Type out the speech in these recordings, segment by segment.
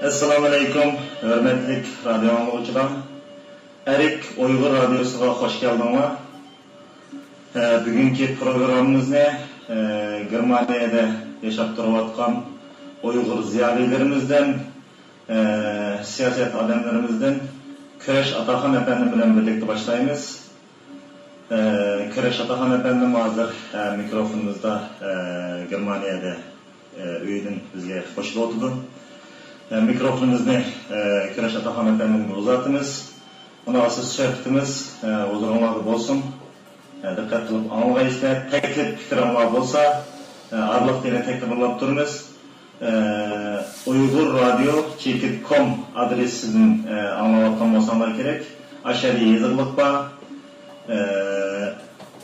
Assalamu alaykum, hörmətli radio dinləyicilər. Erik Uyghur Radyosu'na hoş geldiniz. Bugünkü programımızda Germaniyada yaşap duruyotgan Uyghur ziyalilerimizden, siyaset adamlarımızdan Köreş Atahan Efendi bilen birlikte başlayımız. Köreş Atahan Efendi hazır mikrofonumuzda Germaniyada üyedin bizge hoş oldu. Mikrofonumuzu Köreş Atahan Efendi'ne uzatımız. Ona asıl söhbetimiz huzurunuzda olsun. Dikkat kılıp anlayışlar, teklif fikirler olsa arlıqlarına tekrarlap durumuz. Uyghur Radyo Çekit.com adresinin anlavatkan olsanlar gerek. Aşağıda yazılıp var.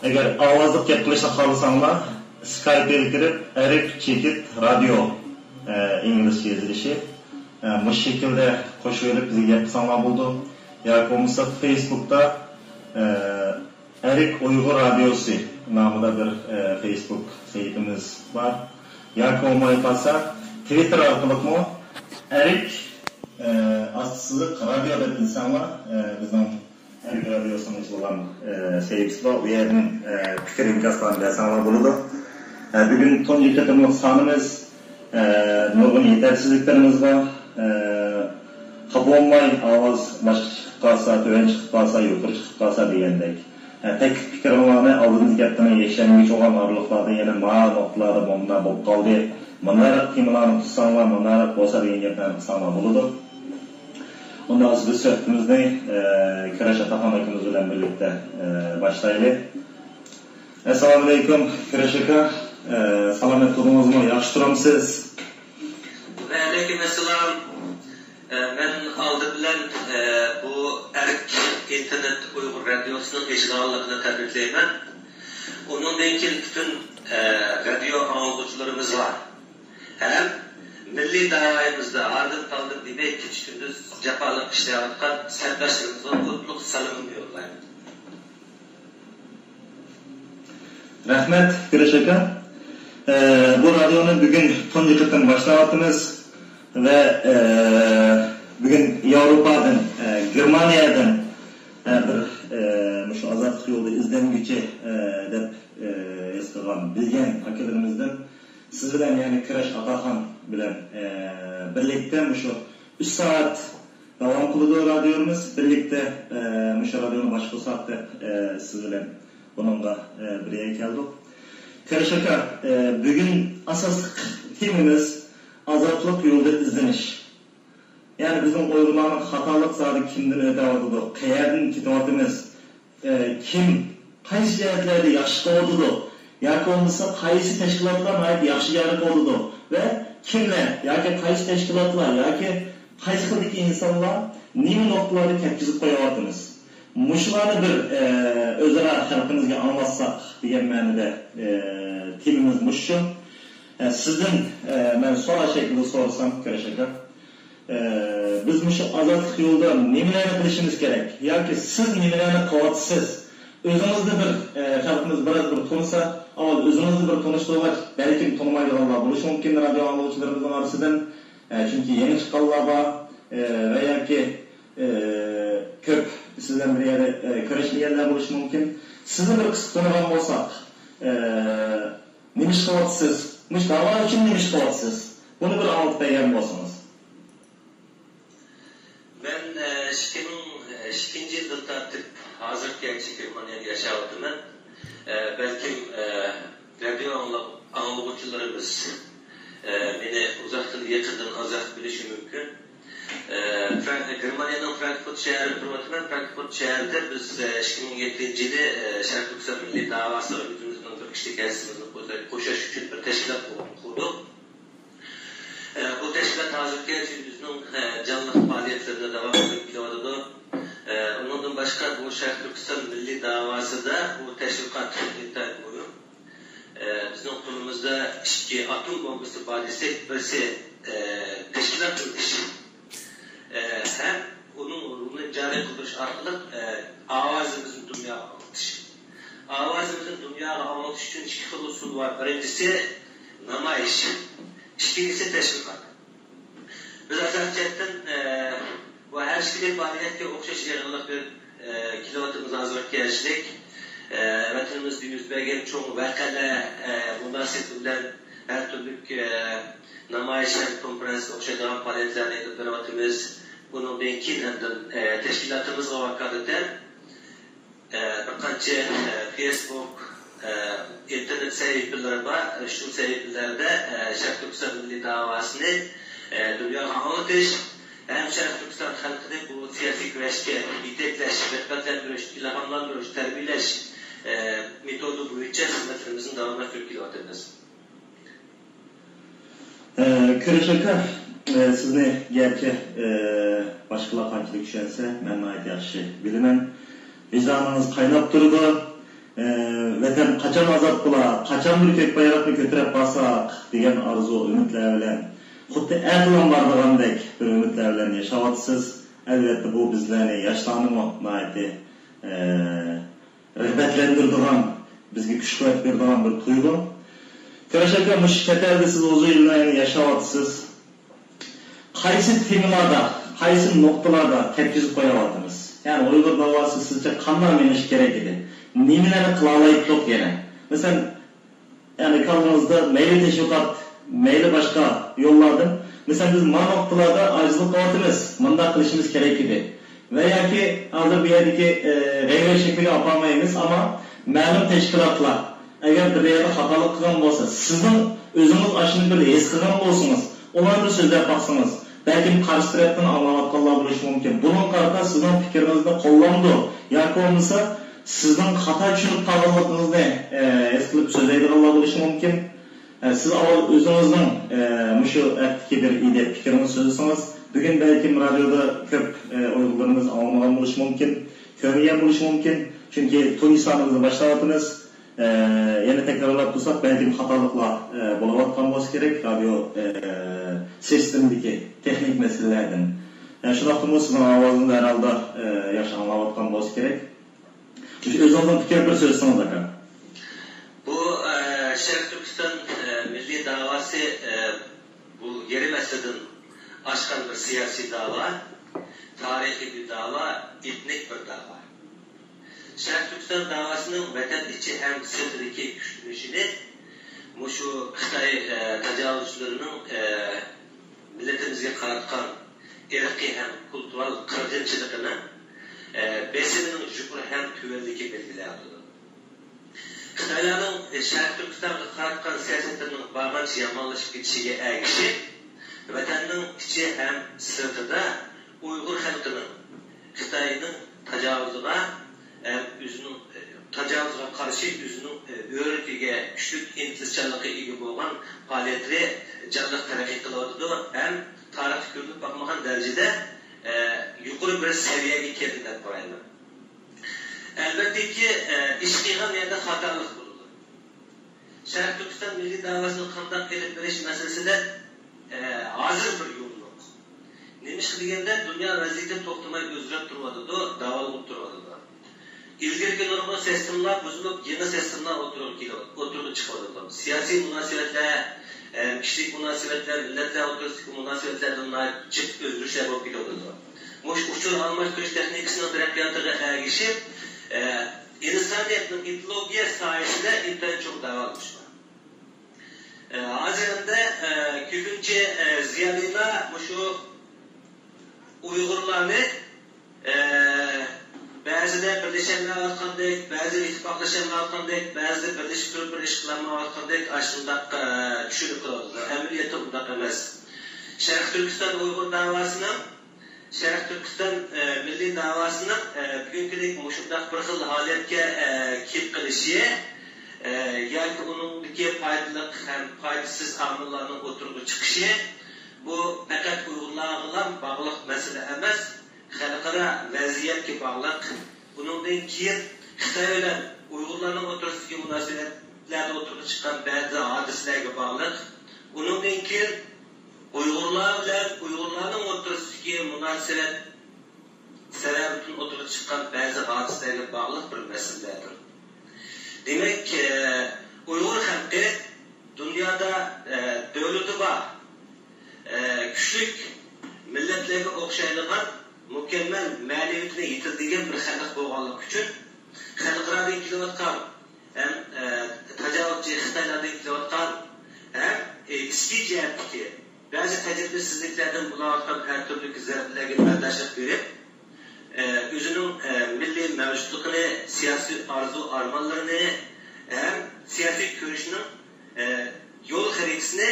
Eğer avazlık yapılışa kalırsanlar Skype'e girip Erik Çekit Radyo İngilizce yazılışı. Bu şekilde koşuyup bizi yapsanlar buldu. Ya olmasa Facebook'ta Erik Uyghur Radyosu namında bir Facebook sayfamız var. Ya olmayıpsa Twitter arkalık mı Erik astsızlık radyoda insanlar bizim Erik Radyosu'nun olan sayfası var. Bu yerin fikir imkaslarını insanlar buldu. Bugün ton yıkatımlık sanımız nurgun yetersizliklerimiz var. Kabul olmay avaz başka çıkıp kalsa, töven çıkıp kalsa, yukarı çıkıp kalsa diyendek. Tek fikir olanı aldığınız geptene yaşanmış olan ağırlıklarda yine maa noktaları bunlar bulup kaldı. Bunlar kimilerini tutsanlar, bunlar olsa diyen gepten tutsanlar buludur. Ondan sonra biz söhbetimizde Köreş Atahan Ekimiz ile birlikte başlayalım. Esselamu Aleyküm Köreş Aka. Salamet durumuz mu? Yaxşı duramsınız? Ve aleykümselam. Ben aldı bilen bu Erik internet Uyghur Radyosu'nun işgalliğini tebrikleymen. Onun için bütün radyo anlatıcılarımız var. Hem milli davayımızda ardım kaldım demey ki gündüz cepalık işleyen serdaşlarımıza mutluluk salımını yollayın. Rahmet Köreş Aka. Bu radyonun bugün ton yıkıttan başlattınız ve bugün Avrupa'dan, Germaniya'dan bir şu azatlık yolu izlengiçi dep yazılan bilgen hakelerimizden siz bilen yani Köreş Atahan bilen birlikte şu 3 saat devam kıldığı radyomuz birlikte şu radyonun başka saatte siz bilen bununla bir yere geldik. Köreş Aka, bugün asas temimiz azatlık yolda izleniş. Yani bizim Uygurların hatalık zaten kimden ödevadıdı, kayerden kitapımız, kim, kaysi cihetlerde yaxşı oldudu, yaki olmasa kaysi teşkilatlarına ait yaxşı yarık oldudu ve kimler, yaki kaysi teşkilatlar, yaki kaysi kıldaki insanlar nemi noktaları tetkizip koyavatınız. Muşularını bir özara halkımızga anlatsak diyen mənada temimiz muşu. Sizden ben sonra şekilde sorsam Köreş Aka. Biz muşu azatlık yolda nemilerini kılışımız gerek. Yani siz nemilerini kavatsız. Özümüzde bir halkımız biraz bir tanısa ama özümüzde bir tanıştığı var. Belki tanımaydılar buluş mümkün radyo anlayıcılarımızın arasından. Çünkü yeni çıkanlar var veya ki köp sizden bir yere Köreşli yerler buluş mümkün. Sizin bir kısık tanıgan olsak nemiş kavatsız, mış dava için nemiş kavatsız. Bunu bir anlatıp beğen olsanız. Ben 2002 yılda artık hazır genç Germaniya'da yaşadım. Belki radyo anlatıcılarımız beni uzaktan yakından azalt bilişi mümkün. Germaniyanın Frankfurt şehri kurmatımen Frankfurt şehirde biz 2007 yılı Şarkı Türkistan Milli Davası örgütümüzün bir kişilik gelsinizin koşuş için bir teşkilat kurduk. Bu teşkilat hazırken yüzünün canlı faaliyetlerine devam ediyordu. Ondan başka bu Şarkı Türkistan Milli Davası da bu teşkilat iddia ediyor. Bizim okulumuzda iki atom bombası badisi birisi teşkilat örgütü. Hem onun uğrunu cari kılış arkalık avazımızın dünyaya anlatış. Avazımızın dünyaya anlatış için iki xil usul var. Birincisi namayış, ikincisi teşvikat. Biz asasen bu her şeyin faaliyetke okşaş yaralık bir kilovatımız hazırlık geliştik. Vatanımız yüzbegen çoğu vakala münasebetler her türlü namayişler, konferans okşayan faaliyetlerine yaptığımız bunun benkin teşkilatımız o vakadaten birkaç Facebook, internet sayfaları var. Şu sayfalarda Şarkı Türkistan Milli Davası'nı dünyaya anlatış hem Şarkı Türkistan halkını bu siyasi güreşke itekleş, rehberlendirmiş, ilhamlandırmış, terbiyeleş metodu boyunca hizmetlerimizin devamına Türkiye'de atıyoruz. Kırışaka sizni gerçi başkalar kançılık düşünse ben ait yaxşı bilemem. Vicdanınız kaynap durdu. Vatan kaçan azat bula, kaçan bir kök bayrakını götürüp basak degan arzu ümitler bilen xuddi aqlan bardagandek bir ümitler bilen yaşawatsız. Elbette bu bizlerni yaşlanımı naiti rehbetlendirdiğin, bizge güç-kuvvet berdiğin bir tuygu. Kırışaka muş ketelde siz uzun yıllarını yaşawatsız. Qaysi temalarda, qaysi noktalarda tepkisi koyavatınız? Yani Uygur davası sizce kandan meniş gerek idi. Nimeleri kılalayıp yani. Mesela yani kalmanızda meyli teşvikat, meyli başka yollardan. Mesela biz man noktalarda acizlik kavatımız, manda kılışımız gerek idi. Veya ki hazır bir yerdeki gayri şekilde yapamayız ama ma'lum teşkilatla eğer bir yerde hatalık kılgan olsa, sizin özünüz aşını bir es kılgan olsunuz, onlar bir sözler baksanız, belki karşı taraftan anlamakla buluşu mümkün. Bunun kararında sizin fikrinizde kullandı. Yani olmasa sizin hata düşünüp kalınlıkınızda eskilip sözleydiğinizde buluşu mümkün. Siz özünüzün müşü etki bir ide fikriniz sözüsünüz. Bugün belki radyoda köp uygularınız almadan buluşu mümkün. Kömüyen buluşu mümkün. Çünkü Tunisan'ınızı başlattınız. Yine tekrarlap tutsak belki hatalıkla bulavatkan olsa gerek. Radyo sistemdeki teknik meselelerden. Yani şu noktamda sizin avazında herhalde yaşanılavatkan olsa gerek. Özünüzden fikir bir sözünüz akar. Bu Şarkı Türkistan Milli Davası bu yeri meseleden aşkan bir siyasi dava, tarihi bir dava, etnik bir dava. Şarkı Türkistan davasının vatan içi hem sırtındaki güçlülüğünü, bu şu Xitay tecavüzçülerinin milletimizge karatkan irqi hem kultural kırgınçılıkını besiminin jukuru hem tüvelliki belgilerdi. Xitaylarning Şarkı Türkistan'ga qaratgan siyasetlarining barqancha yomonlashib ketishiga ergishib, vatanning ichi ham sirtida Uyg'ur xalqining Xitoyning tajovuzga o'zining tajovuzga qarshi o'zining o'rniga kuchli intilishchanlikka ega bo'lgan faoliyatini jonliq taraqqiy qilyapti ham tarixga ko'rib bakmagan darajada yuqori bir seviyaga keldi deb qarayman. Elbette ki iş qilgan yerda xatolik bo'ldi. Şarkı Türkistan Milli Davasını qanday qilib berish masalasida hozir bir yo'l yo'q. Nima qilganda dunyo vaziyati to'xtamay o'zgarib turadi, davolib turadi. İlgirki nurg'un sistemlar buzilib, yeni sistemlar o'tirib chiqadi. Siyosiy munosabatlar, kişilik munosabatlar, millatlar o'rtasidagi munosabatlardan chiqib o'zgarishlar bo'lib ketadi. Mush uchun almashtirish texnikasining taraqqiyotiga ergishib insaniyatning ideologiya sayesinde intan çok davalmışlar. Hazırında kökünce ziyadıyla şu Uygurlarını bazı da birleşenler altındayız, bazı ittifaklaşanlar altındayız, bazı birleşik grup birleşiklenme altındayız aslında düşünüp kıladılar. Emniyeti bundan emez. Şarkı Türkistan Uygur davasının Şarkı Türkistan Milli Davasının bugünkü muşundak bir xil haletke kip qilishi yoki uningdagi foydali ham foydasiz omillarning o'tirib chiqishi bu faqat Uyg'urlarga bog'liq masala emas, xalqaro vaziyatga bog'liq. Bundan keyin Xitoy bilan Uyg'urlarning o'rtasidagi munosabatlarda o'tirib chiqqan ba'zi hodisalarga bog'liq. Bundan keyin Uyg'urlar bilan Uyg'urlarning o'rtasidagi munosabat sababdan o'tirib chiqqan ba'zi hodisalarga bog'liq bir masaladir. Demak, Uyg'ur xalqi dunyoda davlati bor, kuchli devletlerge okşaylıgan mükemmel ma'naviyatini yitirdigen bir xalq bo'lganligi uchun xalqlardan kelayotgan hem tajovuzchi Xitoylardan kelayotgan hem ichki jihatdagi ba'zi tajribasizliklardan bo'layotgan har turli zarbalarga bardoshlik berib o'zining milliy mavjudligini, siyosiy orzu armonlarini hem siyosiy ko'rishning yo'l xaritasini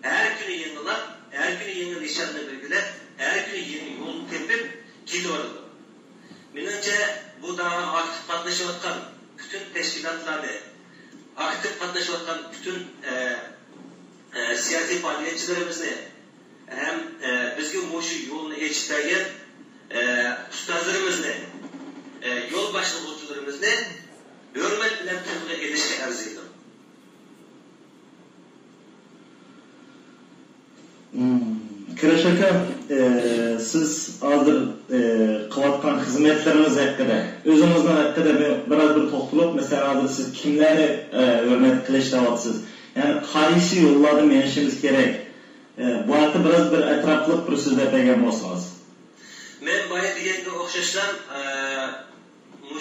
her kuni yangilab, her kuni yangi nishonni belgilab, her kuni yangi yo'l tepib kelyapti. Menimcha bu da'voga aktiv qatnashayotgan bütün teşkilatlarda, aktif qatnashayotgan bütün siyasi faaliyetçilerimizni hem bizga bu yo'lni ochib bergan ustozlarimizni, yo'l boshlovchilarimizni hurmat bilan tilga elishga arziydi. Kurash aka, siz hozir qilayotgan xizmatlarimiz haqida, o'zingizning haqida biraz bir to'xtalib, masalan, hozir siz kimlarni hurmat qilish deyapsiz? Ya'ni qaysi yo'llarni menishimiz kerak? Bu haqda biraz bir atrofli bir so'zlab bergan bo'lsangiz. Men boya deganga o'xshashlar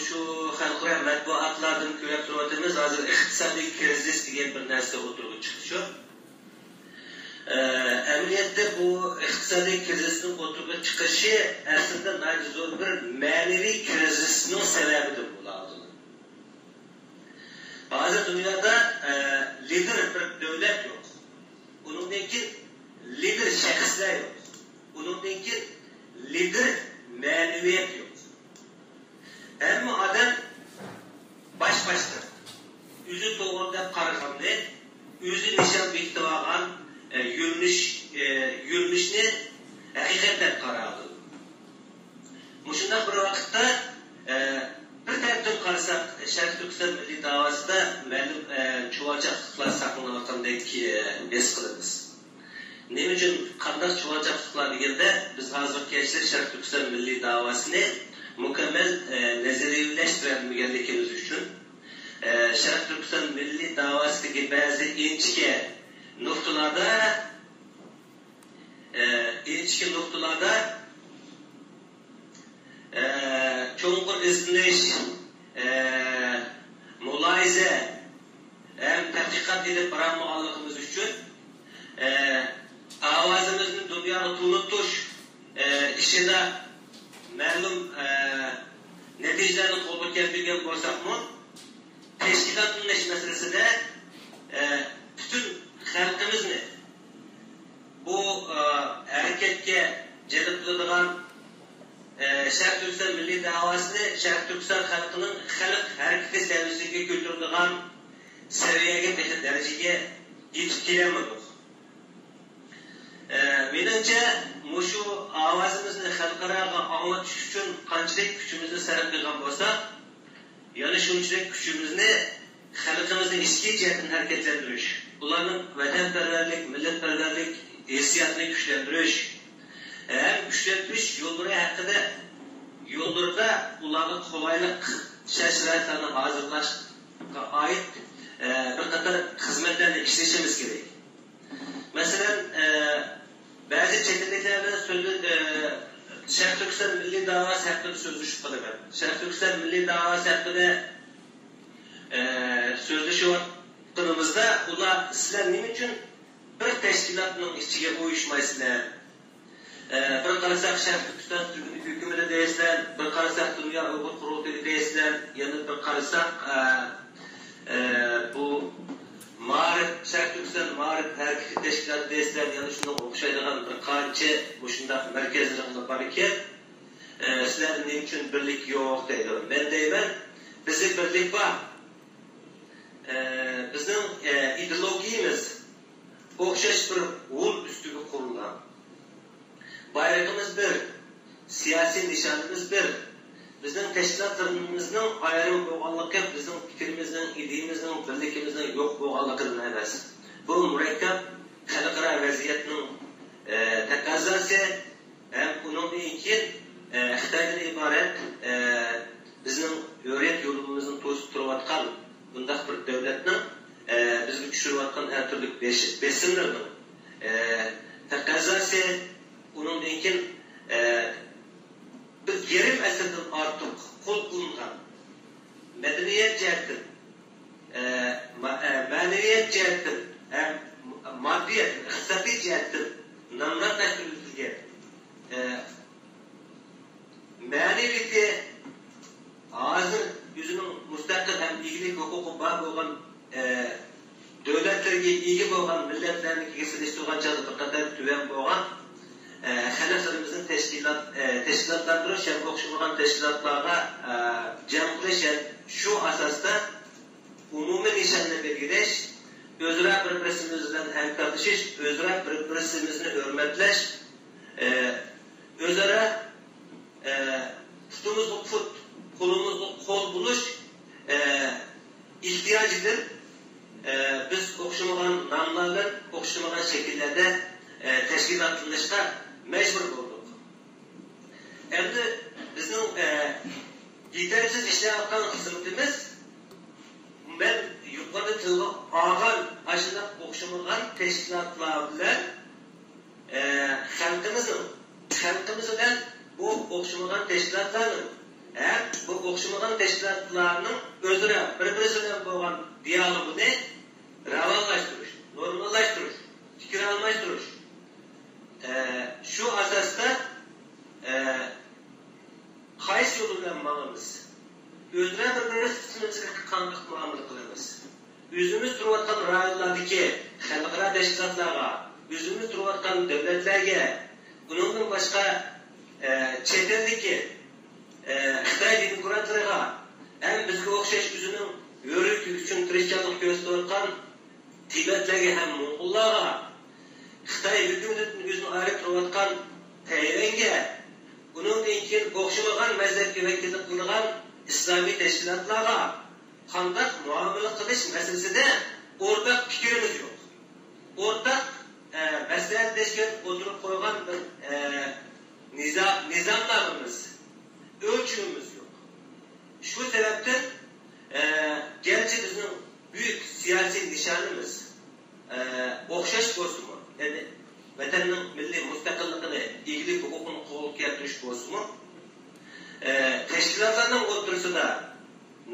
shu xalqaro matbuotlardan ko'rib turibmiz. Hozir iqtisodiy krizis degan bir narsa o'tirib chiqdi shu. Amaliyotda bu iqtisodiy krizisning o'tirib chiqishi aslida zo'r bir ma'naviy krizisning sababidir bo'ladi. Hozir dunyoda lider bir davlat yo'q. Uningdan keyin lider shaxslar yo'q. Uningdan keyin lider ma'naviyat yo'q. Hamma odam bosh-boshdir. O'zi to'g'ri deb qaraganda, o'zi nishon bekitib olgan yurmishni haqiqat deb qaraydi. Mushunda bir vaqtda bir tarafdan qarasak, Sharq Turkiston milliy davosida ma'lum chuvalchaqliklar saqlanayotgandek his qilamiz. Nima uchun qanday chuvalchaqliklar deganda, biz hozirgi yoshlar Sharq Turkiston milliy davosini mukammal nazariyalashtirmaganligimiz uchun Sharq Turkiston milliy davosidagi ba'zi inchki noktalarda cho'nqur izlash, muloyiza ham tadqiqot edib borganligimiz uchun ovozimizni dunyoga tunutish ishida ma'lum natijalarni qo'lga keltirgan bo'lsakmi, tashkilotlash masalasida bütün xalqimizni bu hareketga jalb qiladigan Sharq Turkiston milliy davosini Sharq Turkiston xalqining xalq harakati saviyasiga ko'taradigan saviyaga, darajaga yetib kelamiz. Menimcha, shu ovozimizni xalqaroga anglatish uchun qanchalik kuchimizni sarf qilgan bo'lsak, yana shunchalik kuchimizni xalqimizning ichki jihatini harakatlantirish, ularning vatanparvarlik, millatparvarlik hissiyatini kuchlantirish, yo'llari haqida yo'llarda ularga qulaylik shart-sharoitlarni hozirlashga oid bir qator xizmatlarni ishlashimiz kerak. Masalan, ba'zi chet elliklar bilan Sharq Turkiston milliy davosi haqida so'zlashib qolaman. Sharq Turkiston milliy davosi haqida so'zlashayotganimizda ular sizlar nima uchun bir tashkilotning ichiga uyushmaysizlar? Bir qarasak Sharq Turkiston hukumati deysizlar, bir qarasak Dunyo Uyg'ur qurultoyi deysizlar, yana bir qarasak bu Ma'rif Sharq Turkiston Ma'rif harakati tashkiloti deysizlar, yana shunga o'xshaydigan bir qancha shunday markazlar bor ekan. Sizlar nima uchun birlik yo'q deydi. Men deyman, bizda birlik bor. Bizning ideologiyamiz o'xshash bir yo'l ustiga qurilgan. Bayrog'imiz bir, siyosiy nishonimiz bir. Bizning tashkilotlarimizning ayrim bo'lganligi bizning fikrimizning, ideyamizning, birligimizning yo'q bo'lganligidan emas. Bu murakkab xalqaro vaziyatning taqozosi ham undan keyin Xitoydan iborat bizning yo'riyat yo'limizni to'sib turayotgan bunday bir davlatning bizga tushirayotgan har turli besimlarning taqozosi Onun için bir yarım asırdan artık kol kılıngan medeniyet cihettin, maneviyat cihettin, maddiyat, iqtisadi cihettin namlatlaştırılgan maneviyeti hazır yüzünün müstakil hem ilgilik hukuku var olan devletlerge ilgi olan milletlerini kesinleştirgan çağda bir kadar tüven olan xalqimizin teşkilatlandırış hem okşamagan teşkilatlarga cemleşen şu asasda umumi nişanını belgileş, özra bir-birimizden hemkarlaşış, özra bir-birimizni hürmetleş, özara tutumuzlu put, kolumuzlu kol buluş ihtiyacıdır. Biz okşamagan namlardan, okşamagan şekillerde teşkilatlanışta mecbur olduk. Endi bizning yetersiz işlayotgan xizmatimiz ben yuqorida tilga olgan ashula o'xshamagan tashkilotlar bilan xalqimiz bilan bu o'xshamagan tashkilotlarni bu o'xshamagan tashkilotlarning o'zaro bir-biri bilan bo'lgan dialogini ravonlashtirish, normallashtirish, fikr almashtirish. Şu asasda qaysi yo'l bilan boramiz? O'zra bir-birimizga qanday muomala qilamiz? O'zimiz turayotgan rayonlardagi xalqaro tashkilotlarga, o'zimiz turayotgan davlatlarga, bundan boshqa chet eldagi Xitoy demokratlariga, ham bizga o'xshash o'zining yo'rik uchun tirishchilik ko'rsatayotgan Tibetlarga ham Mo'g'ullarga, Xitoy hukumatining o'zini ayirib turayotgan Tayvanga, bundan keyin o'xshamagan mazhabga vakillik qilgan islomiy tashkilotlarga qanday muomala qilish masalasida o'rtaq fikrimiz yo'q. O'rtaq maslahatlashgan o'tirib qo'ygan bir nizomlarimiz, ölçümümüz yok. Şu sebepten gerçi bizim büyük siyasi nişanımız o'xshash bo'lsinmi? Yani vatanning milliy mustaqilligini, eglik hukukunu qo'lga keltirish bo'lsinmi? Tashkilotlarning o'rtasida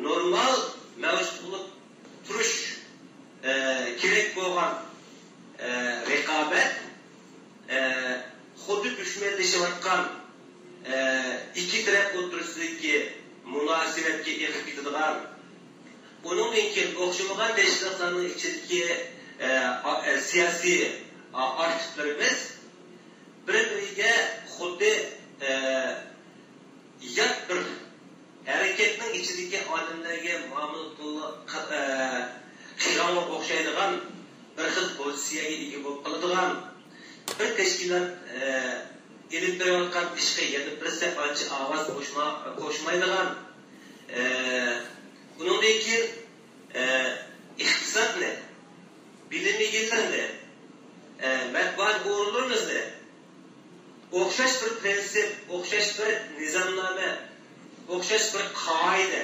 normal mavjud bo'lib turish kerak bo'lgan raqobat xuddi dushmanlashayotgan iki taraf o'rtasidagi munosabatga egib ketadigan, bundan keyin o'xshamagan tashkilotlarning ichidagi siyosiy aktivlarimiz bir-biriga xuddi yot bir harakatning ichidagi odamlarga muomala qilganga o'xshaydigan bir xil pozitsiyaga ega bo'lib qoladigan bir tashkilot elib berayotgan ishga yana bir ancha ovoz qo'shmaydigan, bundan keyin iqtisodni, bilim egillarini, matbuot o'rinlarimizni o'xshash bir prinsip, o'xshash bir nizomnoma, o'xshash bir qoida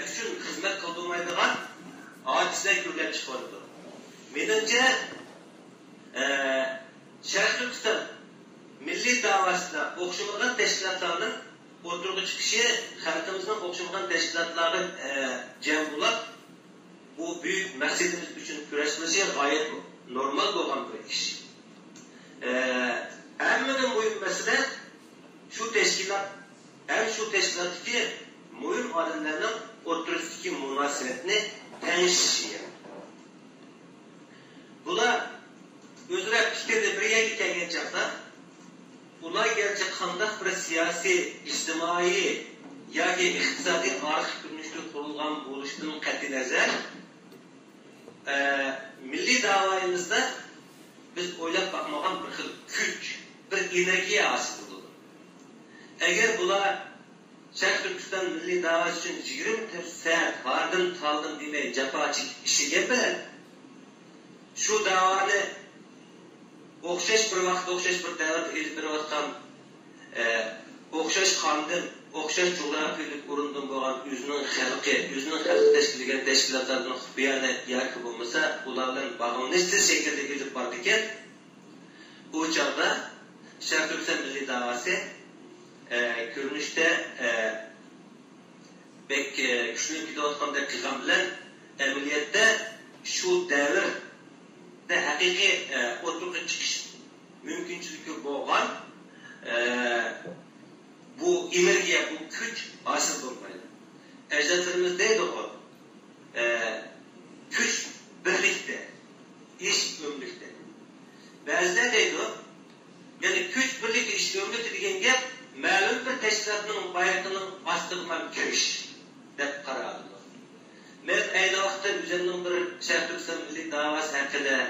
uchun xizmat qilmaydigan hodislar ko'rib chiqardi. Menimcha Sharq Turkiston milliy davasida o'xshamagan tashkilotlarning o'tirg'i chiqishi, xalqimizning o'xshamagan tashkilotlarga jam bo'lib, bu büyük maqsadimiz uchun kurash qilishi g'oyat normal bo'lgan bir ish. Hammadan muhim masala shu tashkilot, shu tashkilotdagi muhim odamlarning o'rtasidagi munosabatni tanishishdir. Bular o'zaro fikrda birga kelgan chaqda ular gerçi qanday bir siyosiy, ijtimoiy yoki iqtisodiy orqa ko'rinishda qurilgan bo'lishidan qat'iy nazar milliy davoyimizda biz o'ylab bakmagan bir xil kuch, bir energiya hosil bo'ldi. Agar bular Sharq Turkiston milliy davosi uchun 24 soat vardim taldim demay jafo chekib ishiga bilan shu davoni o'xshash bir vaqt, o'xshash bir davrda elib berayotgan o'xshash qondan, o'xshash jo'grafiyalik o'rindan bo'lgan o'zining xalqi tashkil qilgan tashkilotlarning xiyonat yoki bo'lmasa ulardan bag'lanishsiz shaklda elib bordi ekan, O çağda Şarkı Türkistan Milli Davası görünüşte pek güçlü bir doğatmanda kılgan bilen emniyette şu devirde hakiki oturuğa çıkış mümkünçülükü boğan bu energiya, bu güç asıl olmaydı. Ecdatlarımız neydi o? Güç birlikte, iş ömrükte. Bazılar neydi o? Yani güç birlikte, iş ömrükte degen gap, ma'lum bir teşkilatının bayrağının astırman kiriş deb qaraldı. Men ayni vaqtda o'zimning bir Şarkı Türkistan Milli Davası haqida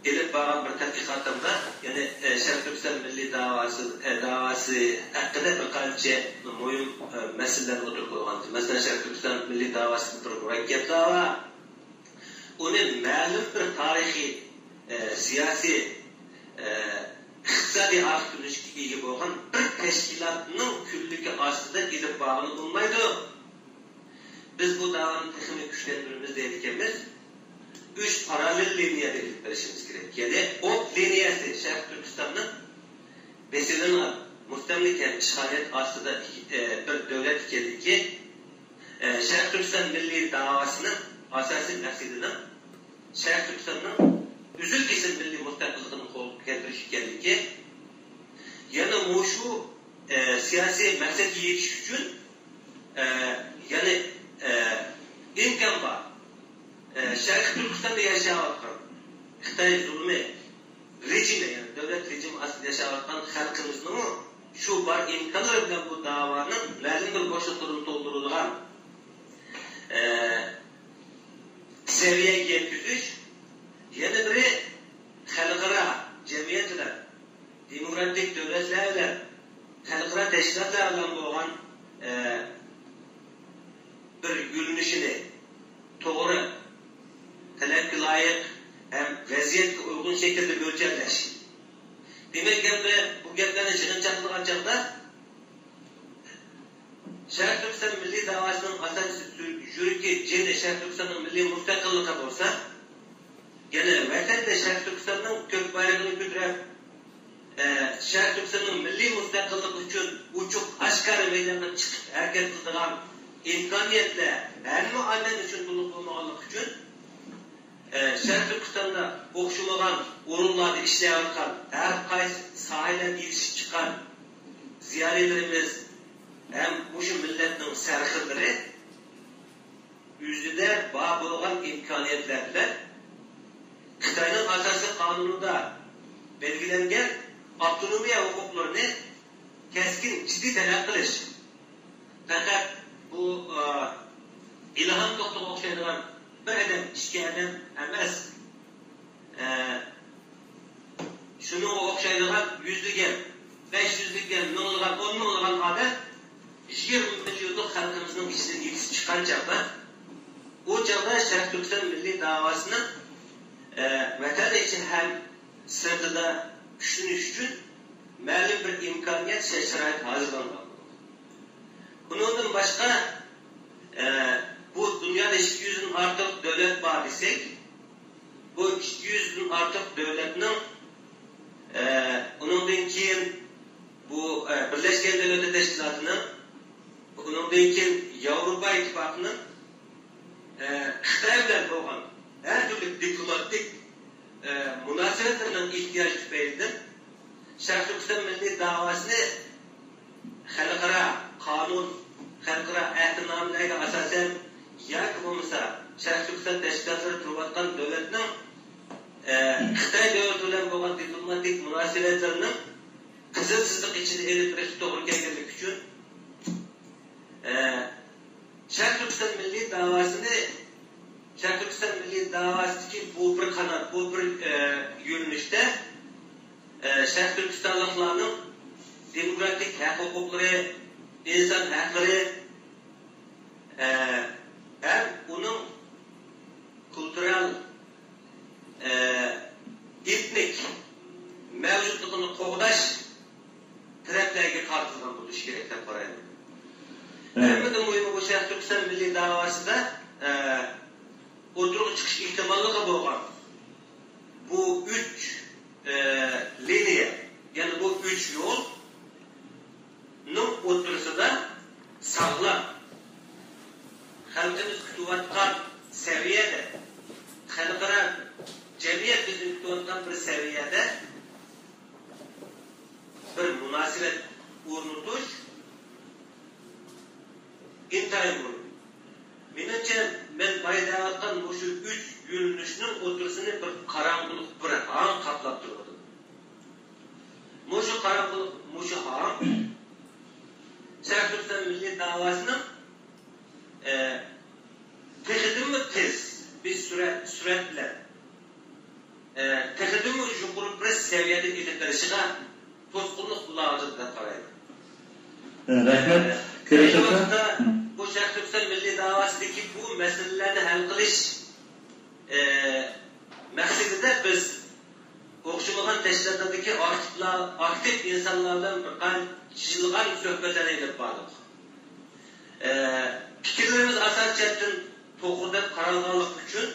elib borgan bir tadqiqotimda, yani Şarkı Türkistan Milli Davası haqida bir qancha muhim masalalar o'tirib qo'ygan. Masalan, Şarkı Türkistan Milli Davası bir murakkab dava. Uning ma'lum bir tarixiy, siyosiy, iqtisodiy aktürlükə ega bo'lgan bir tashkilotning kunligi ostida elib borgan bo'lmaydi. Biz bu davani texnik kuchlantirimiz deyotganmiz. 3 paralel liniyada elib berishimiz kerak. Yani o liniyasi Şarkı Türkistan'ın besilini mustamlika işgaliyet ostida bir davlat ekanligi, Şarkı Türkistan Milli Davasının asosiy maqsadini Şarkı Türkistan'ın üzül kesim milli mustaqilligini qo'lga keltirish ekanligi, yana shu siyosiy maqsadga yetish uchun yani imkon bor. Şarkı Türkistan'da yaşayotgan Xitoy zulmi rejimi, yani davlat rejimi ostida yaşayotgan xalqimizning shu bor imkonlar bilan bu da'voning ma'lum bir bo'shliqlarini to'ldiradigan seviyaga yetkazish, yana biri xalqaro jamiyatlar, demokratik davlatlar, xalqaro tashkilotlar bilan bo'lgan bir yo'nalishini to'g'ri, talabga loyiq ham vaziyatga uyg'un shaklda o'lchallash. Demak, bu gaplarni yig'inchoqlagan chog'da Şarkı Türkistan Milli Davasının asosiy yuragi jeni Şarkı Türkistan'ın milli mustaqilligi bo'lsa, yana vatanda Şarkı Türkistan'ning ko'k bayrog'ini ko'tarib, Şarkı Türkistan'ning milli mustaqilligi uchun ochiq oshkora maydonga chiqib harakat qiladigan imkoniyatlar hamma odam uchun to'liq bo'lmaganligi uchun Şarkı Türkistan'da o'xshamagan o'rinlarda ishlayotgan, har qaysi sohalarda yetishib chiqqan ziyolilarimiz hem bu milletinin serhilleri yüzde bağ bo'lgan imkoniyatlarla Xitoyning asosiy qonunida belgilangan avtonomiya huquqlarini keskin ciddi talab qilish. Fakat bu ilhom to'xtovga o'xshaydigan bir adam, ikki adam emas. Shunga o'xshaydigan yuzlagan, 500'lükten, minglab, 10 minglab odam 20 milyonluk halkımızın içinden yetişip çıkan çağda, o çağda Şarkı Türkistan Milli Davası'nın vatan için hem sırtıda güçlünüş için ma'lum bir imkoniyat, şart hazırlanmalı. Bundan başka bu dünyada 200'ün artık devlet var desek, bu 200'ün artık devletinin onundan keyin bu Birleşken Devletler Teşkilatı'nın, onundan keyin Avrupa İttifakı'nın Xitoy bilan bo'lgan her türlü diplomatik münasebetlerinin ihtiyaç tüpeylidir. Şarkı Türkistan Milli Davası'nı xalqaro qonun, xalqaro ahdnamelerge asasen yoki bo'lmasa Şarkı Türkistan teşkilatları turayotgan davlatning Xitoy davlati bilan bo'lgan diplomatik münasebetlerinin kızılsızlık içinde elektrik doğru gelmek için Şarkı Türkistan Milli Davası'nı Şarkı Türkistan Milli Davası'ndaki bu bir kanat, bu bir yönünüşte Şarkı Türkistanlıklarının demokratik hak hukukları, insan hakları hem onun kültürel etnik mevcutluğunu qo'g'dash taraflarga qartilgan bo'lishi kerak deb qarayman. Hammadan muhimi bu Şarkı Türkistan Milli Davası'da o'tirib chiqish ehtimolligi bo'lgan bu 3 kütüvatkan seviyede, halkara cemiyet bizim kütüvatkan bir seviyede bir münasebet uğurnutuş intayın bunu. Menimce ben baydavatkan bu şu 3 yürünüşünün oturusunu bir karanlık bir ağın kaplap durdu. Muşu karanlık, muşu ağın Şerif Türkistan Milli Davası'nın tekidin mi tez bir süretle tekidin mi yukarı bir seviyede iliklerişine tozkunluk bulağıcılıkla karaydı. Rahmet, Kıraşaka. Bu Şerif Türkistan Milli Davası'ndaki bu meselelerini hal kılış meksidinde biz okşumagan teşkilatlardaki aktif insanlardan birkaç sohbetler edip vardık. Fikirlerimiz asas cehden toğruluk kararlılık için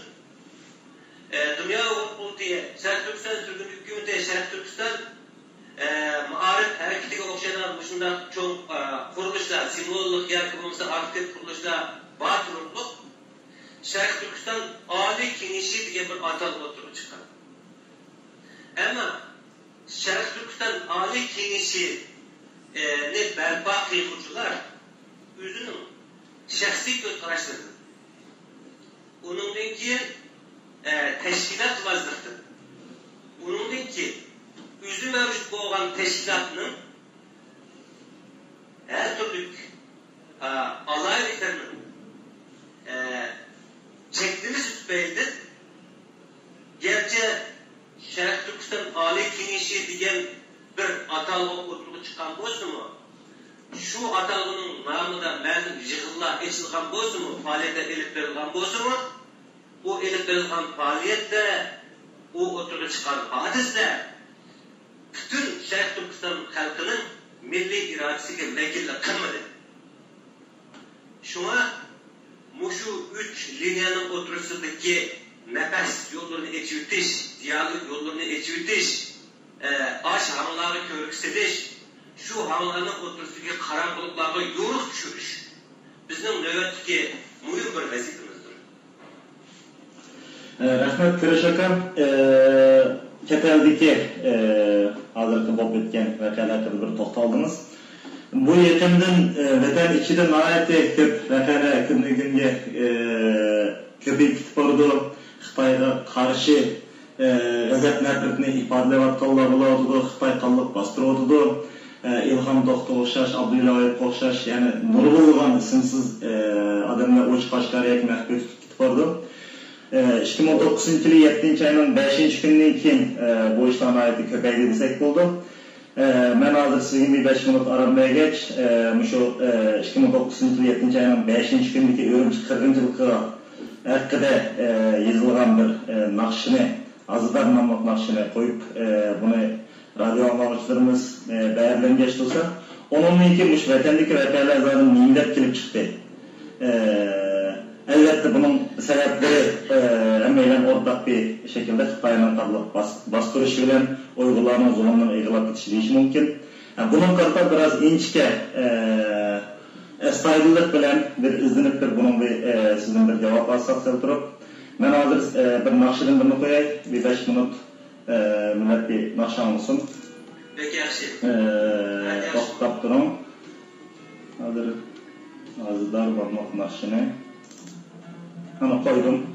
Dünya Hukuk diye Şerif Türkistan Sürgün Hükümeti Şerif Türkistan Maarif hareketiga okşayan şunda çok kuruluşlar, simbolluk yakınımızda aktif kuruluşlar var durumluk. Şerif Türkistan Ali Kenişi diye bir atal oturup çıkan. Ama Şerif Türkistan Ali Kenişi ne berbat kıyıcılar özünün şahsi göz karıştırdı. Onundan ki teşkilat vazlıktı. Onundan ki özü mevcut olan teşkilatının her türlü alaylıklarının çektiğimiz üstbeydi. Gerçi Şerif Türkistan Ali Kenişi diyen bir atalğı oturup çıkan bozu mu? Şu atalğının namı da mezun yığılla eşilgan bozu mu? Faaliyette elip verilgan bozu mu? O elip verilgan faaliyette o oturup çıkan hadisle bütün Şerif Türkistan halkının milli iradesiyle vekillik kılmadı. Şuna şu 3 linyanın oturusundaki nefes yollarını geçirtiş, diyalog yollarını geçirtiş, aş hamlaları körüksediş, şu hamlaların oturusundaki karanlıklarla yoruk düşürüş bizim nöbetteki mühim bir vazifemizdir. Rahmet Kıraşaka, Keteldeki hazırkı bop etken vakalarga bir to'xtaldingiz. Bu yetimden vatan içinde nahayat köp vakara kimligiga ko'payib ketib bordi. Xitoyga qarshi g'azab nafratni ifodalayotganlar bo'ladi. Xitoy qandoq bostiradi. İlham To'xtov o'xshash, Abdulla Oyipga o'xshash, ya'ni nurg'ulg'an ismsiz odamlar o'ch qashqariga mahbus ketib bordi. 2009-yılı 7. ayının 5. gününden keyin bu işten ayeti köpeydi desek bo'ldi. Ben hazır sizin 5 minut aramaya geç. Şu 2009-yılı 7. ayının 5. günündeki Ürümçi 40. hakkında yazılgan bir nakşını, azıdan namlıq nakşını koyup bunu radyo anlamışlarımız değerlen geçti olsa, onunla ilgili bu vatandaki vakalar zaten neyimdep kelip çıktı. Elbette bunun sebepleri emeğiyle ortak bir şekilde Xitay'la tablık bastırışı bilen uygulanan zulümden eğilip gitişi deyişi mümkün. Yani bunun karta biraz inçke estaylık bilen bir izleniptir bunun sizin bir cevap alsak oturup. Ben hazır bir nakşının bunu koyayım, bir 5 minut millet bir nakşan olsun. Peki yaxşı. To'xtab turun. Hazır azizlar barmoq nakşını. Ana koydum.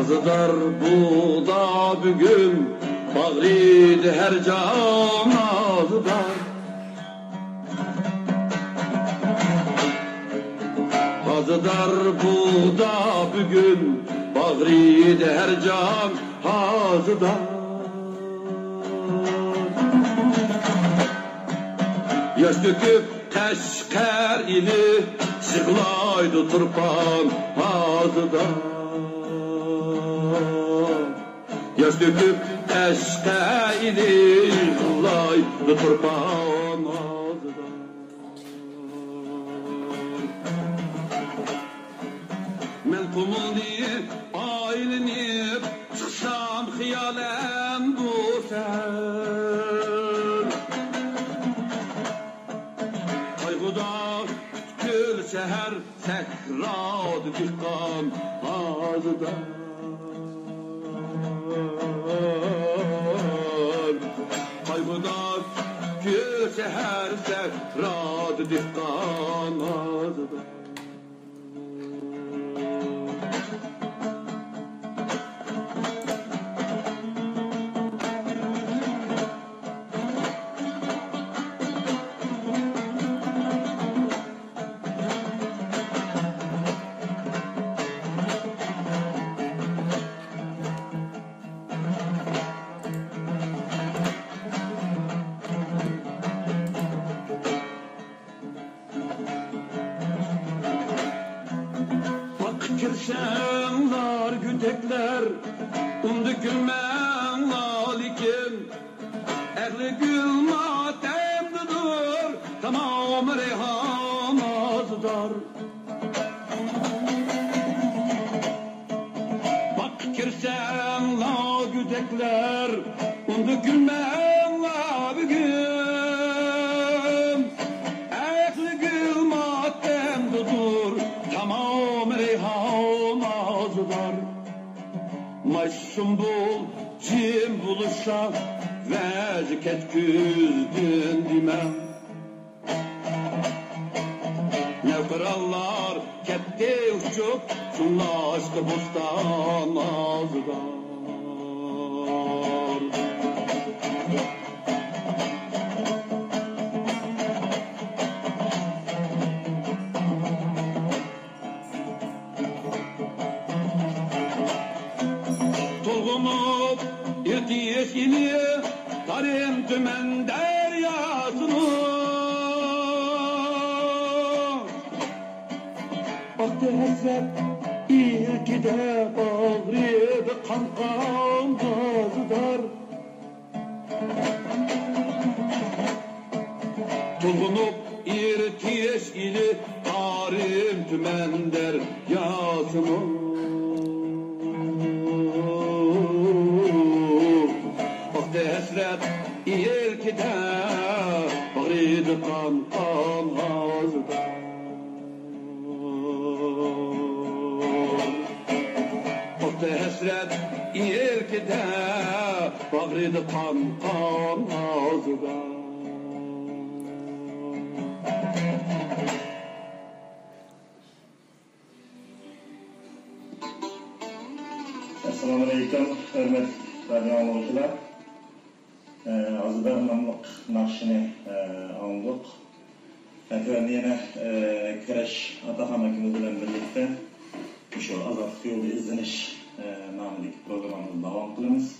Azıdar bu da bugün bağrıydı her can azıdar. Azıdar bu da bugün bağrıydı her can azıdar. Yaş döküp teşker ili sıklaydı turpan azıdar. Yaş döküp teşker ili sıklaydı turpan azıdar. Men kumul deyip aylinip çıksam hiyalen bu seher. Kayguda gül seher tekrad dikkan azıdan. Kayguda gül seher tekrad dikkan azıdan. Kirşenler, güdekler, gülmen lalikin, ehli gül matemlidir, tamam reyhan azıdar. Bak kirşenler, güdekler, gülmen lalikin, ehli gül matemlidir, tamam reyhan azıdar. Maşsumbul cim buluşa veciket küzdün dimem. Nevkrallar ketti uçup şunlaştı bustan azıdar. Yeşili tarım tümen deryasını Aktı hasret ilkide bağrıydı kankan gazıdar. Tulgunup irtiyeş ili tarım tümen deryasını Hasret ilkide bağrıydı kankan gazıdar. Hasret ilkide bağrıydı kankan gazıdar. Assalamu alaikum, hürmet radyo anlayıcılar. Azıdar namlıq nakşini anladık. Tekrar yine Kireç Atahamakimiz bilen birlikte şu azadlık yolu izleniş namındaki programımızı devam kılımız.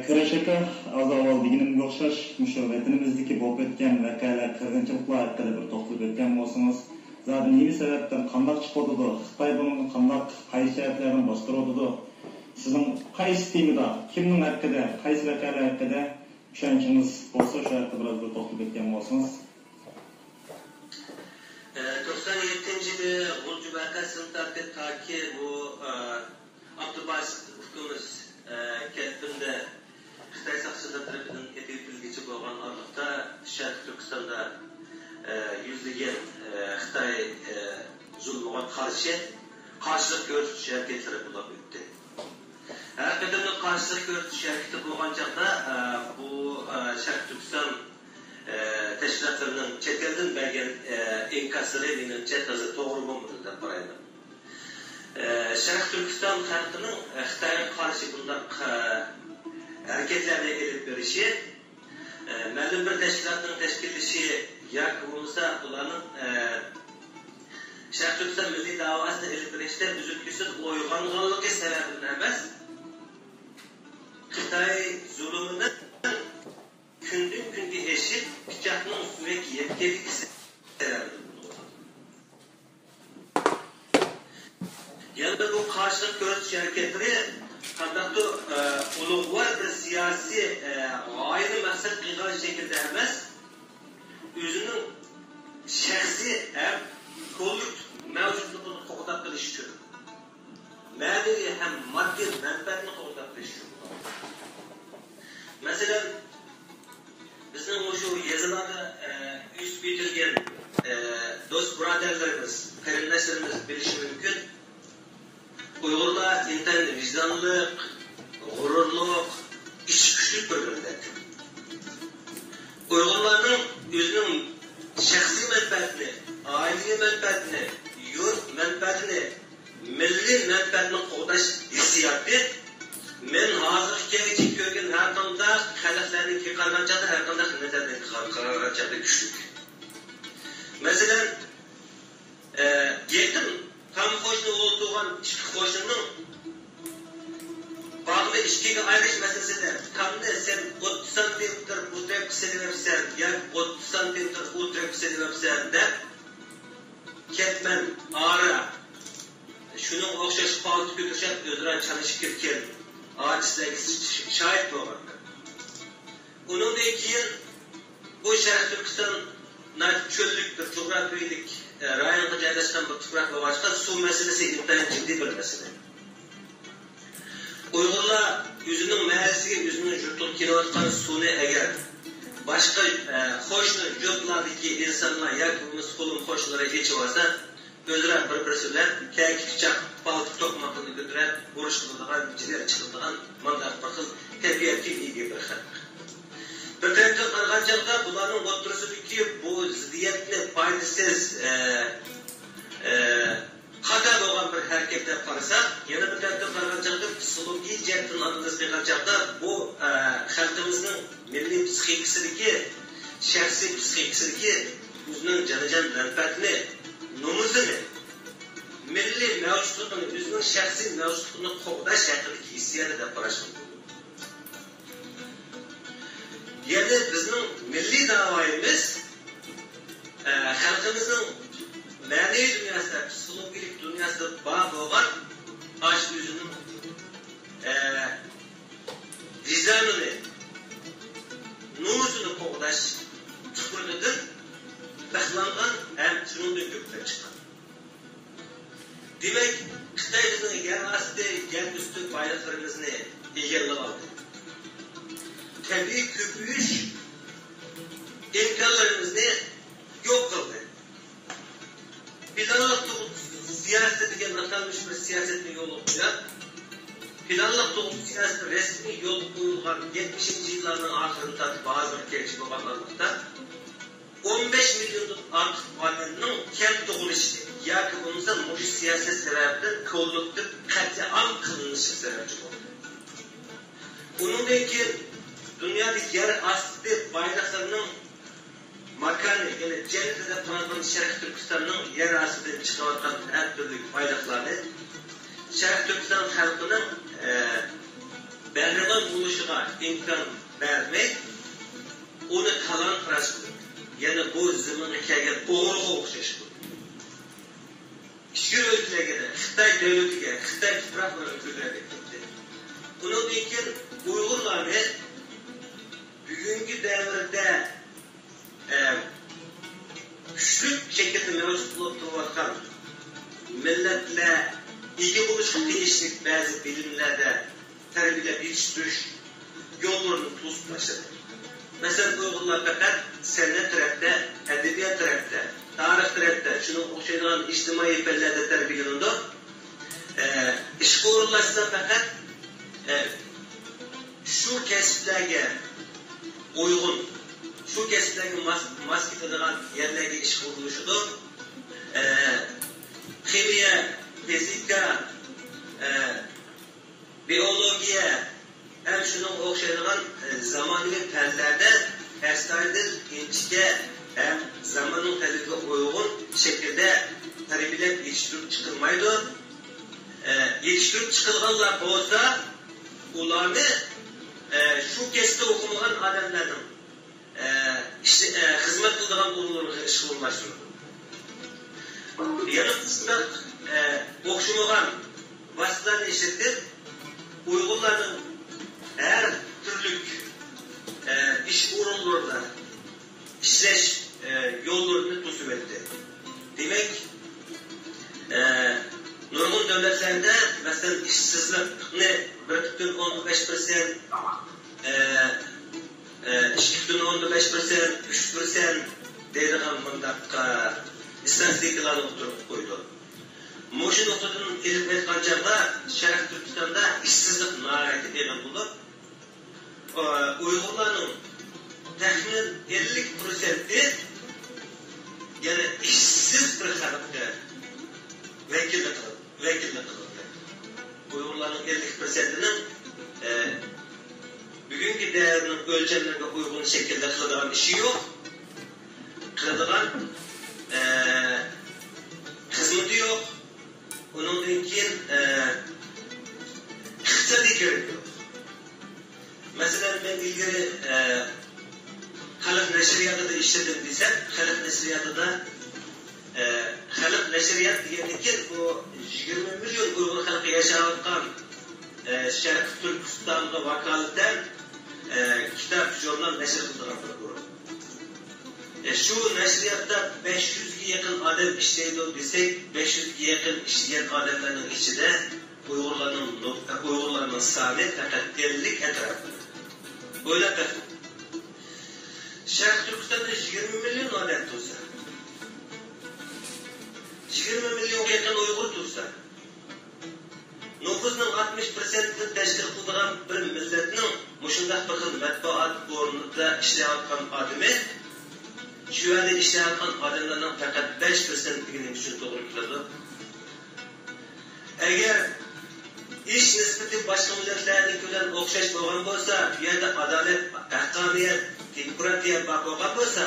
Kireç'e az avval deginim okşaş müşavetinimizdeki bolup etken vakalar kırgınçılıklar hakkında bir topluluk etken bolsunuz. Zaten iyi bir sebepten kandak çıkıyordu. Xitay bunun kandak kayıt sebeplerini bastırıyordu. Sizin qaysi temada, kimning haqqida, qaysi vakalar haqqida ishonchingiz bo'lsa, o'sha haqida biroz bir to'xtalib o'tgan bo'lsangiz. 97-yili G'ulji vakasini taki bu Abdubas hukumat ketbinde Xitoy saqchilar tarafidan etilgüçü bo'lgan orliqda Sharq Turkistonda yuzlagan Xitoy zulmiga qarshilik ko'rsatish harakatlari bo'lib o'tdi. Hakikaten karşılık görüntü hareketi bulgan çağda bu Şarkı Türkistan teşkilatlarının çetelden belgen enkazları menimce tazı doğru bulmadı da parayla. Şərq Türkistan xalqının Xitayga qarşı bundan hareketlerine elip verişi, məlum bir təşkilatın təşkilləşi yoki bo'lmasa ularning Şərq Türkistan milliy davasini elib verishdə üzülküsüz uyg'onganligi sababidan emas, Xitoy zulmini kundan kunga eshib pichoqning ustiga yetkazgisi sababidan. Yani bu karşılık görüş hareketleri qandaqdir ulug'vor bir siyosiy g'oyani maqsad qilgan shaklda emas, o'zining shaxsiy ham kollektiv mavjudligini qo'llab qilish uchun, ma'naviy ham moddiy manfaatni qo'llab qilish uchun. Masalan, bizning o'sha yazılarda yuz bergan do'st birodarlarimiz, qarindoshlarimiz bilishi mumkin. Uyg'urlar intan vijdonliq, g'ururliq, ish kuchli bo'lganlar. Uyg'urlarning o'zining shaxsiy manfaatini, oilaviy manfaatini, yurt manfaatini, milliy manfaatini qo'llash hissiyoti men hozirgacha ko'rgan har qanday xalqlarning qilganchada har qanday nazardan qaraganda kuchli. Masalan, yetim tam qo'shni o'ltirgan ikki qo'shnining bağlı işkiga ayrish masalasida tamni sen 30 santimetr o'tirib qisayapsan yoki 30 santimetr o'tirib qisayapsan deb ketman ara shuning o'xshash holat ko'tarishib o'zaro chalishib ketgan ojizlarga shohid bo'lgan. Undan keyin bu Şərq Türkistan cho'llik bir coğrafiyalik rayonga joylashgan bir tuproq bo'lg'achqa suv masalasi intayin jiddiy bir masala. Uyg'urlar o'zining mahallasiga, o'zining yurtiga kelayotgan suvni agar boshqa qo'shni yurtlardagi insonlar yoki qo'lim qo'shnilari yechib olsa, o'zaro bir-biri bilan kayki pichoq, palto to'qmoqni ko'tarib, urush qiladigan, jigar chiqadigan mandaq bir xil tabiatga ega bir xalq. Bir tarafdan qaraganda bularning o'ttirisidagi bu ziddiyatni foydasiz qada bo'lgan bir harakat deb qarasak, yana bir tarafdan qaraganda psixologik jihatdan analiz qilganda bu xalqimizning milliy psixikasidagi, shaxsiy psixikasidagi o'zining janajan manfaatini, nomusini, milliy mavjudligini, o'zining shaxsiy mavjudligini qo'llash haqidagi hissiyati deb qarash mumkin. Yani bizning milliy da'voyimiz xalqimizning ma'naviy dunyosida, psixologik dunyosida bor bo'lgan ash o'zining vizyonini, nomusini qo'llash chuqurligidan baxtlangan ham shuningdek ko'kdan chiqqan. Demak, Xitoy bizning yer osti, yer usti boyliklarimizni egallab oldi. Tabii köpüğüş imkanlarımızı yok kıldı. Planlık doğrultusu siyaset diye bırakılmış bir siyasetin yolu koyan, planlık doğrultusu siyasetin resmi yol koyulgan 70. yılların ahırında bazı ülkeçi babalarlıkta 15 milyonluk artık ailenin kent doğruluşu ya ki bununla bu siyaset sebebinden kollukta katliam kılınışı sebepçi oldu. Bunundaki dünyadaki yer aslı bayraklarının makanı, yani cennette tanınan Şərq Türkistan'ın yer aslıdan çıkartan her türlü bayraklarını Şərq Türkistan halkının behreman buluşuna imkan vermek, onu talan tıraş kılır. Yani bu zımını kelgen oğruğa okşaş kılır. İşgir ülkelerine, Xitay devletine, Xitay tupraqlarına ülkelerine gitti. Bunun için Uygurlarını bugünkü devirde güçlü şekilde mevcut bulup dururken milletler ilgi buluş kıyışlık bazı bilimlerde terbiyle yetiştiriş yollarını tutup başladı. Mesela Uygurlar fakat sanat tarafta, edebiyat tarafta, tarih tarafta, şunun okşayılan içtimai fellerde terbiyelendir. İş kurullaşsa fakat şu kesiplerge uygun, şu kesiplerge maske edilen yerlerge iş kuruluşudur. Kimya, fizika, biyologiya hem şunun o'xshaydigan zamonaviy fanlarda astoydil inchga hem zamonning talebiga uyg'un shaklda tarbiyalab yetishtirib chiqilmaydi. Yetishtirib chiqilganlar bo'lsa, ularni shu kasbda o'qimagan odamlarning xizmat qiladigan o'rinlarga ishg'ollashtirdi. Yana qismat o'xshamagan vositalarni ishlatib, Uyg'urlarning her türlü iş o'rinlarida ishlash yo'llarini to'sib etdi. Demak, nurg'un davlatlarda masalan ishsizlikni 1.15%, 2.15%, 3% deydigan bundaq istatistikalarni o'tirib qo'ydi. Mo'shu nuqtadan kelib aytgan chog'da Sharq Turkistonda ishsizlik nihoyatda e'lon bo'lib, Uyg'urlarning taxminan 50% yana ishsiz bir xalqqa vakillik qildi. Uyg'urlarning 50%ning bugungi davrning o'lchamlariga uygun shaklda qiladigan ishi yo'q. Qiladigan xizmati yo'q. Onundan keyin iqtisodiy kerak yo'q. Masalan, men ilgari xalq nashriyatida ishladim desam, xalq nashriyat degandan bu 20 milyon Uyg'ur xalqi yashayotgan Sharq Turkistonga vakolatan kitob, jurnal nashr qilgan bir guruh. Şu nashriyatda 500 ga yaqin odam ishlaydi desak, 500 ga yaqin ishlagan odamlarning ichida Uyg'urlarning soni faqat 50 atrofida. O'ylab ko'ring. Sharq Turkistonda 20 milyon odam tursa, 20 milyonga yaqin Uyg'ur tursa, nüfusunun 60%'ni teşkil qiladigan bir millatning mushundaq bir xil matbuot o'rnida ishlayotgan odami, shu yerda ishlayotgan odamlarning faqat 5%ligini uchun to'g'ri keladi. Agar ish nisbati boshqa millatlarning bilan o'xshash bo'lgan bo'lsa, bu yerda adolat, haqqoniyat, demokratiya bor bo'lgan bo'lsa,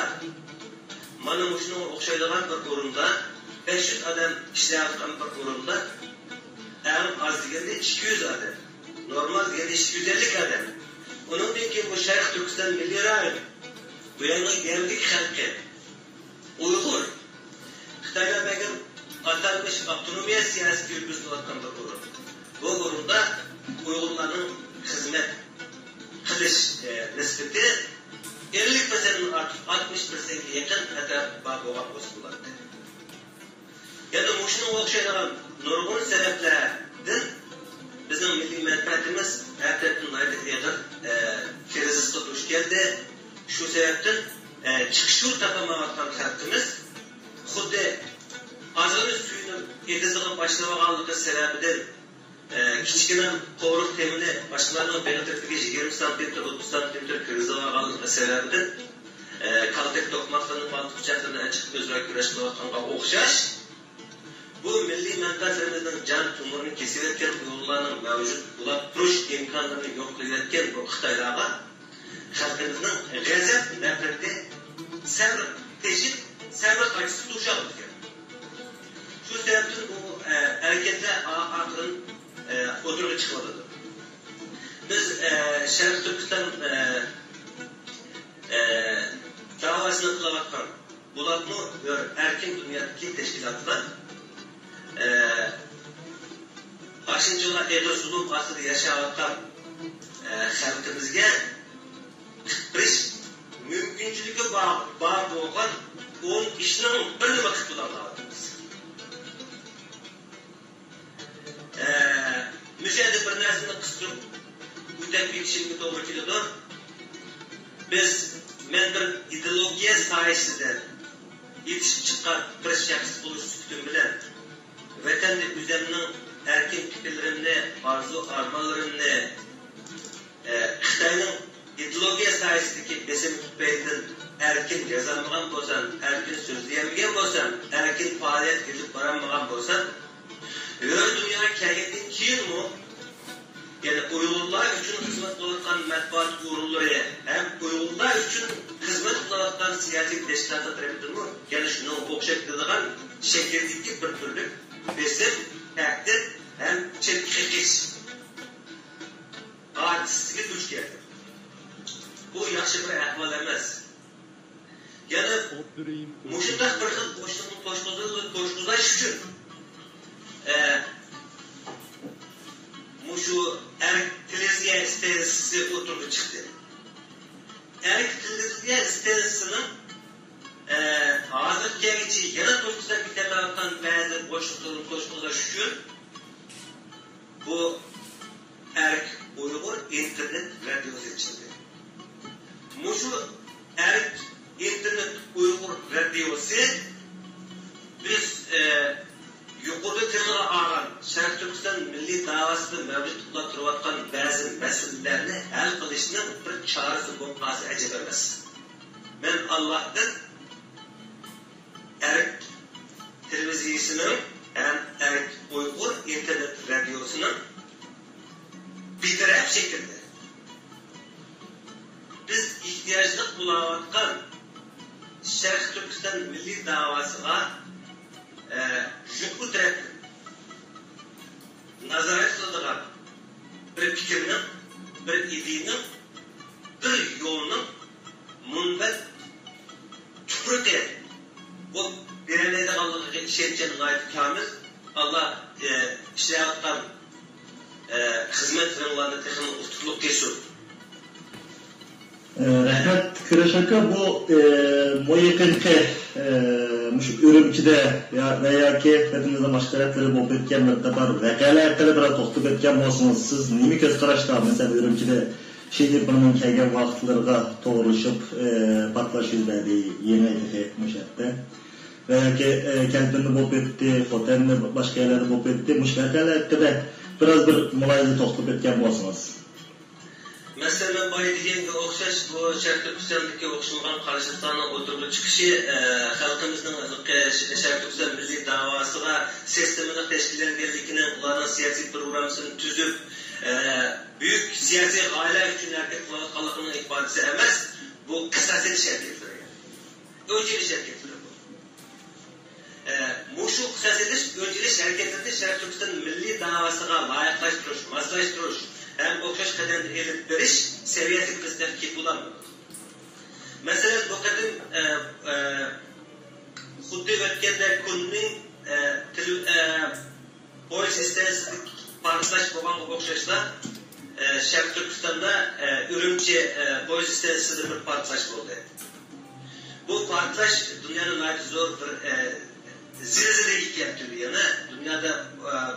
mana shunga o'xshaydigan bir o'rinda 500 odam ishlayotgan bir o'rinda en az deganda 200 odam, normal deganda 250 odam. Undan keyin bu Sharq Turkiston milliy rayon, bu yerning yangi xalqi Uyg'ur, Xitoyga bergan atalmish avtonomiya siyosati yurgizilayotgan bir o'rin. Bu o'rinda Uyg'urlarning xizmat qilish nisbati 50%dan ortiq 60%ga yaqin atrofda bo'lgan bo'ladi. Yani muşuna o'xshaydigan nurg'un sabablardan bizning milliy manfaatimiz haqiqatan aytib krizisga duch keldi. Shu sababdan chiqish yo'l topamayotgan xalqimiz xuddi ozg'ina suyni egizlig'i boshlaganligi sababidan kichkina qo'riq temini boshqalarning beqatirligi 20 cm 30 cm kirizganligi sababidan kaltak to'qmoqlarni baltiq pichoqlarni achib o'zaro kurashmayotganga o'xshash. Bu milliy manfaatlarimizning jon tomirini kesayotgan Uyg'urlarning mavjud bo'lib turish imkonlarini yo'q qilayotgan bu Xitoylarga xalqimizning g'azab, nafrati, sabr teshib, sabr qaysisi to'shaldi. Shu sababdan bu harakatlar oxirin o'tirib chiqadi. Biz Sharq Turkiston davosini qilayotgan bularni erkin dunyodagi tashkilotlar aşıncılar egri zulüm asırı yaşayotgan xalqimizga qilish mümkünçülüğü var bo'lgan 10 ishning birini vaqt bilan qilyapmiz. Müşahede bir narsani qistirib o'tib ketishimga to'g'ri keladi. Men bir ideologiya soyasida yetishib chiqqan bir shaxs bo'lish suhbatim bilan vatanni o'zimning erkin fikrlarimni, arzu armonlarimni Xitoyning ideologiya soyasidagi besim tufaylidan erkin yozolmagan bo'lsam, erkin so'zlayolmagan bo'lsam, erkin faoliyat qilib borolmagan bo'lsam, dunyoga kelgandan Keyin yani Uyg'urlar uchun xizmat qilayotgan matbuot o'rinlari ham Uyg'urlar uchun xizmat qilayotgan siyosiy tashkilotlar tarafidan yana shuni o'xshatadigan shakldagi bir turli besim, tahdid ham chekish hadisasiga duch keldi. Bu yaxshi bir ahvol emas. Yana mushundaq bir xil qo'shqizlash uchun şu erk televiziya stansiyasi o'tirib chiqdi. Erk televiziya stansiyasining hozirgacha yana to'g'risida ketalayotgan ba'zi qo'shqizlash uchun bu erk Uyg'ur internet radiosi chiqdi. Mushu erk internet Uyg'ur radiosi biz yuqorida tilga olgan Sharq Turkiston milliy davasida mavjud bo'lib turayotgan ba'zi masalalarni hal qilishning bir chorasi bo'lmasi ajab emas. Men Allohdan erk televiziyasining ham erk Uyg'ur internet radiosining betaraf shaklda biz ehtiyojli bo'layotgan Sharq Turkiston milliy davasiga şu taraf nazaret kıldılar. Bir fikirinin, bir idenin, bir yolunun munbet tüprüte. Bu birinlerde Allah'a şerifçenin ayet kamil. Allah işleyattan hizmet verenlerine tekrar ustukluk geçiyor. Rahmet Kıraşaka bu yakınki Ürümçide veya ki hepimizde maşguliyatları bulup etken müddetar vakalarları biraz toxtub etken bolsanız siz nemi köz qarashda mesela Ürümçide şehir bunun kelgen vaqtlarga to'g'rilishib patlash yuz berdi yeni müşahede veya ki kelbinni bulup etdi fotenni başka yerlerde bulup etdi müşahede biraz bir mulayza toxtub etken bolsanız. Mesela baydigenge o'xshash bu Sharq Turkistondagi o'xshamagan qarashlarning o'tirib chiqishi xalqimizning Sharq Turkiston milliy davosiga sistematik tashkillanganligini, ularning siyosiy programmasini tuzib, büyük siyosiy g'oyalar uchun harakat qilayotganligining ifodasi emas, bu qisasiy harakatlar. O'chirish harakatlari bu. Mushu qisasiy o'chirish harakatlarni Sharq Turkiston milliy davosiga loyiqlashtirish, moslashtirish hem o'xshash qadamda elib berish seviyasi bizda kepullanmadi. Masalan, bu qadam xuddi o'tganda kunning polis istansiyasi portlash bo'lgan o'xshashda Sharq Turkistonda Ürümçi polis istansiyasida bir portlash bo'ldi. Bu portlash dunyoning zo'r bir zilzilaga keltirdi. Yana dunyoda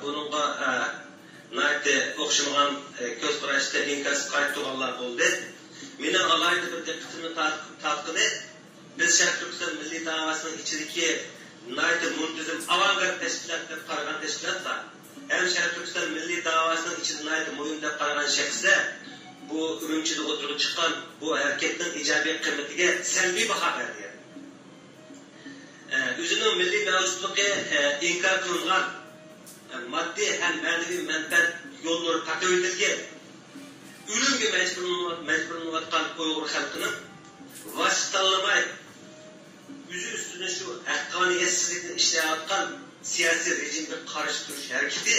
buningga Nayte o'xshamagan ko'z qarashda inkas qaytganlar bo'ldi. Meni alayda bir diqqatimni tortdi. Biz Sharq Turkiston milliy davasining ichidagi nayte muntazam avangard tashkilot deb qaragan tashkilotlar, ham Sharq Turkiston milliy davasining ichida nayte mo'yin deb qaragan shaxslar bu Ürümchida o'tirib chiqqan bu harakatning ijobiy qiymatiga salbiy baho berdi. O'zining milliy mavjudligi inkor qilingan maddi hem manevi menfaat yolları takip edilgen, ölümge mecburlanıvatkan Uygur halkının vasıtalamay, yüzü üstüne şu hakkaniyetsizlikle işleyatkan siyasi rejimde karıştırış hareketi,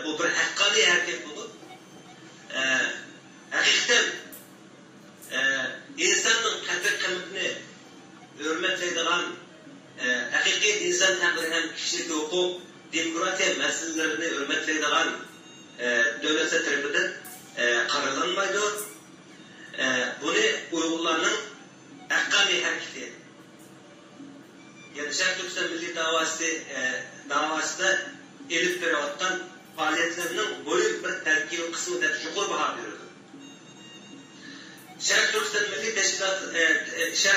bu bir hakkani hareket bulup, hakikaten insanın kadir kıymetini hürmetleydiğen, hakiki insan hakları hem kişilik hukuk, demokratiya meselelerini hürmetleydiğen devletler tarafından kararlanmaydı. Bunu Uygurların hakkani hareketi. Yani Sharq Turkiston milliy davasida elib berayotgan faaliyetlerinin boyun bir terkibi kısmı da şukur baha veriyordu. Sharq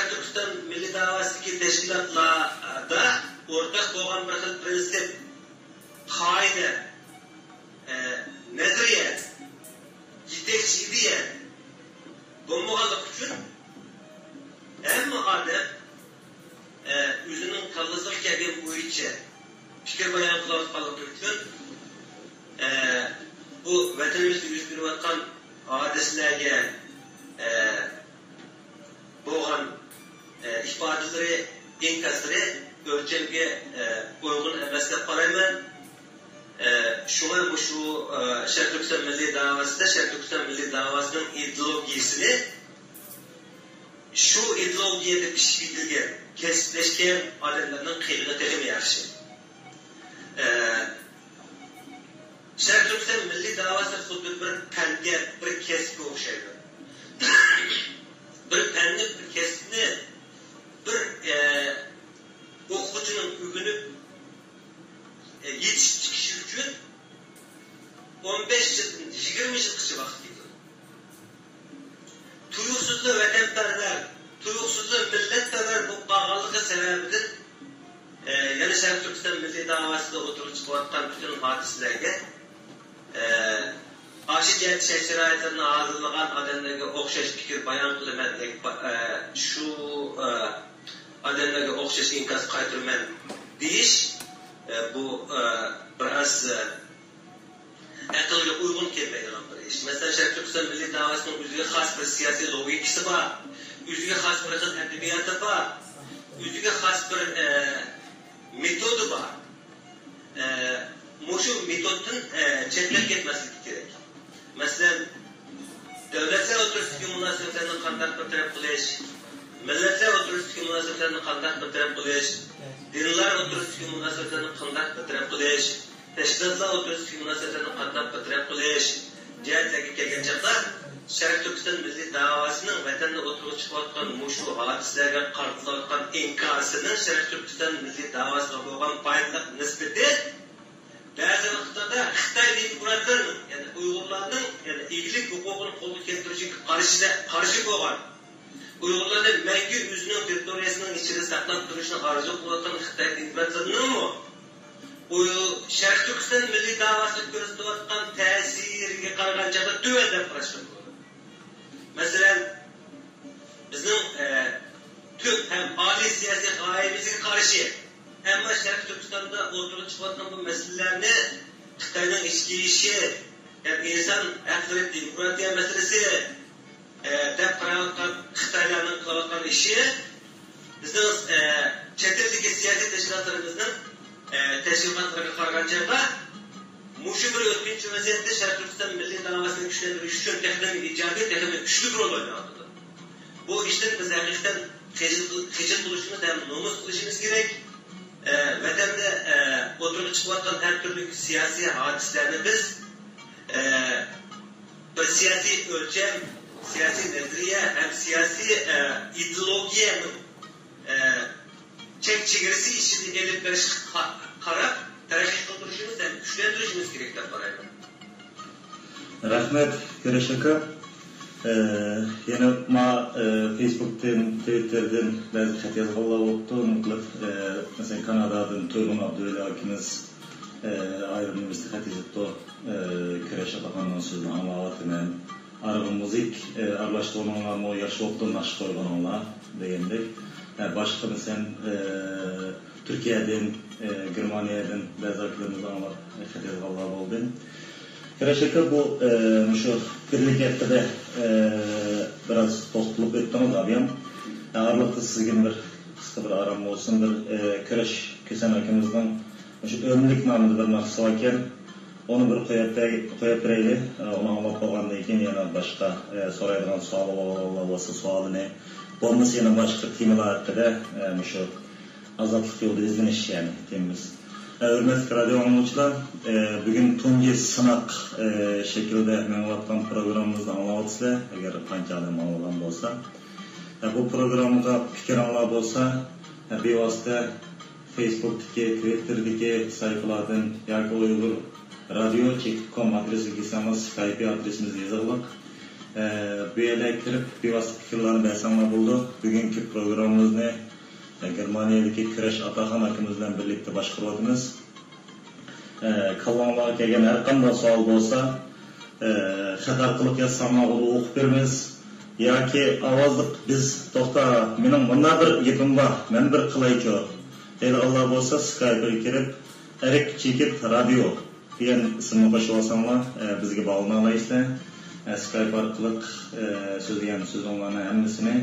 Turkiston milliy davasidagi tashkilotlarda o'rtaq bo'lgan bir xil prinsip, qoida, nazariya, yetakchilik bo'lmaganligi uchun hamma odam o'zining kallasiga kelgan bo'yicha fikr bayon qilayotganligi uchun bu vatanimizde yüz berayotgan hadislarga bo'lgan ifodaları, inkasları ölçemge uygun emas deb qarayman. Şuna bu şu Şərq Türkistan Milli Davası'da Şərq Türkistan Milli Davası'nın ideologiyasini şu ideologiyada pişirilgan, kesleşken adamlarning qiyinligini yaxshi. Şərq Türkistan Milli Davası xuddi bir panga, bir kesibga o'xshaydi. Bir panga, bir kesibni bir o'quvchining o'rganib yetiştirishi uchun 15 yildan 20 yilgacha vaqt ketadi. Tuyuqsizlik vatanparvar, tuyuqsizlik millatparvar bo'lib qolganligi sababidan yana Şərq Türkistan Milli Davası'da o'tirib chiqayotgan bütün hodisalarga aşı cihat şərait-şəraitlərini hazırlayan adamlarga o'xshash fikr bayon qilaman. Şu adamlarga o'xshash inkos qaytiraman deyish bu biraz aqlga uygun kelmaydigan bir ish. Mesela Şərq Türkistan Milli Davası'nın o'ziga xos bir siyosiy logikasi bor, o'ziga xos bir adabiyoti bor, o'ziga xos bir metodi bor. Şu metoddan chetlab ketmaslik kerak. Mesela davlatlar o'rtasidagi munosabatlarni qanday bartaraf qilish, millatlar o'rtasidagi munosabatlarni qanday bartaraf qilish, dinlar o'rtasidagi munosabatlarni qanday bartaraf qilish, tashkilotlar o'rtasidagi munosabatlarni qanday bartaraf qilish jihatlarga kelgan chaqda Şərq Türkistan Milli Davası'nın vatanda o'tirib chiqayotgan mushu hodisalarga qaratilayotgan inkosini Şərq Türkistan Milli Davası'ga bo'lgan foydali nisbati ba'zi vaqtlarda Xitoy demokratlarning, ya'ni Uyg'urlarning, ya'ni eglik huquqini qo'lga keltirishga qarshi bo'lgan, Uyg'urlarning mangu o'zining territoriyasining ichida saqlab turishni orzu qilayotgan Xitoy demokratlarning Şərq Türkistan Milli Davası'ga ko'rsatayotgan ta'siriga qaragancha tuvan deb qarashga bo'ladi. Masalan, bizning tub ham oliy siyosiy g'oyamizga qarshi Ama Şərq Türkistan'da o'tirib chiqayotgan bu meselelerni Xitoyning ichki ishi, yani inson hakları, demokratiya meselesi deb qarayotgan Xitoylarning qilayotgan ishi bizning chet eldagi siyosiy tashkilotlarimizning tashviqotlariga qaragancha mushu bir o'tkinchi vaziyatda Şərq Türkistan Milli Davası'ni kuchlantirish uchun texnik ijobiy, texnik kuchli rol o'ynayapti. Bu ishdan biz haqiqatan xijil qilishimiz ham nomus qilishimiz kerak. Vatanda o'tirib chiqayotgan har turli siyosiy hodisalarni biz bir siyosiy o'lcham, siyosiy nazariya ham siyosiy ideologiyaning chek-chegarasi ishini elib berishga qarab taraqqiy qildirishimiz ham kuchlantirishimiz kerak deb qarayman. Rahmat, Kurash aka. Yana ma Facebook'tan, Twitter'dan bazı xat yazıqlar oldu. Mutlaq mesela Kanadadan Toygun Abdüveli akimiz ayrılmıştı xat yazıptı. Kurash akadan sözünü anlatıman. Arabı müzik arlaştırmanlarını o yaşı olduğunu aşıq koygan onlar degendek. Başka mesela Türkiye'den, Germaniye'den bazı akilerimizden xat yazıqlar oldu. Kurash aka bu şu birlikte de biraz dostluk ettiniz abiyam. Ağırlıkta sizin bir kısa bir aram olsun bir Kurash Kösen akimizden şu ömürlük namında bir maqsa varken onu bir koyup vereyli. Onu anlat bolgandan keyin yana başka soraydigan sualı olsa sualı ne? Olmasa yana başka temalarda da şu azatlık yolda izleniş yani temimiz. Hürmetli radyo anlayıcılar, bugün tunji sınak şekilde menvattan programımızda anlatırsınlar, eğer pancalı anlayan olsa. Bu programda fikir anlayıp olsa, bir vasıta Facebook'taki, Twitter'daki sayfalardan Yarkı Uygur Radyo.com adresi gitseniz, Skype adresimiz yazılır. Bu yerle kirip bir vasıta fikirlerini besanlar buldu. Bugünkü programımız ne? Germaniyadagi Kurash Ataxon akimizdan birlikda boshqaryapmiz. Kallanlarga kelgan har qanday savol bo'lsa, xat orqali yozsanlar o'qib beramiz yoki ovozliq biz to'xta, mening bunday bir gapim bor, men bir qilaychi. Eğer Allah bo'lsa Skype'ga kirib, Erik Chekit Radio diyen isimni qo'shib olsanglar bizga bog'lana olasizlar. Skype orqali so'zlagan so'zlarni hammasini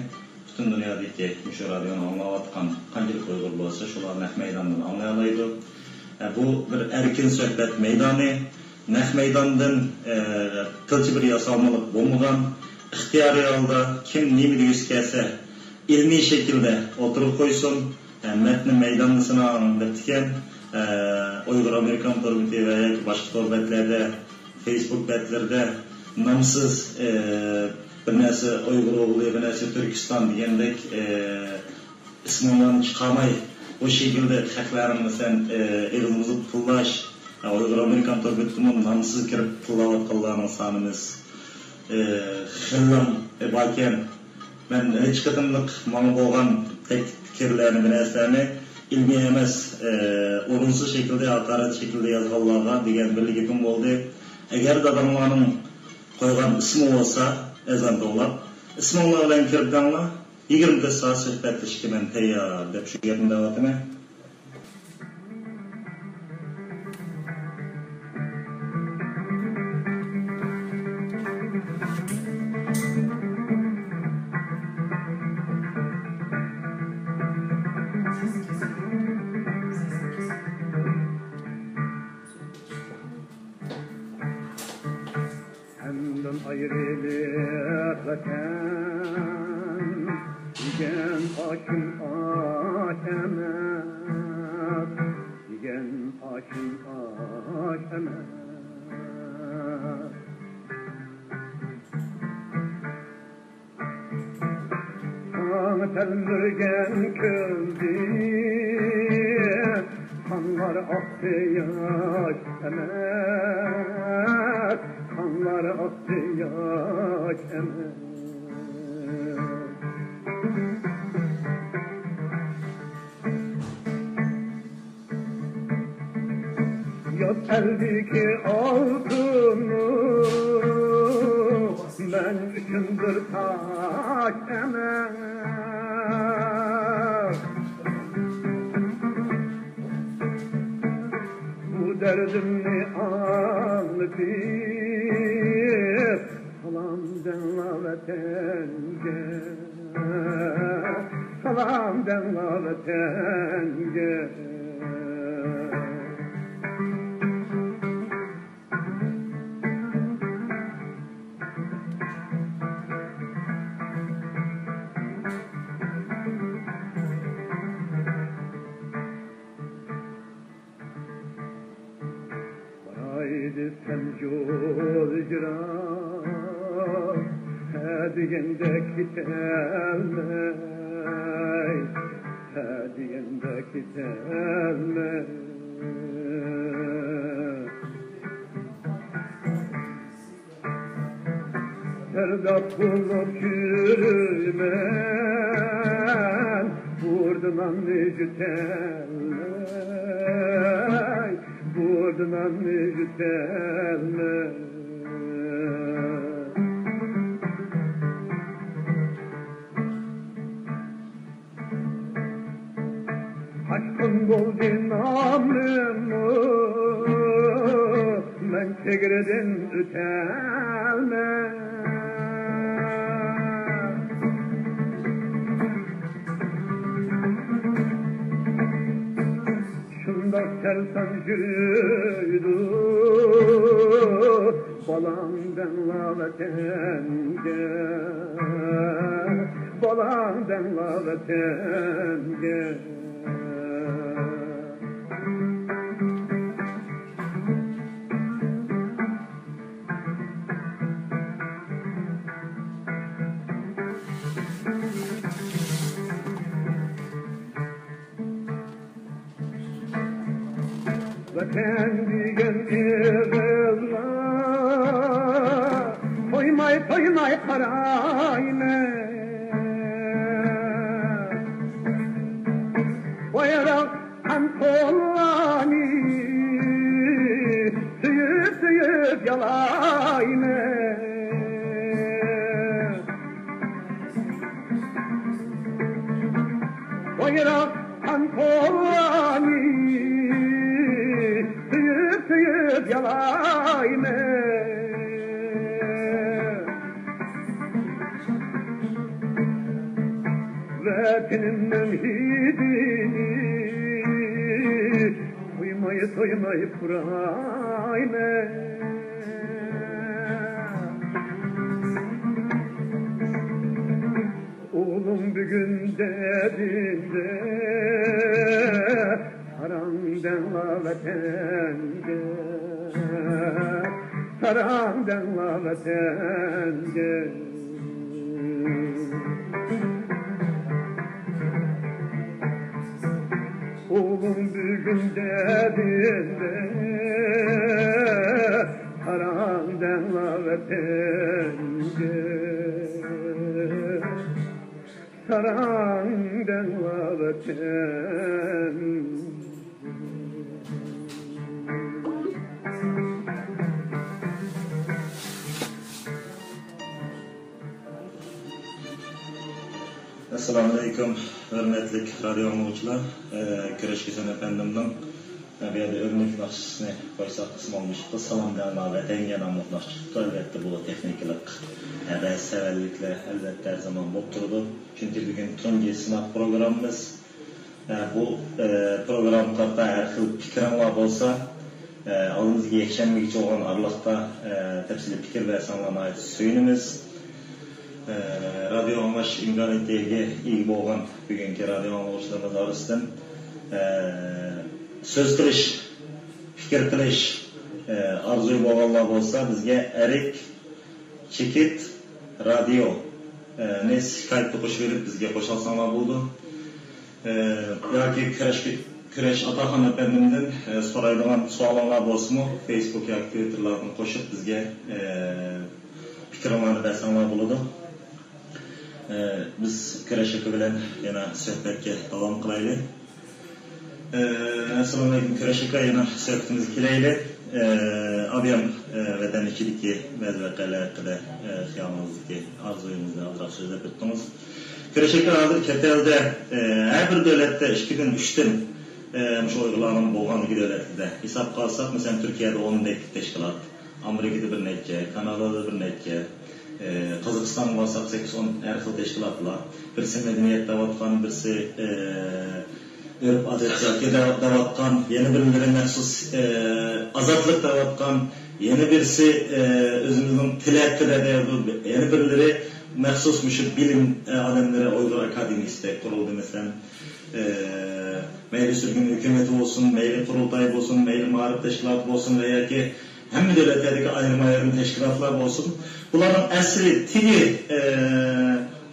butun dunyodagi shu radioni anglayotgan qanchalik Uyg'ur bo'lsa shular naq maydondan anglay oladi. Bu bir erkin suhbat maydoni, naq maydondan qilchi bir yasalmalık bo'lmagan ixtiyoriy holda kim nima deyish kelsa ilmiy shaklda o'tirib qo'ysin, matni maydonnisini anlatgan Uyghur Amerikan torbeti ve başka torbetlarda, Facebook betlerinde namsız bir nesi Uyghur oğlu, bir nesi Türkistan diyendek ismini çıkamay o şekilde haklarını sen elimizi tullaş Uyghur Amerikan torbetinin namsız kirip tullavat kıllarını sanımız xillam baken ben hiç kadınlık malı boğan tek fikirlerini, bir neslerini ilmiy emas, o'rinsiz şekilde, haqorat şekilde yazganlarga degan bir gapim bo'ldi. Agar odamlarning qo'ygan ismi bo'lsa, ezon to'lab, isminglar bilan kirdinglar, 24 soat suhbatlashishga men tayyor deb shu gapimni aytaman. Telmürgen küldü, kanlar aktı yaş emek, kanlar aktı yaş emek. Yaz eldeki altını, ben üçündür taş emek. Derdimni anlatıp salam denla vatenge, salam denla vatenge. Sen yol icra hediyendeki telmey, hediyendeki telmey. Serdap bulup yürümen, vurdunan nice telmey, vurdunan nice telmey. Aşkın boldu namımı, ben çegreden ötelmey. Şundak tersan jüydü, balamdan lavetenge, balamdan lavetenge. Vatan digen evvela toymay karayme, bayrak pantolani tüyüp yalayme. Bayrak pantolani suyup yalayını Vatanimin hidini Toymayı kurayını Oğlum bugün derinde Sarandan vatende Sarandan vatende Oğlum bugün derinde Sarandan vatende Sarandan vatende Assalamu alaikum, hürmetli radyo anlıcılar. Köreşkesen efendimden bir de örnek nakşısını koysak kısım olmuştu. Salam denma ve dengen anlık nakşısı. Elbette bu tekniklik ve severlikle elbette her zaman bokturdu. Çünkü bugün tungi sınav programımız. Bu program kartta her xil fikranlar olsa alımızga yekşenmekçi olan aralıkta tepsili fikir ve sanlamaya söyünümüz. Radyo Anlaş imkaniyetiga ega bo'lgan bugungi radyo anglashlarimiz orasidan so'z qilish, fikr qilish orzu bo'lganlar bo'lsa bizga Erik Chekit radio ne Skype'da qo'shib berib bizga qo'shilsanglar bo'ldi. Yoki Kurash Ataxon efendimdan so'raydigan savollar bo'lsa-mu Facebook yoki Twitter'lardan qo'shib bizga fikrlarni bersanglar bo'ladi. Biz Kuraşaka bilen yana sohbetke devam kılaylı. Assalamu alaikum Kuraşaka yana sohbetimiz kileyli. Abiyam vatandaşlıkki vazifeler hakkında xiyalımızdaki arzuyumuzda azrak sözler etdiniz. Kuraşaka hazır ketelde her bir devlette 2'den 3'ten şu uygulamanın bolğanlığı devletinde hesap kalsak mesela Türkiye'de 10 teşkilat, Amerika'da bir netçe, Kanada'da bir netçe, Kazakistan varsak 8-10 her xil teşkilatlar, birisi medeniyet davatkan, birisi örf adetiyatki davatkan, yeni birileri məxsus azatlık davatkan, yeni birisi özümüzün tilakki de yeni birileri məxsus bilim adamları Uygur Akademisi kuruldu mesela. Meyli sürgün hükümeti olsun, meyli kurultay olsun, meyli marif teşkilatı olsun veya ki hem devletlerdeki ayırmaların teşkilatlar olsun. Bunların esri, tigi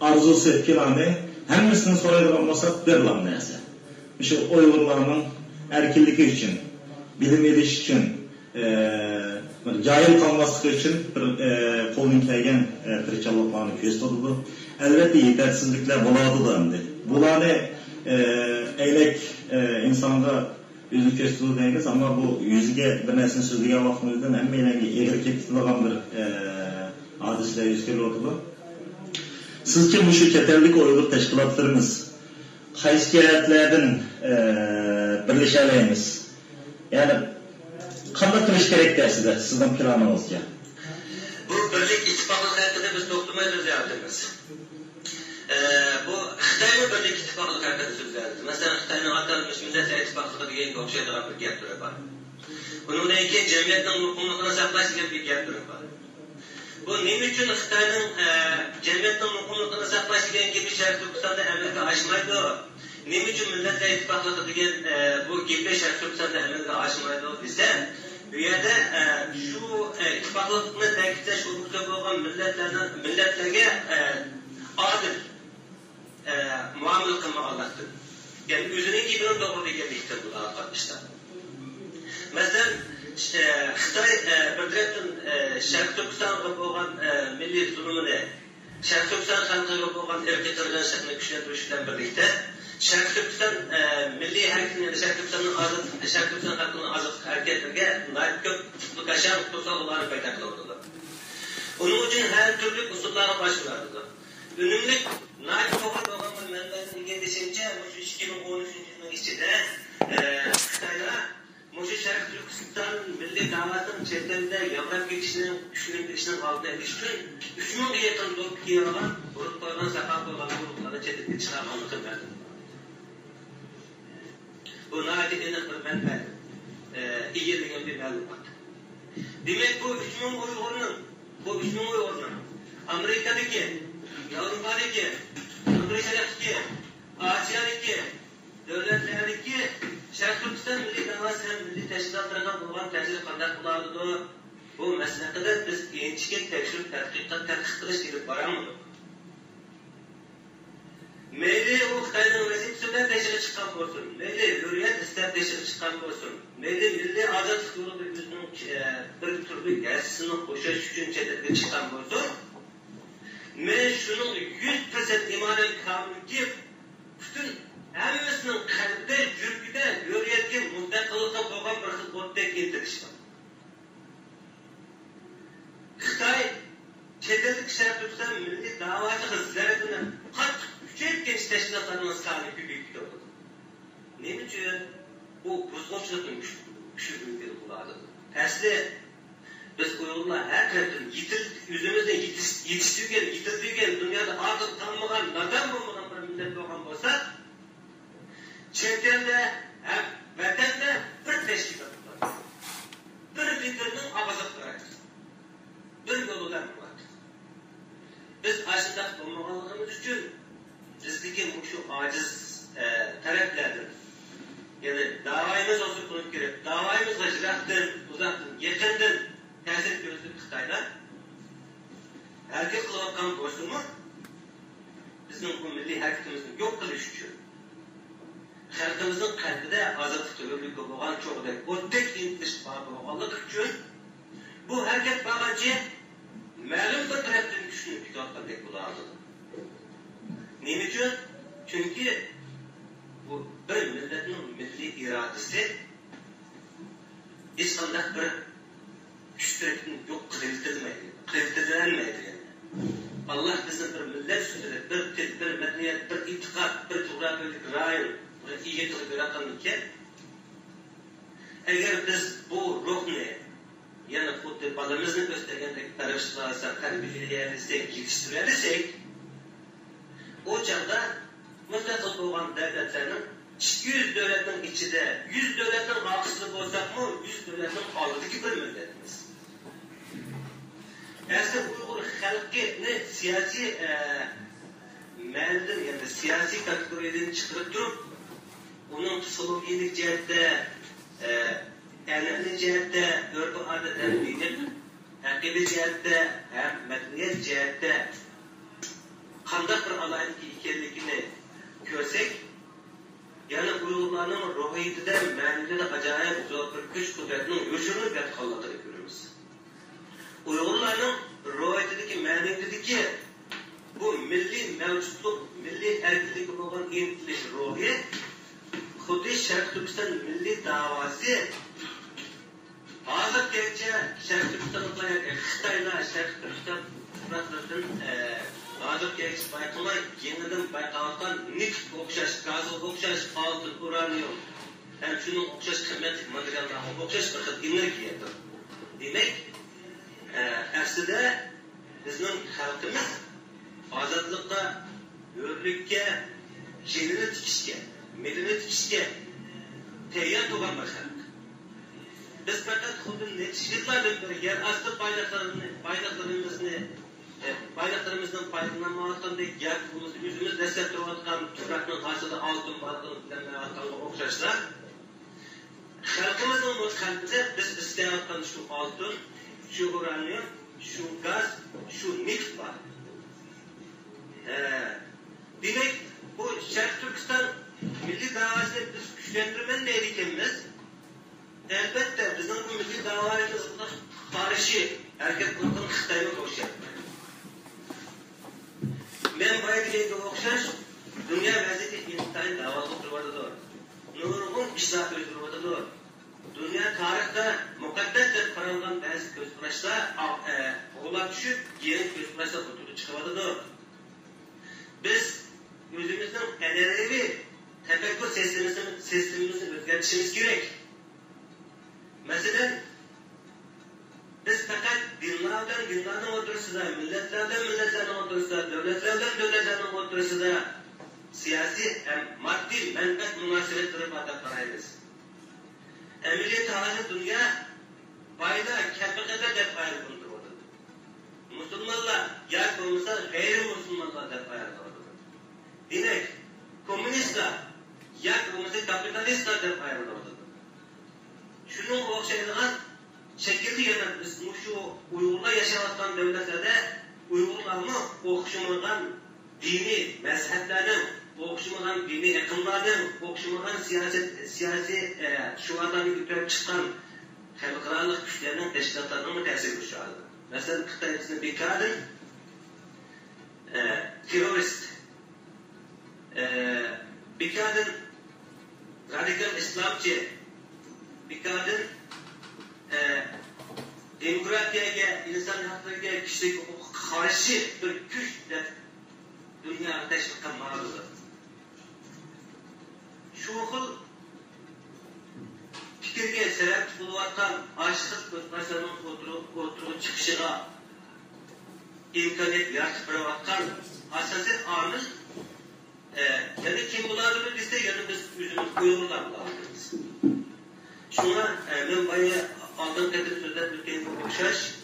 arzusu, planı hemmisini soraydıran olsak verilen neyse. İşte Uygurlarının erkillik için, bilim ediş için, cahil kalması için kolun kaygen tırçalıklarını gösterdi. Elbette yetersizlikler buladı da hem. Bulanı eylek insanda yüzü gösterdi deyiz ama bu yüzüge bir nesini sözlüge bakımızdan hem eylenge eğerkek tutulan bir hadisler yüz kere oldu. Sizce bu şu keterlik Uygur teşkilatlarımız qaysi jihatlardan birleşeleymiz? Yani qanday qilish kerak dersizlar sizning planingizga? Bu birlik ittifoqligi haqida biz to'xtamay so'zlayapmiz. Bu Xitoyning birlik ittifoqligi haqida so'zlayapmiz. Masalan, Xitoyning atalmish millatlar ittifoqligi degan o'xshaydigan bir gap var. Bundan keyin jamiyatning muqimligini saqlash degan bir gap var. Bu nima uchun Xitoyning jamiyatning muqimligini saqlash degan gapi Sharq Turkistonda amalga oshmaydi? Nima uchun millatlar ittifoqligi degan bu gapi Sharq Turkistonda amalga oshmaydi desa, bu yerda shu ittifoqlikni ta'kidlash urug'ida bo'lgan millatlarga adil muomala qilmoqlikdir. Ya'ni o'zining gapidan to'g'ri deganlikdir bular qatnashlar. Masalan, Xitoy bir tarafdan Sharq Turkistonga bo'lgan milliy zulmini, Sharq Turkiston xalqiga bo'lgan irqiy qirg'inchilikni kuchlantirish bilan birlikda Sharq Turkiston milliy harakatini, Sharq Turkiston xalqining azadlik harakatlariga ko'p qasam to'sqinlarni paydo qildi. Uning uchun har turli usullarga başvuradi. Unumli to'g'ri bo'lgan bir manbaning degancha, 2013 yilning ichida Xitoyda Muşu Şərq Türkistan milli davasının çetlerinde yavrap geçişinin, güçlendirişinin altına erişkin 3000'e yakın Türkiye olan, gruplardan sakat olan grupları çetirde çıkarmanlıkı verdim. Bu naidinin bir menbel, iyiliğin bir məlumat. Demek bu 3000 Uygur'un, Amerika'daki, Avrupa'daki, Kıbrıs'taki, Asya'daki, devletlerdeki Şərq Türkistan milli davası hem milli teşkilatlarına olan təsiri qanday qılardı. Bu meselede biz enişke tekşirip tədqiq qilish gelip baramız. Meyli o Xitay'dan vazifesi bilen teşhiri çıkan olsun. Meyli hürriyet ister teşhiri çıkan olsun. Meyli milli azadlık yolu bir bir türlü gelsinin koşuş üçün çetirde çıkan olsun. Men şunun 100% imanen kabul ki bütün hemimizin kalbide, yürgüde, hürriyetke müstakillikte boğan bir xil o'tdek intilish var. Xitay çetellik Şərq Türkistan milli davacı hizmetini qattiq kuchaytgan teşkilatlarının sani ko'payib oldu. Nima uchun? Bu buzg'unchilikning kuchli bo'ladi. Tasli biz Uyg'urlar her tarafdan o'zimizni yitirgan dunyoda aql tanmagan, nadam bo'lmagan bir millat bo'lgan bo'lsa, chet elda ham vatanda bir tashkilot bor. Bir fikrning ovozi qiladi. Bir yo'ldan bo'ladi. Biz ashundaq bo'lmaganligimiz uchun bizdagi shu ojiz taraflardan yani davayımız olsun qilib kerak. Davayımızga jiratdan, uzoqdan, yaqindan ta'sir ko'rsatib Xitoylar hareket qilayotgan bo'lsa-mu, bizning bu milliy harakatimizni yo'q qilish uchun xalqimizning qalbida ozodlik hurlikka bo'lgan cho'g'dek o'tdek intilish bor bo'lganligi uchun bu harakat bo'lgancha ma'lum bir tarafdan kuchni tutayotgandek bo'ladi. Nima uchun? Chunki bu bir millatning milliy irodasi hech qanday bir kuchni yo'q qildirilmaydi. Allah bizni bir millat ustida bir til, bir madaniyat, bir e'tiqod, bir jug'rafiyalik rayon ega qilib berganmikan, agar biz bu ruhni yana xuddi bolamizni o'stirgandek tarbiyalasaq, tarbiyalasak, yetishtirsak, o chog'da mustaqil bo'lgan davlatlarning 200 davlatning ichida 100 davlatning orqasida bo'lsak-mu, 100 davlatning oldidagi bir millatimiz. Aslında Uyghur xalqini siyosiy ma'nodan, yani siyosiy kategoriyadan chiqarib turib, uning psixologik jihatda, an'anaviy jihatda, urf-odatdan bilib, aqidiy jihatda, ham madaniyat jihatda qanday bir alaylik ekanligini ko'rsak, yana Uyg'urlarning ruhiyatida ma'naviyatda ajoyib zo'r bir kuch-qudratning yo'shirinib yotganligini ko'ramiz. Uyg'urlarning ruhiyatidagi ma'naviyatidagi bu milliy mavjudlik, milliy erkinlik bo'lgan intilish ruhi xuddi Şərq Türkistan milliy davası hozirgacha Şərq Türkistanliklar, Xitoylar Şərq Türkistan hukmatlardan hozirgacha bayqamay, yenidan bayqalayotgan neft o'xshash, gaz o'xshash, oltin, uranium ham shuning o'xshash qimmatli materiallarga o'xshash bir xil energiyadir. Demak, aslida bizning xalqimiz ozodlikqa, hurlikka, shenini tikishga, milini tikishga tayyor bo'lgan bir xalq. Biz faqat xuddi netishliklardan biri yer osti bayraklarımızdan faydalanmayotgandek gap, o'zimiz dastlab turayotgan tuproqning hosilida oltin borligini bilamayotganga o'xshashlar. Xalqimizning qalbida biz istayotgan shu oltin, shu uranium, shu gaz, shu neft bor. Demek bu Şərq Türkistan milli davasını biz güçlendirmeli ekanmiz. Elbette bizim bu milli davamızga qarshi harakat qilgan Xitoyga qo'shyapmiz. Men bayaqıga o'xshash dunyo vaziyati intayin davolib turibdi. Nurg'un ishlar o'zgarib Dünya tarixda muqaddas deb qaralgan ba'zi ko'zqarashlar o'g'lab tushib, keyin ko'zqarashlar o'tib chiqadi. Biz o'zimizning an'anaviy tafakkur sistemimizni o'zgartirishimiz kerak. Mesela biz fakat dinlerden oturusida, milletlerden oturusida, devletlerden oturusida siyasi maddi menfaat münasebetleri badab qaraymiz. Emniyet hali dünya baylar kepikede dep ayrıldı. Müslümanlar ya olmasa gayrimüslimler dep ayrıldı. Demek komünistler ya olmasa kapitalistler dep ayrıldı. Şunun okşayılan şekilde yana biz şu Uygurlar yaşayatan devletlerde Uygurlarını okşamadan dini mezheplerinin, okşamadan dini akımlarının, okşamadan siyasi şu adam yukarı çıkan halklarlık güçlerinin teşkilatlarına mı tesir kuşağı? Mesela Kıtay'ın bir kadın terörist, bir kadın radikal İslamcı, bir kadın demokratiye, insan haklarına, kişilik karşı bir güç dünya teşvik kılmalıdır. Şu okul fikirge sebep buluvatan aşık kutmasının oturup çıkışına imkaniyet yaratıp bırakatan asası amil yani kim bulabilir bizde yani biz yüzümüz Uygurlar bulabiliriz. Şuna ben bayağı aldığım kadir sözler ülkenin okşaş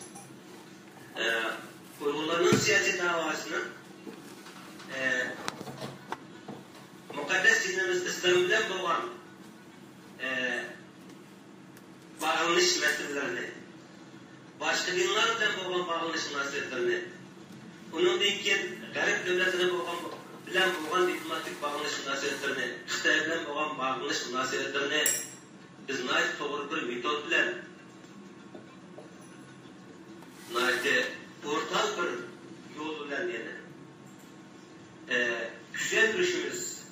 Uygurların siyasi davasının mukaddes dinimiz İslam bilen boğan bağlanış meselelerini, başka dinler bilen boğan bağlanış meselelerini, onun deyken garip devletine bilen boğan diplomatik bağlanış meselelerini, Xitay bilen boğan bağlanış meselelerini biz nayet doğru bir metot bilen nayet ortal bir yol bilen yani güçlendirişimiz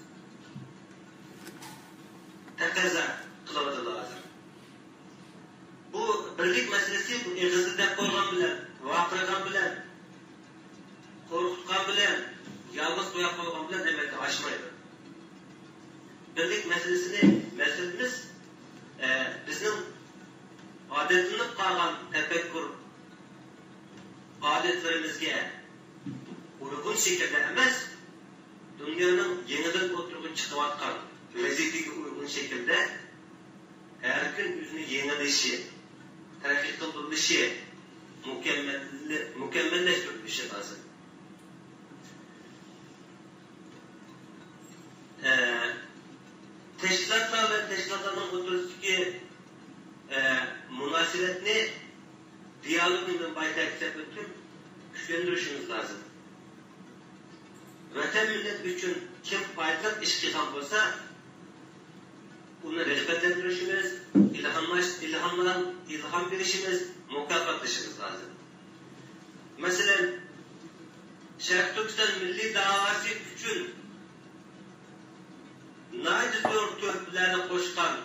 takaza kılavuzda lazım. Bu birlik meselesi bu eğizde koygan bilen, vaqırgan bilen, korkutgan bilen, yalnız koyup koygan bilen demek ki aşmaydı. Birlik meselemiz bizim adetini kalgan tefekkür adetlerimizge uygun şekilde emez, dünyanın yeniden oturup çıkıvatkan vaziyetine uygun şekilde her gün yüzünü yenilişi, terk kıldırılışı, mükemmelleştirilişi lazım. Teşkilatlar ve teşkilatların oturusundaki münasebetini diyalogundan bayrak sepetip güçlendirişimiz lazım. Vatan millet için kim faydalı iş kılan olsa onu rehberlendirişimiz, ilham verişimiz, mukafatlaşımız lazım. Mesela Şarkı Türkistan milli davası için naciz örgütlerine koşkan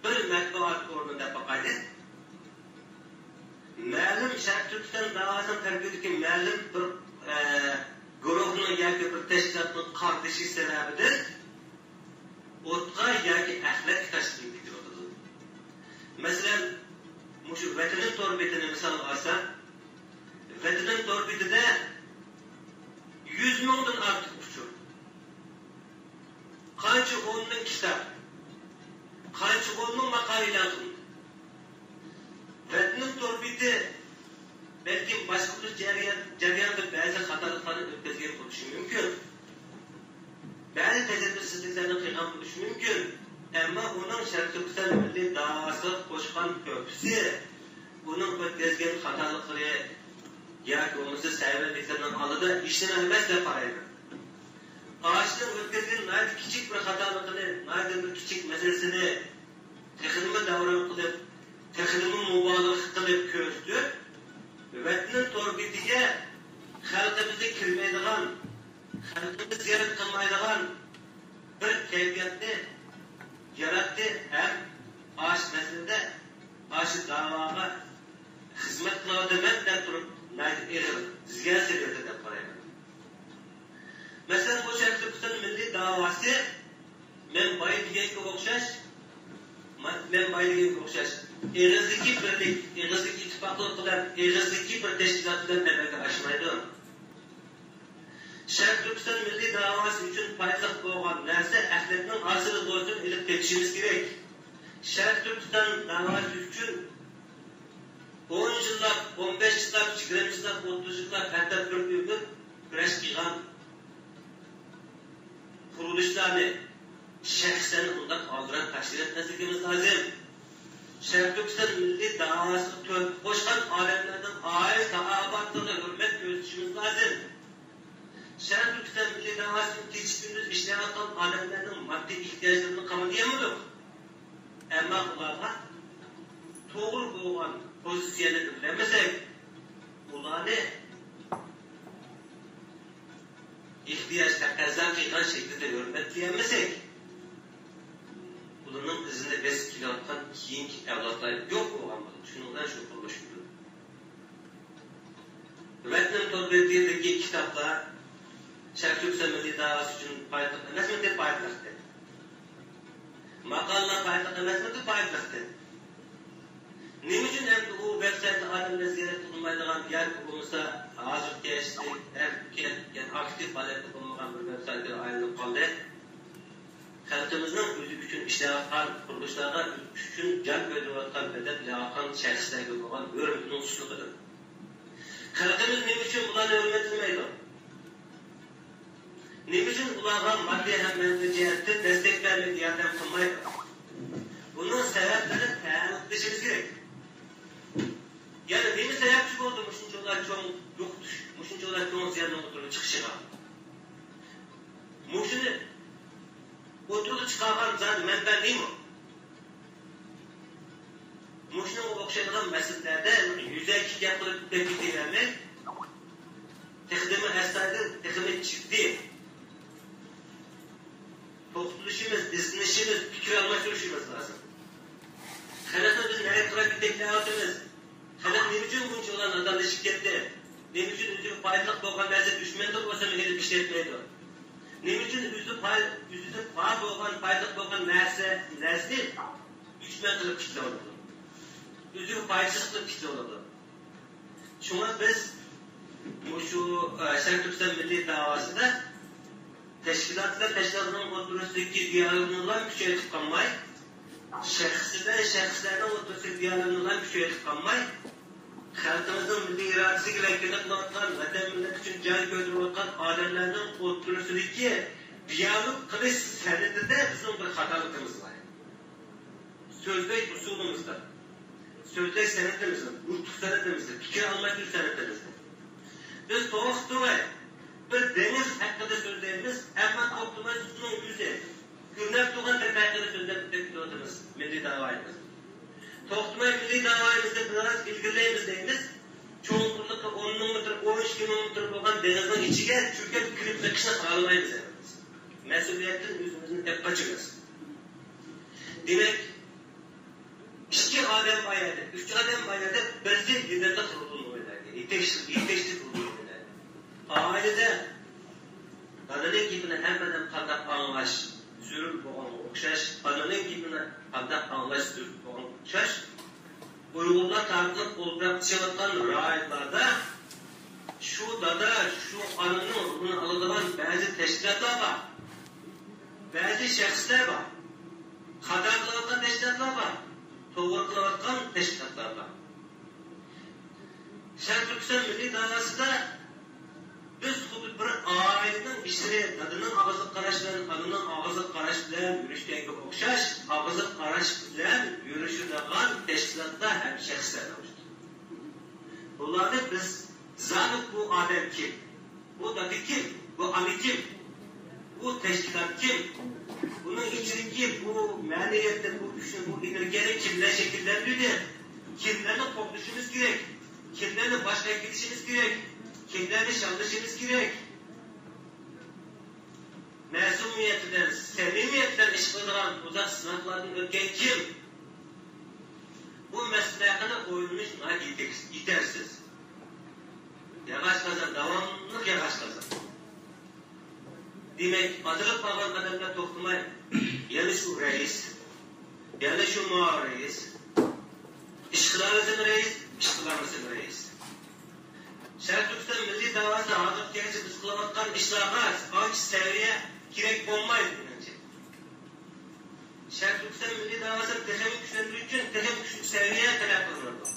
bir matbuat ornunda bakaydı. Ma'lum Şarkı Türkistan davasını terbiyetteki ma'lum bir guruhunun yoki bir teşkilatının kardeşi sebebidir. O'tqa yoki axlat tashkil ediyordu. Mesela şu Vatanın torbetini misal alsa, Vatanın torbetide 100 mingdan artıq uçur. Qancha o'nning kitap, qancha o'nning maqolalar. Vatanın torbeti belki başka bir jarayonda bazı xatoliklarni o'tkazgan bo'lishi mumkin. Bazı tezahürsüzlüklerini qilgan bo'lishi mumkin. Ama onun Şarkı Türkistan milli davası qo'shgan ko'pisi uning o'tkazgan xatolikları yoki bo'lmasa sayyorliklardan oldida ishini emas deb qaraydi. Ağaçlar o'tkazgan nayt kichik bir xatolikni, nayt bir kichik masalasini texnimi davron qilib, texnimi mubolag'a qilib ko'rsatib, Vatanın torbetiga xalqimizga kirmaydigan, xalqimiz ziyorat qilmaydigan bir kayfiyatni yaratdi ham aş meselede aşı davaga hizmet qiladigan deb turib sizga seriyat deb qarayman. Mesela bu Şarkı Türkistan milli davası men bay deganga o'xshash Eğizdeki birlik, eğizdeki ittifaklıklar, eğizdeki bir teşkilatlar demek aşmaydı. Şərq Türkistan milli davası üçün faydalı olan narsa əhlətinin asılı doysun ilib ketişimiz gerek. Şərq Türkistan davası üçün 10 yıllar, 15 yıllar, 20 yıllar, 30 yıllar, hatta 40 yıldır güreş qilgan kuruluşlarını, şəxslərini bundan aldıran təşkil etmesimiz lazım. Şərq Türkistan milli davası qoşqan alemlerden aile tahabatlarına hürmet gösterişimiz lazım. Şərq Türkistan milli davasının keçib gündüz işləyən alemlerden maddi ihtiyaçlarını qamdayamadık. Ama bunlarga doğru olan pozisyonu bilemesek, bunları ihtiyaç təqəzzə qilgan şekilde hürmetleyemesek, bunun izinde biz kilattan kiyinki evlatlar yok olan şundan şu konuşuldu. Vatnin Todbir'deki kitaplar Şərq Türkistan milli davası için paylaştı. Nasıl bir paylaştı? Makallalar paylaştı. Nasıl bir paylaştı? Nima uchun ham bu veb-saytda olimlar ziyorat qilmaydigan yoki bo'lmasa hozir kelishlik aktiv faoliyat qilmagan bir veb-saytga aylanib qoldi. Xalqimizning o'zi uchun ishlayotgan qurilishlarga uchun jon ko'ydirayotgan badavlatlarga shaxslarga bo'lgan hurmatni uslubidir. Xalqimiz nima uchun bularni hurmatlamaydi? Nima uchun ularga moddiy ham ma'naviy jihatdan destek bermaydi, yordam qilmaydi? Bunun sebepleri tahlil qilishimiz kerak. Yani nima sebepçi oldu mushunchalar cho'ng yo'qtish, mushunchalar cho'ng ziyondan o'tirib chiqishiga. Mushuni o'tirib chiqargan zat manba nima? Mushunga o'xshagan masalalarda yuzaki gap qilib ketavermay, texdimi asadi, texdimi ciddi. To'xtalishimiz, izlanishimiz, fikr almashtirishimiz lazım. Xalqni biz nima qilib ketayotimiz? Xalq nima uchun buncha ular adallashib ketdi? Nima uchun o'ziga foydali bo'lgan narsa dushmanda bo'lsa meni ishlatmaydi? Nima uchun o'zida foyda bo'lgan, foydali bo'lgan narsa dushman qilib ketadi? O'ziga foydasiz qilib ketadi. Shunga biz shu Şərq Türkistan milli davasida teşkilatlarının o'rtasidagi dialogni kuchaytirib qolmay, şəxslərdən o'rtasidagi dialogni kuchaytirib qolmay, xalqimizning milliy irodasiga vakolat qilayotgan, vatan millat uchun jon ko'ydirayotgan odamlarning o'rtasidagi dialog qilish san'atida bizning bir xatoligimiz bor. So'zlash usulimizda, so'zlash san'atimizda, nutq san'atimizda, fikr almashtirish san'atimizda. Biz to'g'ri bir deniz hakkında sözlerimiz hemen toplumumuzun yüzü. Gürnep tuğan tepekleri sözlerimiz milli davayımız. Topluma milli davayımızda biraz ilgileyimiz deyimiz. Çoğunlukla 10 kilometre, 13 kilometre olan denizin içine çökep girip çıkışına ağlamayız. Mesuliyetin yüzümüzün hep açığız. Demek, 2 adem ayardı, 3 adem ayardı, bizi yederde kurulduğunu oynardı. İteşli kurulduğunu oynardı. Ailede ananın gibine hemen kandak anlaş, sürül boğan okşaş, ananın gibine kandak anlaş, sürül boğan okşaş, Uygurlar tarafından olarak çıkartılan rayetlarda şu ananın ruhunu alınan bazı teşkilatlar var, bazı şəxslər var, hata kılavatkan teşkilatlar var, doğru kılavatkan teşkilatlar var. Şərq Türkistan milli davası da biz bir ailenin işleri, kadının ağızlık karışlarının, kadının ağızlık karışlarının yürüyüşteki okşaş, ağızlık karışlarının yürüyüşünden teşkilatta hem şəxslər oluştu. Bunları biz zanık bu adem kim? Bu dadı kim? Bu ami kim? Bu teşkilat kim? Bunun içindeki bu məniyette, bu düşünün, bu enerjinin kimler şekillendirdi? Kimlerle topluşumuz gerek? Kimlerle başka gidişimiz gerek? Kimlerle çalışmamız gerek? Mezuniyetinden, samimiyetten iş kılan uzak sınavlardan ötken kim? Bu meslekine oyulmuş yetersiz. Yavaş kazan, devamlılık yavaş kazan. Demek, atılıp kalan adamlar toplumay, yani şu reis, yani şu muharreis, işçilerimizin reis, işçilerimizin reis. Şerif Türkistan Milli Davası hazır gençi biz kılavatkan işlerine anç seviye gerek olmayız bence. Şerif Türkistan Milli Davası'nı tehemik güçlendirmek için tehemik güçlü seviyeye talep kılınırdı.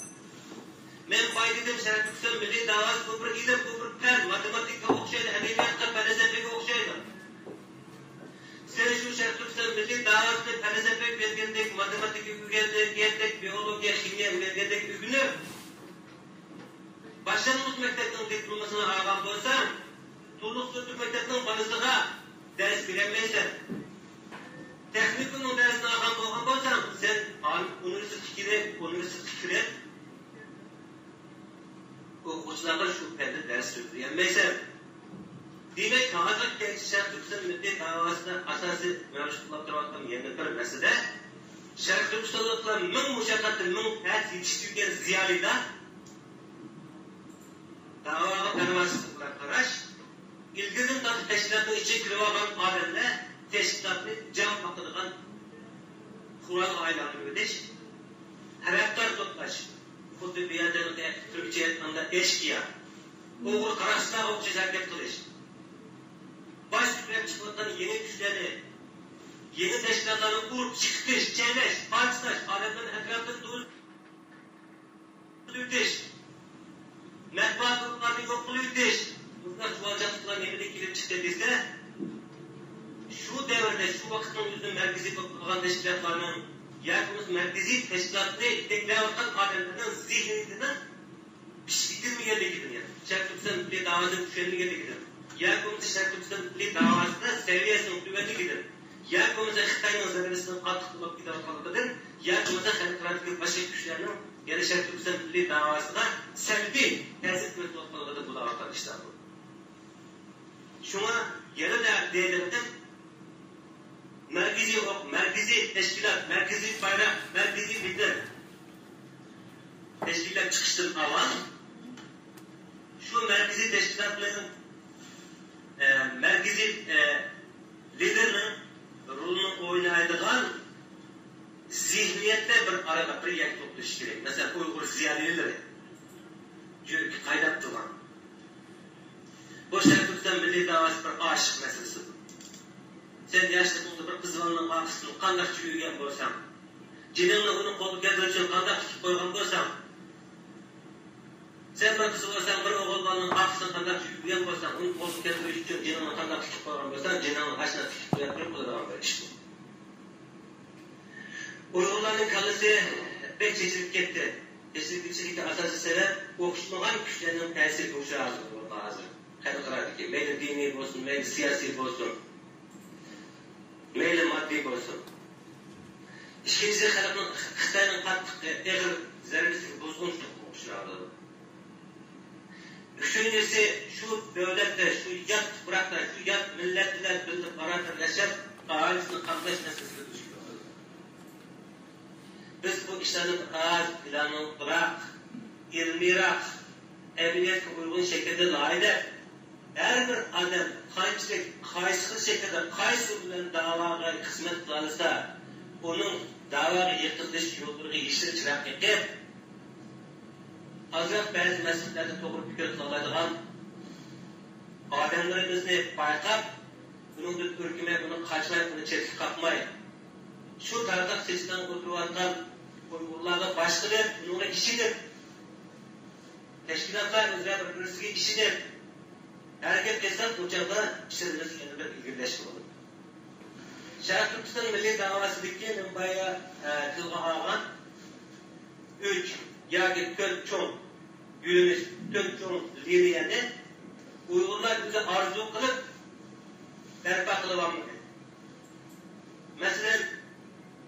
Ben baydedim Şerif Türkistan Milli Davası bu bir ilim, bu bir fen, matematikle okşaydı, edebiyatla, felsefeyle okşaydı. Sen şu Şerif Türkistan Milli Davası'nı felsefe bilgendik, matematik bilgendik, biyoloji, kimya bilgendik ürünü başlangıç mektebinin diplomasını algan olsan, Turluk Sözlük Mektebinin balısına ders veremeysen, teknikunun dersine algan olsan, sen üniversite fikri okuçlarına şu perde ders söyleyemeysen, demek ki hazır genç Şerif Türkistan Milli Davası'na asası mevcut kılıp durmaktan yerine bir mesele, Şerif Türkistan'lıkla mün müşakkatı, mün ters yetiştirgen ziyalida, davaga tanımasızlıkla karaş, ilginin tatlı teşkilatının içi kırıvagan alemle teşkilatını cam bakıdığın kural aylanı ödeş, hareketler tutlaş, kutu bir yerden Türkçe etmanda eşkıya, oğul karaşlar okçu hareket kılış, baş kütlep çıkmaktan yeni güçlerini, yeni teşkilatlarını kurup çıkış, çeyleş, parçalaş, alemden etrafını düğüteş, matbuat gruplarını yok kılıydış. Bunlar çuvalcaklıkla nemide girip çıktı bizde. Şu devirde, şu vakitin yüzünün merkezi toplanan teşkilatlarının yakımız merkezi teşkilatını tekleyevatkan adamlarının zihniyetini bitirmeyeli gidin yani. Şerif Türkistan Milli Davası'nın düşenliğe gidin. Yakımızı Şerif Türkistan Milli Davası'nda seviyesinin düveni gidin. Yakımızı Xitay'ın zirvesinin katkılıp gidevatkalıdır. Yakımızı Xitay'ın başka güçlerinin yani Şerif Türkistan Milli Davası'na selvi tezit metodlarında bulavakan işler bu. Şuna yeni de değerlendim. Merkezi teşkilat, merkezi bayrak, merkezi lider teşkilat çıkıştır alan şu merkezi teşkilatların merkezi liderin rolünü oynaydıgan zihniyette bir arada bir yak toplaş gerek. Mesela Uygur ziyalileri çünkü kaydat duran. Bu Şerif Türkistan Milli Davası bir aşık meselesi. Sen yaşlılığında bir kızıvanın bakışını kandak çürüyen bolsan, cinenle onun kolu gelir için kandak tutup koygan bolsan, sen bir kızı olsan, bir oğulmanın bakışını kandak çürüyen bolsan, onun kolu gelir için cinenle kandak tutup koygan bolsan, cinenle başına tutup koygan bir kuladan bir iş bu. Uygurların kalısı pek çeşitlik etti. Çeşitlikçilikte asası sebep okuşmagan güçlerinin tesiri kuşağıdır bu bazı. Halkıradaki, meyli dini olsun, meyli siyasi olsun, meyli maddi olsun. İkincisi Xitay'ın kattık eğer zerresini bozgunçluk kuşağıdır. Üçüncüsü şu devlette, şu yat bırakta, şu yat milletler bilip beraber yaşar, ailesinin kardeş meselesi düşüyor. Biz bu işlerin az planı bırak, ilmirak, emniyete uygun şekilde layık. Her bir adam kayıtsız şekilde kayıtsız davaga hizmet kılırsa, onun davaga yıkılış yolları işler çırak edip, azrak bazı meselelerde doğru fikir kılamaydıgan adamlarımızı baykap, bunun ürküme, bunu kaçmayıp, bunu çetik kapmayın. Şu tardak seçten oturuvattan Uygurlarla başlıyor, bununla işidir. Teşkilatlar üzerine birbirisi işidir. Hareket etsek uçakta işlerimiz yeniden ilgileşme olur. Şerif Türkistan Milli Davası'daki bayağı kılga ağan 3 yani 4 çoğun yürümüş 4 çoğun liriyeni Uygurlar bize arzu kılıp berpa kılıvanmıyor. Mesela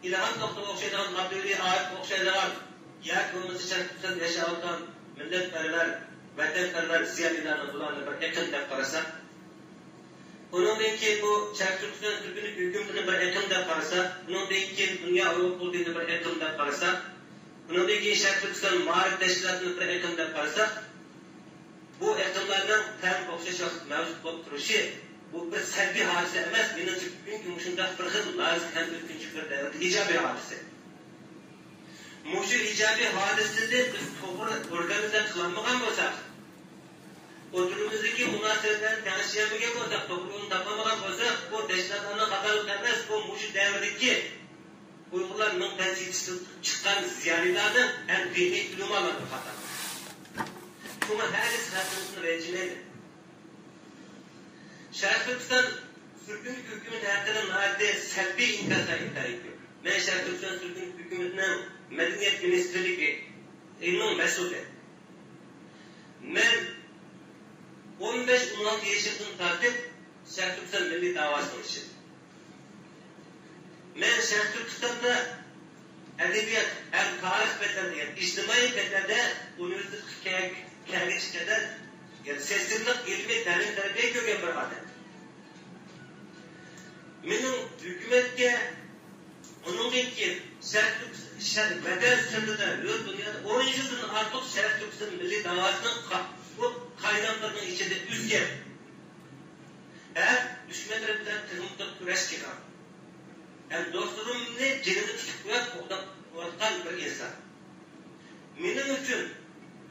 İlhan noktada okşaydıgan, Abdülü'ye ait okşaydıgan, yakınımızı Şerif Türkistan yaşayan milletperver, vatanperver ziyalilerine bulanı bir yakın dep karasak, onundan ki bu Şerif Türkistan Türk'ünün hükümünü bir yakın dep karasak, onundan ki dünya Avrupa olduğunu bir yakın dep karasak, onundan ki Şerif Türkistan Mağrib Teşkilatı'nı bir yakın dep karasak, bu yakınlardan tam okşaş vakit mevcut olup duruşu, bu bir selvi hadise emas, menimce bugünkü muşundaq bir xil lazım hem ülkünçü bir devlet icabi hadise. Muşu icabi hadisini biz to'g'ri organize qilmagan bo'lsak, o'tirimizdagi munosabatlarni tanishtirmagan bo'lsak, to'g'ri yo'lni topmagan bo'lsak, bu tashkilotlarni qatorida emas, bu muşu davridagi Uyg'urlar mintaqasidan chiqqan ziyolilarni anfiy ilmlarni xato. Buna herkes hayatımızın rejimeydi. Şarkı Türkistan sürgünlük hükümet hayatının halde selbi inkasa intihariyor. Ben Şarkı Türkistan sürgünlük hükümetinin Medeniyet Ministerliği ilmin mesulü. Ben 15-16 yaşından tartip Şarkı Türkistan milli davasını için. Ben Şarkı Türkistan'da edebiyat, hem tarih betlerde, içtimai betlerde üniversite kendisinden yani seslilik ilmi talim terbiye köken bir adet. Benim hükümetke onunki şerh beden sırrında yok dünyada 10 yıldan artık Şerif Türkistan milli davasının bu kaynaklarının içinde üzgen. Hem düşmanlarından tırmıkta küreş çıkan. Hem dostlarım ne canını tutup koyan bir insan.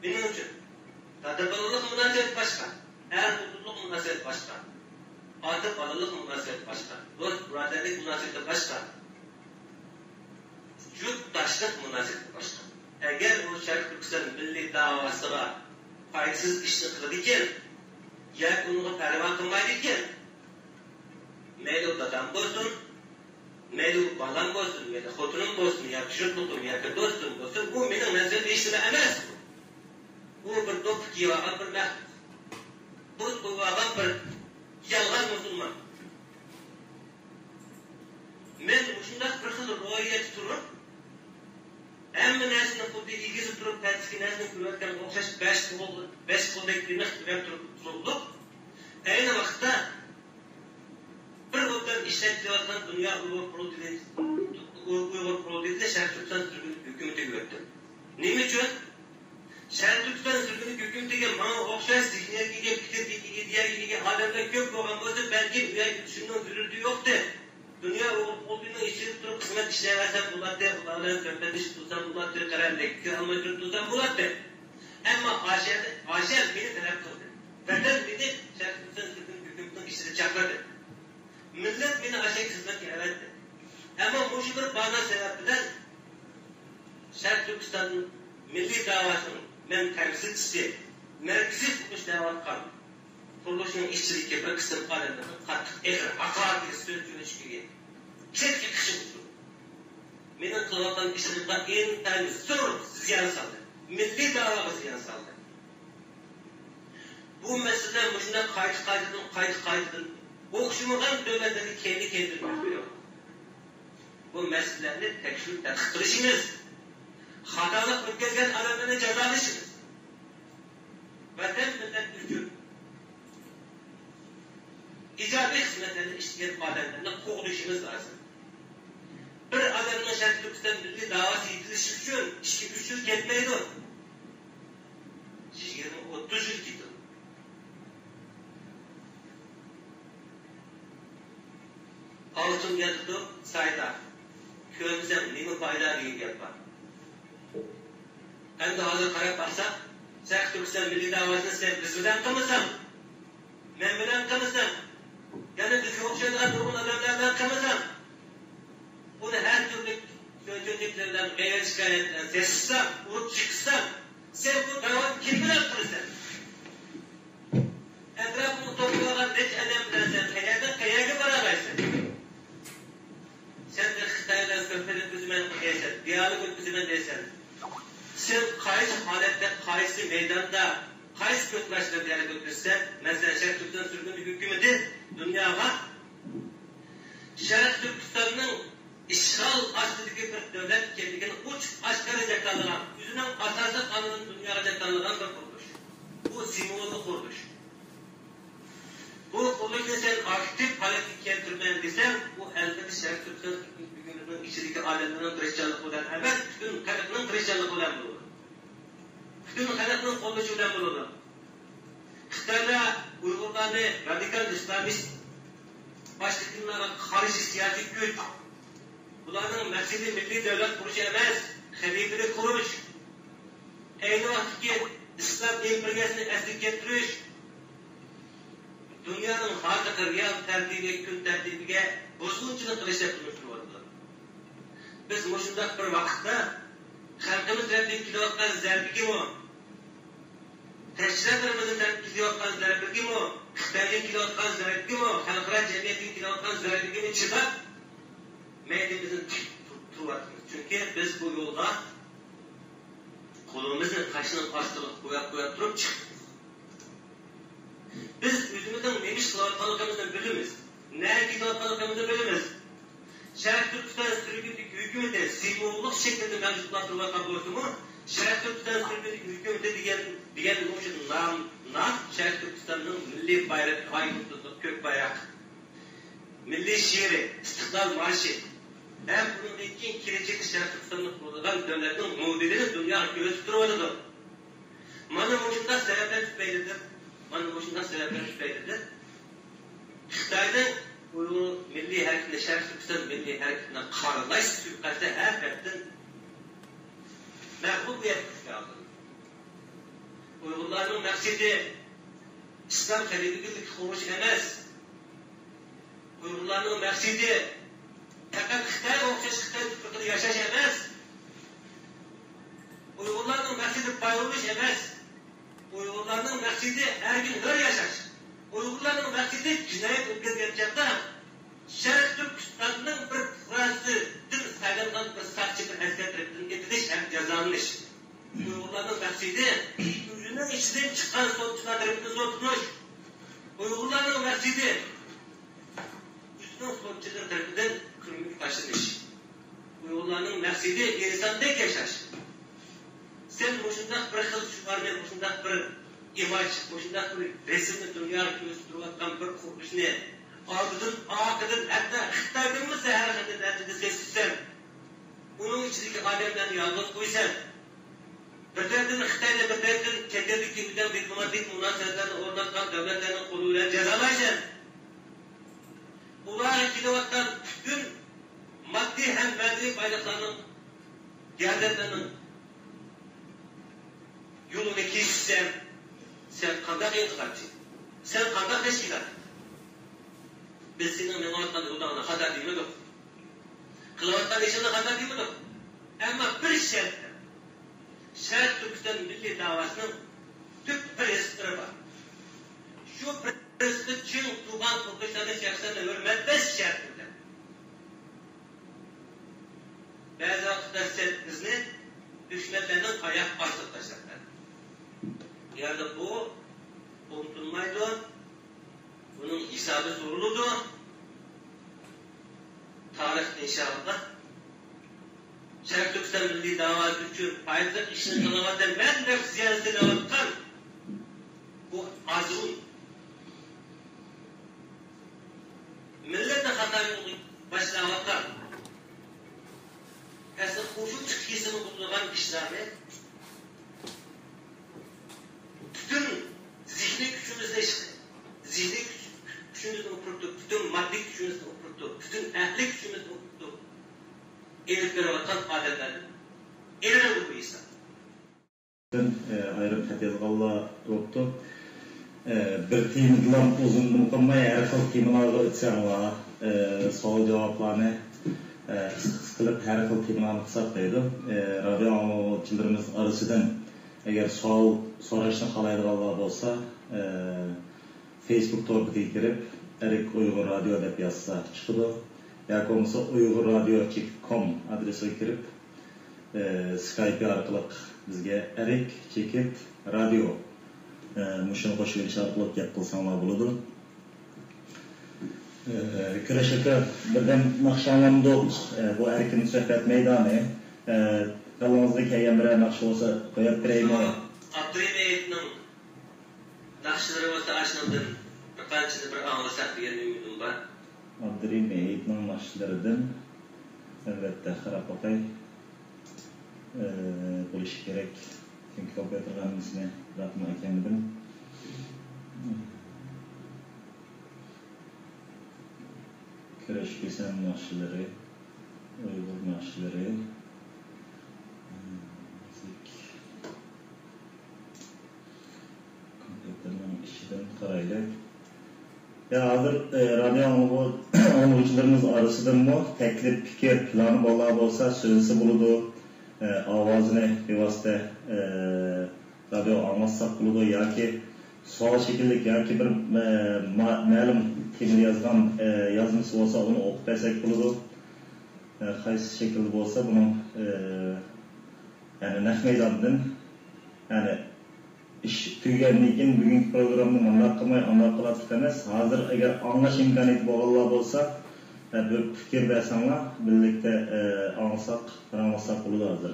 Benim için Tadaballılık münasebet başka, mutluluk münasebet başka, atıp alılık münasebet başka, dost biraderlik münasebeti başka, yurttaşlık münasebeti başka. Eğer bu Şarkı Türkistan milli davasına faydasız işini kılırken, ya onu perva kılmayırken, meyli dadam olsun, meyli balam olsun, ya da xotunum olsun, ya çocukluğum, ya da dostum olsun, bu benim mezhep işime emez. Bu bir top kiyavan bir mehd. Bu kiyavan bir yalgan Müslüman. Men şunday bir xil ro'yat turib, hamma narsani xuddi egizib turib, tartibli narsani ko'rayotgan o'xshash 5 qo'ldek demak ko'rib turib, ayni vaqtda bir o'tdan ishlatilayotgan dunyo Uyg'ur proletariatı Şarkı Türkistan hükümetiga o'tdi. Nima uchun? Şarkı Türkistan sürgünlük hükümetiga bana o'xshash zihniyatga, fikirga, ideyaga odamlar ko'p bo'lgan bo'lsa, balki shundan zururati yo'qdi. Dunyo o'ldining ichida turib xizmat ishlayversam bo'ladi, ulardan ko'patish qilsam bo'ladi, qaranlik almashtirib tursam bo'ladi. Ammo Ashar meni talab qildi. Vatan meni Şarkı Türkistan sürgünlük hükümetining ishida chaqirdi. Millat meni Ashar xizmatga avatdi. Ammo bu bir ba'zi sabablar Şarkı Türkistan milli davasının men temsilcisi, merkezi kuruluş davatkan kuruluşun işçilikle bir kısım adamların kattık ehir, hakaret söz yönüşküye ketki kışın usul. Menin kılatan işçilikle en tane zor ziyan saldı. Milli davamı ziyan saldı. Bu mesele boşuna kaydı. Okşumadan dövmelerini kendi bilmiyor. Bu meselelerini tekşif kılışımız. Hatalık ötközgen adamlarını cezalaşırız. Vatan millet üçün icabi hizmetlerini işleyen adamlarını kovduşumuz lazım. Bir adamın Şarkı Türkistan milli davası yetilishi üçün 2-3 yıl ketmeydi o. 20-30 yıl gitti. Altın yatıdı sayda. Köyümüzden nemi paylar iyi yapar. Hem de hazır qarab baksak, Şarkı Türkistan milli davasını sen biz bilen kılmasam, men bilen kılmasam, yani bizga o'xshagan nurg'un odamlardan qilmasam, buni har turli sözcüklerden, g'ayrat shikoyatdan sesitsam, urib chiqsam, sen bu davoni kim bilan qilasan? Atrofni to'plagan necha odam bilan sen qayerga boraversan? Sen de Xitoydan ko'pchilik o'tkaziman deysan, dialog o'tkaziman deysan. Sen qaysi holatda, qaysi maydonda, qaysi ko'plashda dialog o'tkazsan, masalan, Şarkı Türkistan sürgünlük hükümeti dunyoga Şarkı Türkistanning ishg'ol ostidagi bir davlat ekanligini oshkora tanlagan, o'zining asosiy qonunini dunyoga tanlagan bir qurilish. Bu simvolli qurilish. Bu qurulishni sen aktiv holatga keltirmayman desam, bu albatta Şarkı Türkistan hükümetining ichidagi olimlarning tirishchanligi bilan emas, butun xalqning tirishchanligi bilan bo'ladi. Butun xalqning qo'llashi bilan bo'ladi. Xitoyda Uyg'urlarni radikal islamist başlıklarına karşı siyasi güç, bunların maqsadi milliy davlat qurish emas, xalifalik qurish, ayni vaqtdagi islom imperiyasini asliga keltirish, dunyoning haqiqiy real tartibiga, kun tartibiga buzg'unchilik qilish deb tushuntiryapti. Biz shunday bir vaqtda xalqimiz tarafdan kelayotgan zarbigimi, tashkilotlarimizdan tarafdan kelayotgan zarbigimi, Xitoydan kelayotgan zarbigimi, xalqaro jamiyatdan kelayotgan zarbigimi chidab maydimizni turyapmiz. Chunki biz bu yo'lda qo'limizni tashining ostiga qo'yib turib chiqdik. Biz o'zimizning nima ish qilayotganligimizni bilamiz. Nega ketayotganligimizni bilamiz. Sharq Turkiston Respublikasi hukumati simvollik shaklda mavjudlab turgan bo'lsa-mu, Sharq Turkiston Respublikasi hukumati degan o'sha nom Sharq Turkistonning milliy bayrog'i, qo'yilgan ko'k bayroq, milliy she'ri, istiqlol marshi hem bundan keyin kelajak Sharq Turkistonda qurilgan davlatning modelini dunyoga ko'rsatib turadi. Mana shunday sabablar tufaylidir. Xitoyning Uyg'ur milliy harakati, Sharq Turkiston milliy harakatining qaralash suiqasdi haqiqatan mag'lubiyat qildi. Uyg'urlarning maqsadi islom xalifaligiga qurish emas. Uyg'urlarning maqsadi faqat Xitoyga o'xshash Xitoy fikrida yashash emas. Uyg'urlarning maqsadi boyilish emas. Uyg'urlarning maqsadi har kun bir yashash. Uyg'urlarning maqsadi jinoyat o'tkazgan chaqda Sharq Turkistonning bir fuqarosidan saylangan bir saqchi bir askar tarafidan etilish ham jazolanish. Uyg'urlarning maqsadi o'zining ichidan chiqqan sotchilar tarafidan sotilish. Uyg'urlarning maqsadi o'zining sotchilar tarafidan qilmish tashlanish. Uyg'urlarning maqsadi insondek yashash. Sen shunday bir xil shularni, shunday bir imaj, shunday bir resimni dunyoga ko'rsatayotgan bir qurilishni orqadan hatto Xitoydan har qanday darajada sezsan, uning ichidagi odamlarni yolg'iz qo'ysan, bir tarafdan Xitoyda, bir tarafdan chetdagi udan diplomatik munosabatlarni o'rnatgan davlatlarning qo'li bilan jazolaysan. Ular kelayotgan butun moddiy ham ma'naviy boyliqlarning gavdatlarning yolunu kesişsen, sen qanday inqilobchi? Sen qanday tashkilot? Biz sening menotgan yo'ldan xato deymidik. Qilayotgan ishingni xato deymidik. Ammo bir shart. Sharq Turkiston milliy davosining tub prinsipi bor. Shu prinsipni chin tuban qurulishlarni shaxslarni hurmatlash shart bilan. Ba'zi vaqtda sen bizni dushmanlarning oyoq ostiga tashladi. Yani bu unutulmaydı, bunun hesabı soruludu. Tarih inşallah. Sharq Turkiston milliy davası uchun paytlik ishni qilayotgan men ziyosini olgan bu azun millatni xatoyi boshlayotgan asli qo'shib chiqishini bo'lgan ishlarni bütün zihni gücümüzle işte, zihni gücümüzle oturttuk, bütün maddi gücümüzle oturttuk, bütün ehli gücümüzle oturttuk. Elifleri vatan adetleri, elini bu insan. Ayrım tezgalla yoktu. Bir tiyimdilan uzun mukamma her xil tiyimlarga ötsenla soğuk cevaplarını kılıp her xil tiyimlarını kısatlaydı. Radyo anlıqçılarımız arasından eğer so'rashni xohlaydiganlar bo'lsa, Facebook to'riga kirib, Erik Uyg'ur radio deb yozsa chiqadi. yoki bo'lmasa uyg'urradio.com adresiga kirib, Skype orqali bizga Erik chekit radio mushuni qo'shib berish orqali gap qilsanglar bo'ladi. Kurash aka, birdan naqshlangandik bu erkin suhbat maydoni. Qalbimizda kelgan bir naqsh bo'lsa qo'yib beraymi? Abdurrahimning naqshlari bo'lsa ashundan bir qanchani bir anglasak degan umidim bor. Abdurrahimning naqshlaridan albatta qarab o'qay bo'lishi kerak. Chunki kompyuterlarimizni raqam ekanligini Kurash Ko'san naqshlari, Uyg'ur naqshlari karaydı. Ya hazır radyo anlıcılarımız arasıdır mı? Teklif, fikir, planı bolla bolsa sözü buludu. Avazını bir vasıta radyo anlatsak buludu. Ya ki sual şekillik ya ki bir malum temir yazgan yazması olsa onu okup etsek buludu. Qaysi şekilde bolsa bunun yani nef meydandan yani iş tüygenliğin için bugünkü programını anlat kılattık emas. Hazır eğer anlaş imkaniyeti boğalılar bolsa bir fikir versenler birlikte anlasak buludu hazır.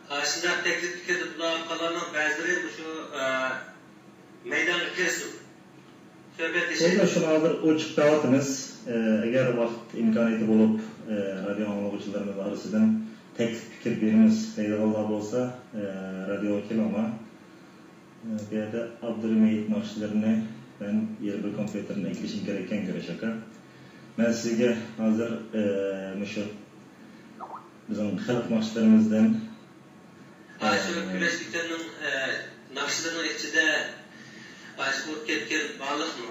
Aslında teklif fikirde bulan kalanın bazıları şu meydan kesip söhbet işi. Şunu hazır uçuk davatımız eğer vakit imkaniyeti bulup radyo anlıcılarımız arasından teklif fikir birimiz eyvallah olsa radyo okil ama bir yerde Abdülhamid nakşilerini ben yeri bir kompüterin eklişim gereken göre şaka. Ben sizge hazır şu bizim halk nakşilerimizden Aşağı güreşliklerinin nakşilerinin içinde aşağı ketken bağlıq mı?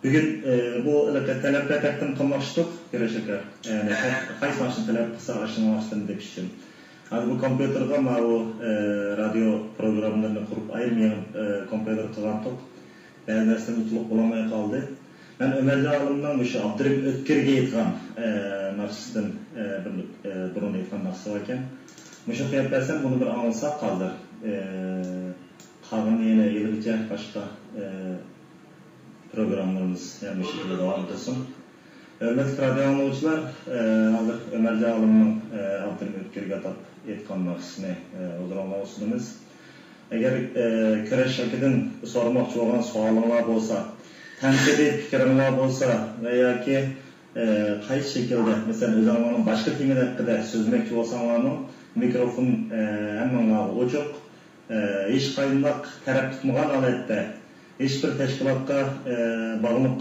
Bugün bu talepler takdim kılmıştık göreşeka. Yani qaysi nakşin talep kısa aşın nakşilerini de piştim. Hadi bu kompüterga ma bu radyo programlarını kurup ayırmayan kompüter kılantık. Ben dersten utulup olamaya kaldı. Ben Ömerci alımdan şu Abdurrahim Ötkir'ge yetken nakşisten burun yetken nakşı varken Muşuk yaparsan bunu bir anılsak kaldır. Kalın yine yılgıca başka programlarımız yani bu şekilde devam edesin. Hürmetli radyo anlıcılar, hazır Ömerci alımının Abdurrahim Ötkir'ge atap yetken nakşisini oduranlamışsınız. Eğer köreş şekilden sormakçı olan suallar olsa, tenkide fikirler olsa veya ki qaysi şekilde mesela özümün başka temin hakkında sözmekçi olsanlarının mikrofon hemen uçuk, hiç kayınlık taraf tutmagan aletde, hiçbir teşkilatka bağlanıp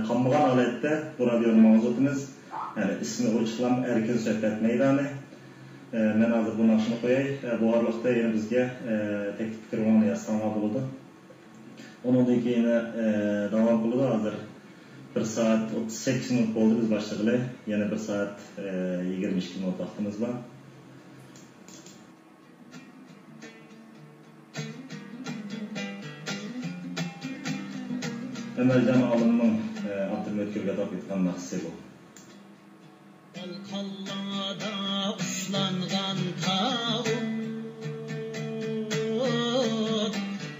kalmagan aletde bu radyonun mağazatımız yani ismi uçuklam erkin sohbet meydanı. Ben hazır bu nakşını koyay. Bu arlıkta yine bizge teklif fikir olanı yazsanlar buludu. Onun da yine devam buludu hazır. 1 saat 38 minut oldu biz başladılar. Yine 1 saat 22 minut vaktimiz var. Ömercan alımının Abdülhamid Ötkir'ge atap etken nakşisi bu. Kallada uçlangan tağut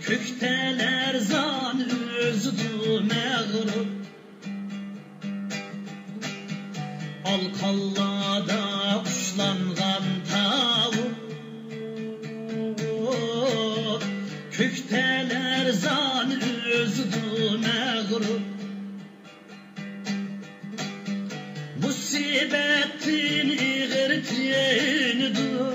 kökteler zan özüdü mağrur Al kallada uçlangan tağut kökteler zan özüdü mağrur Musibettin iğirtiyenidu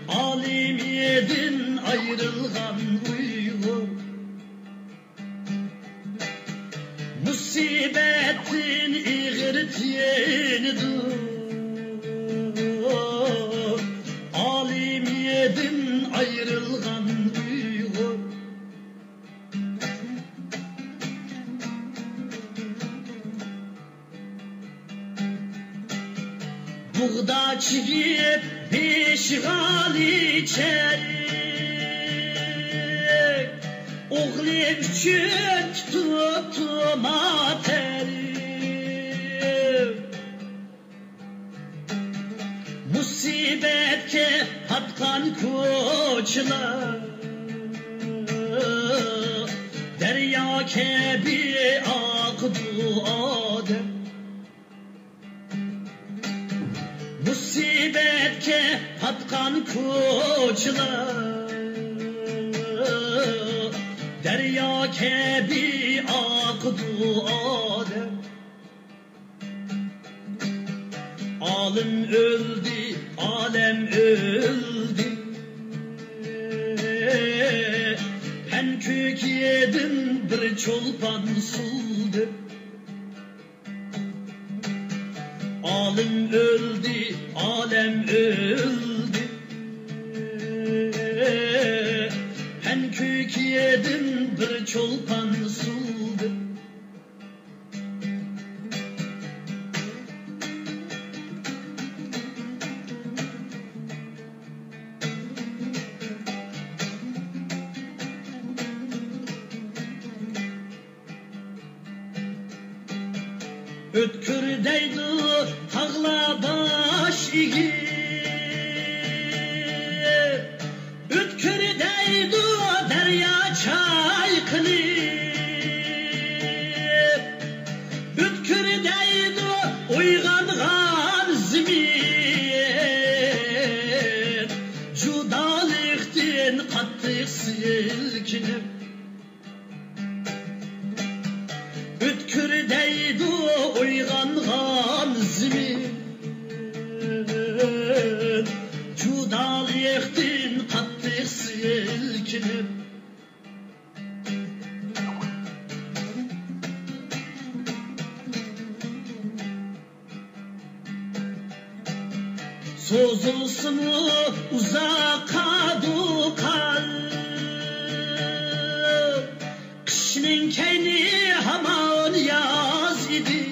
Alim yedin ayrılgan uygur Musibettin iğirtiyenidu Alim yedin ayrılgan uygur Buğda çiğip peşgal içerik Oğlim üçün tuttum aterim Musibetke patkan koçlar Derya kebi akdu adem Musibetke patkan koçlar Derya kebi akdu adem Alim öldü, alem öldü Ben kök yedim bir çolpan suldu Alim öldü, alem öldü Türkiye'den bir çolpan suldu. Ötkürdeydi tağla baş igi, ötkürdeydi derya çaykını, ötkürdeydi uyganğan zemin, judalıktan qattiq silkinib. Ötkürdeydi uyganğan zemin, judalıktan qattiq silkinib. Sozulsun uzaqa duqal, qishning kayni hamon yoz idi.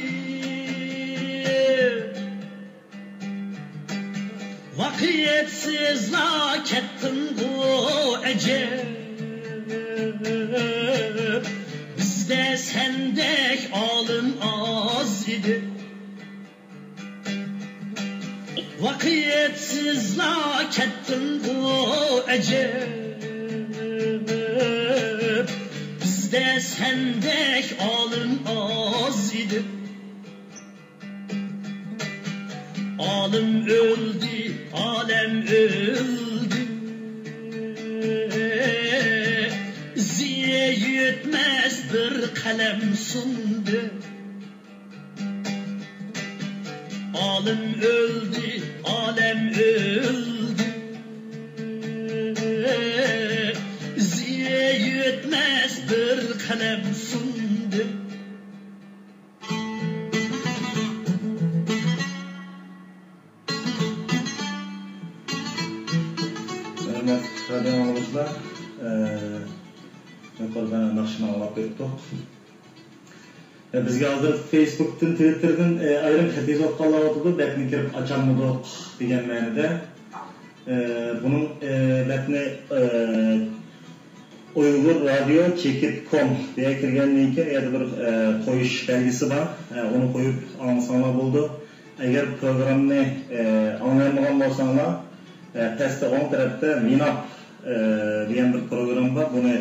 Vaqiyatsizla ketdim bu ecel, bizde sendek olim oz idi. Vaqiyatsizla ketdim bu ecel, bizde sendek olim oz idi. Olim öldü, alem öldü, ziye yetmez bir kalem sundu. Olim öldü, alem öldü, ziye yetmez bir kalem sundu. Hürmet radyo anlıcılar, yukarıdan nakşını anlap ettik. Bizge hazır Facebook'tan, Twitter'dan ayrım epizod qalayotydy, betini kirip açammadyk degan ma'noda. Bunun betini Uyghur Radio Chekit.com diye kirgandan keyin yana bir qo'yish belgisi bor. Onu qo'yib olsanglar bo'ldi. Agar programni anlaymagan bo'lsanglar, pastda o'ng tarafda Winamp degan bir program bor. Buni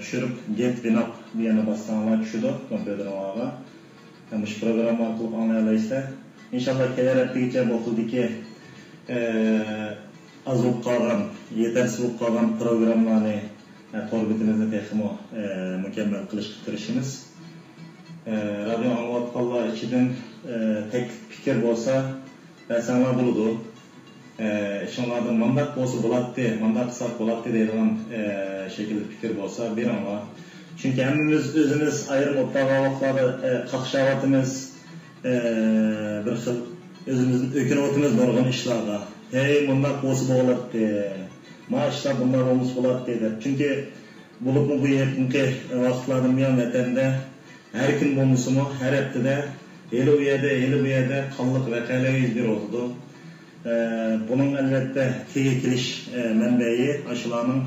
tushirib Get Winamp degani bossanglar tushadi kompyuteringizga. Shu program orqali anlay olasizlar. Inshaalloh kelayotgan bu xildagi az bo'lib qolgan, yetarsiz bo'lib qolgan programlarni to'rbitimizda texmo mukammal qilishga kirishimiz. Radio anlayotganlar ichidan tek fikr bo'lsa, sanlar bo'ladi. Şunlardan mandat bo'lsa bo'ladi, mandat qilsak bo'ladi deydigan şekilde fikir bo'lsa beringlar. Çünkü hammamiz o'zimiz ayrim o'rtaqoqlarda qaqshavatimiz, bir xil o'zimizning o'kinayotimiz nurg'un ishlarga. Hey, mandat bo'lsa bo'ladi. Ma ishlar bunday bo'lsa bo'ladi deb. Çünkü bulupmu bu yaqinqi vaqtlarda men vatanda har kun bo'lmasimi, har haftada eli bu yerda qonliq voqealar yuz beradi. Bunun elbette kelish manbai aşılarning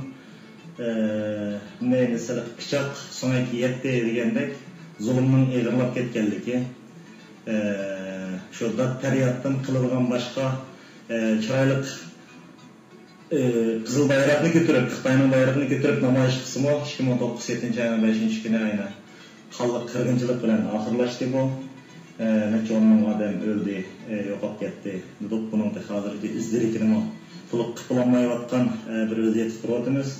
mesela pichoq sonraki yetdi degandek zulmning eg'irlab ketganligi, shu dartariyatdan qiladigan boshqa chiroyli qizil bayroqni ko'tarib, Xitoyning bayrog'ini ko'tarib namoyish qilsimi 2009-7 5-kuni ayni qonliq qirg'inchilik bilan oxirlashdi bu. Neçe onun adam öldü, yo'qolib ketdi. Bunun da hozirgi izdirikini to'liq qilolmayotgan bir vaziyatda turibmiz.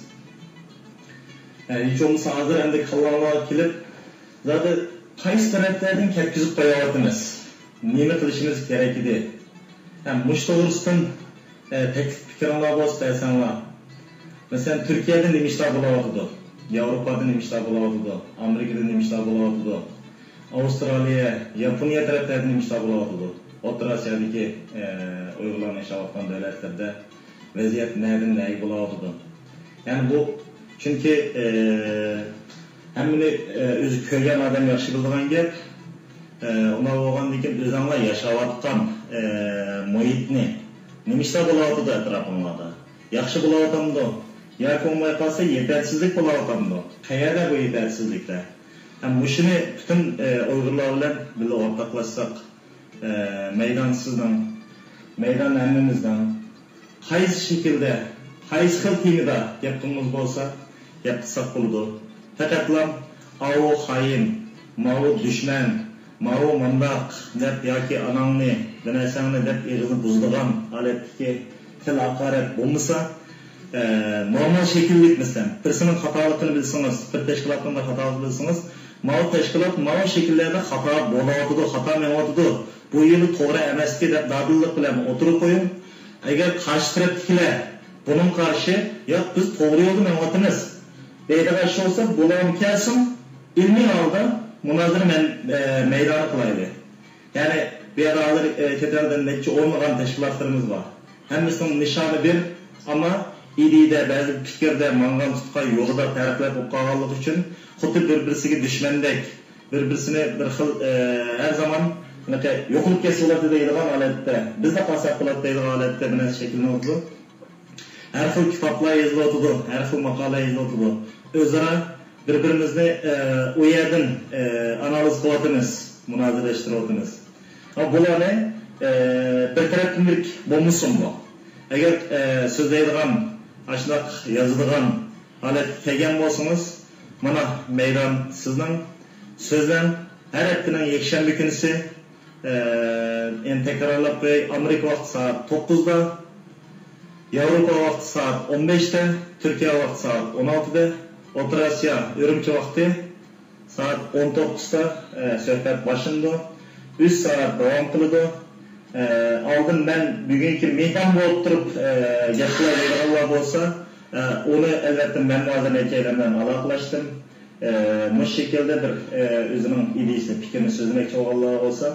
Hiç olmasa hozir endi qallanlar kelib, zaten qaysi taraflardan ketkizib qo'yapmiz. Nima qilishimiz kerak edi? Ham mush to'g'risidan teklif fikirlar bo'lsa desanlar. Masalan, Turkiyada nima ishlar bo'layotdi? Yevropada nima ishlar bo'layotdi? Amerikada nima ishlar bo'layotdi? Avustraliya, Yaponiya taraflarining ishlar bo'layotdi. O'rta Osiyodagi Uyg'urlarning yashayotgan davlatlarda vaziyat nima bo'layotdi? Ya'ni bu Chunki hammani o'zi ko'rgan odam yaxshi biladigan gap. Ona bo'lgandan keyin o'zinglar yashayotgan muhitni nima ishlar bo'layotdi atrofingizda? Yaxshi bo'layotganda yoki bo'lmay qolsa yetarsiz bo'layotganda, qayerda bu yetarsizdiklar? Ham shuni butun Uyg'urlar bilan birga o'rtoqlashsak, maydon hammamizdan qaysi shaklda, qaysi xil temada gapimiz bo'lsa, gapirsak bo'ladi. Faqatlam avo xayin, mavo dushman, mavo mandaq deb yoki anangni, binasangni deb eg'izni buzdigan holatdagi til haqorat bo'lmasa, normal shakllik mislan, birisining xatoligini bilsangiz, bir tashkilotning xatoligini bilsangiz, mavo tashkilot mavo shakllarda xato bo'layotdi, xato menyotdi. Bu yo'li to'g'ri emasligi deb dadillik bilan o'tirib qo'ying. Agar qarshi tarafdagilar bunun qarshi, yo'q biz to'g'ri yo'lda menyotimiz deydigan ish bo'lsa, bularni kelsin, ilmiy holda munozara maydoni qilaydi. Ya'ni bu yerda ketardan necha o'rnagan tashkilotlarimiz bor. Hammasining nishoni bir, ammo idida ba'zi fikrda mangan tutgan yo'lida taraflar bo'lib qolganligi uchun xuddi bir-birisiga dushmandek, bir-birisini bir xil har zaman yo'qolib ketsalar deydigan holatda, bizda qasab qilib deydigan holatda bilan shakllanadi. Har xil kitoblar yoziladi, har xil maqola yoziladi. O'zaro bir-birimizni u yerdan analiz qilyapmiz, munozaralashtiryapmiz. Bularni bir taraflik bo'lmasin bu. Agar so'zlaydigan, ashloq yozadigan holat kelgan bo'lsangiz, mana maydon sizning so'zdan har haftaning yakshanba kunisi endi takrorlab qo'yay, Amerika vaqti soat 9da, Yevropa vaqti soat 15da, Turkiya vaqti soat 16da, O'rta Osiyo Urumchi vaqti soat 19da suhbat boshlanadi. 3 soat davom qiladi. Oldin men bugungi mehmon bo'lib turib gaplar bo'lsa, uni albatta men hozirliklar bilan aloqalashdim. Bu shaklda bir o'zining ideyasini, fikrini so'zlamoqchi bo'lganlar bo'lsa,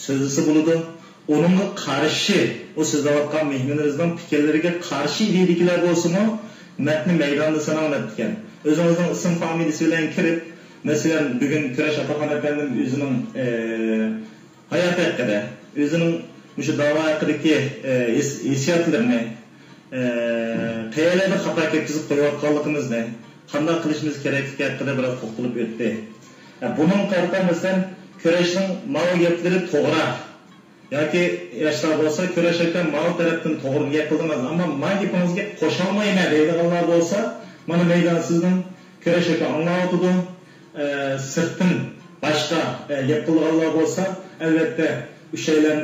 so'zlisi bo'ladi. Onunga qarshi, o so'zlayotgan mehmonlarimizning fikrlariga qarshi deydigilar bo'lsa-mu, matni maydonda sanaladigan. O'zingizning ism familiyasi bilan kirib, masalan, bugun Kurash Ataxon akanning o'zining hayot haqida, o'zining shu da'vo haqidagi hissiyotlarini, qayerlarda xato ketkizib qo'yayotganligimizni, qanday qilishimiz kerakligi haqida biroz to'xtalib o'tdi. Bunun qartamizdan Kurashning ma'lum gaplari to'g'ri yoki yoshlar bo'lsa, Kurash ekan ma'lum tarafdan to'g'ri gap qildingiz, ammo men gapingizga qo'sha olmayman deydiganlar bo'lsa, mana maydon sizning Kurash ekan anglayotdi. Sirtdan boshqa gap qilganlar bo'lsa, albatta o'shalar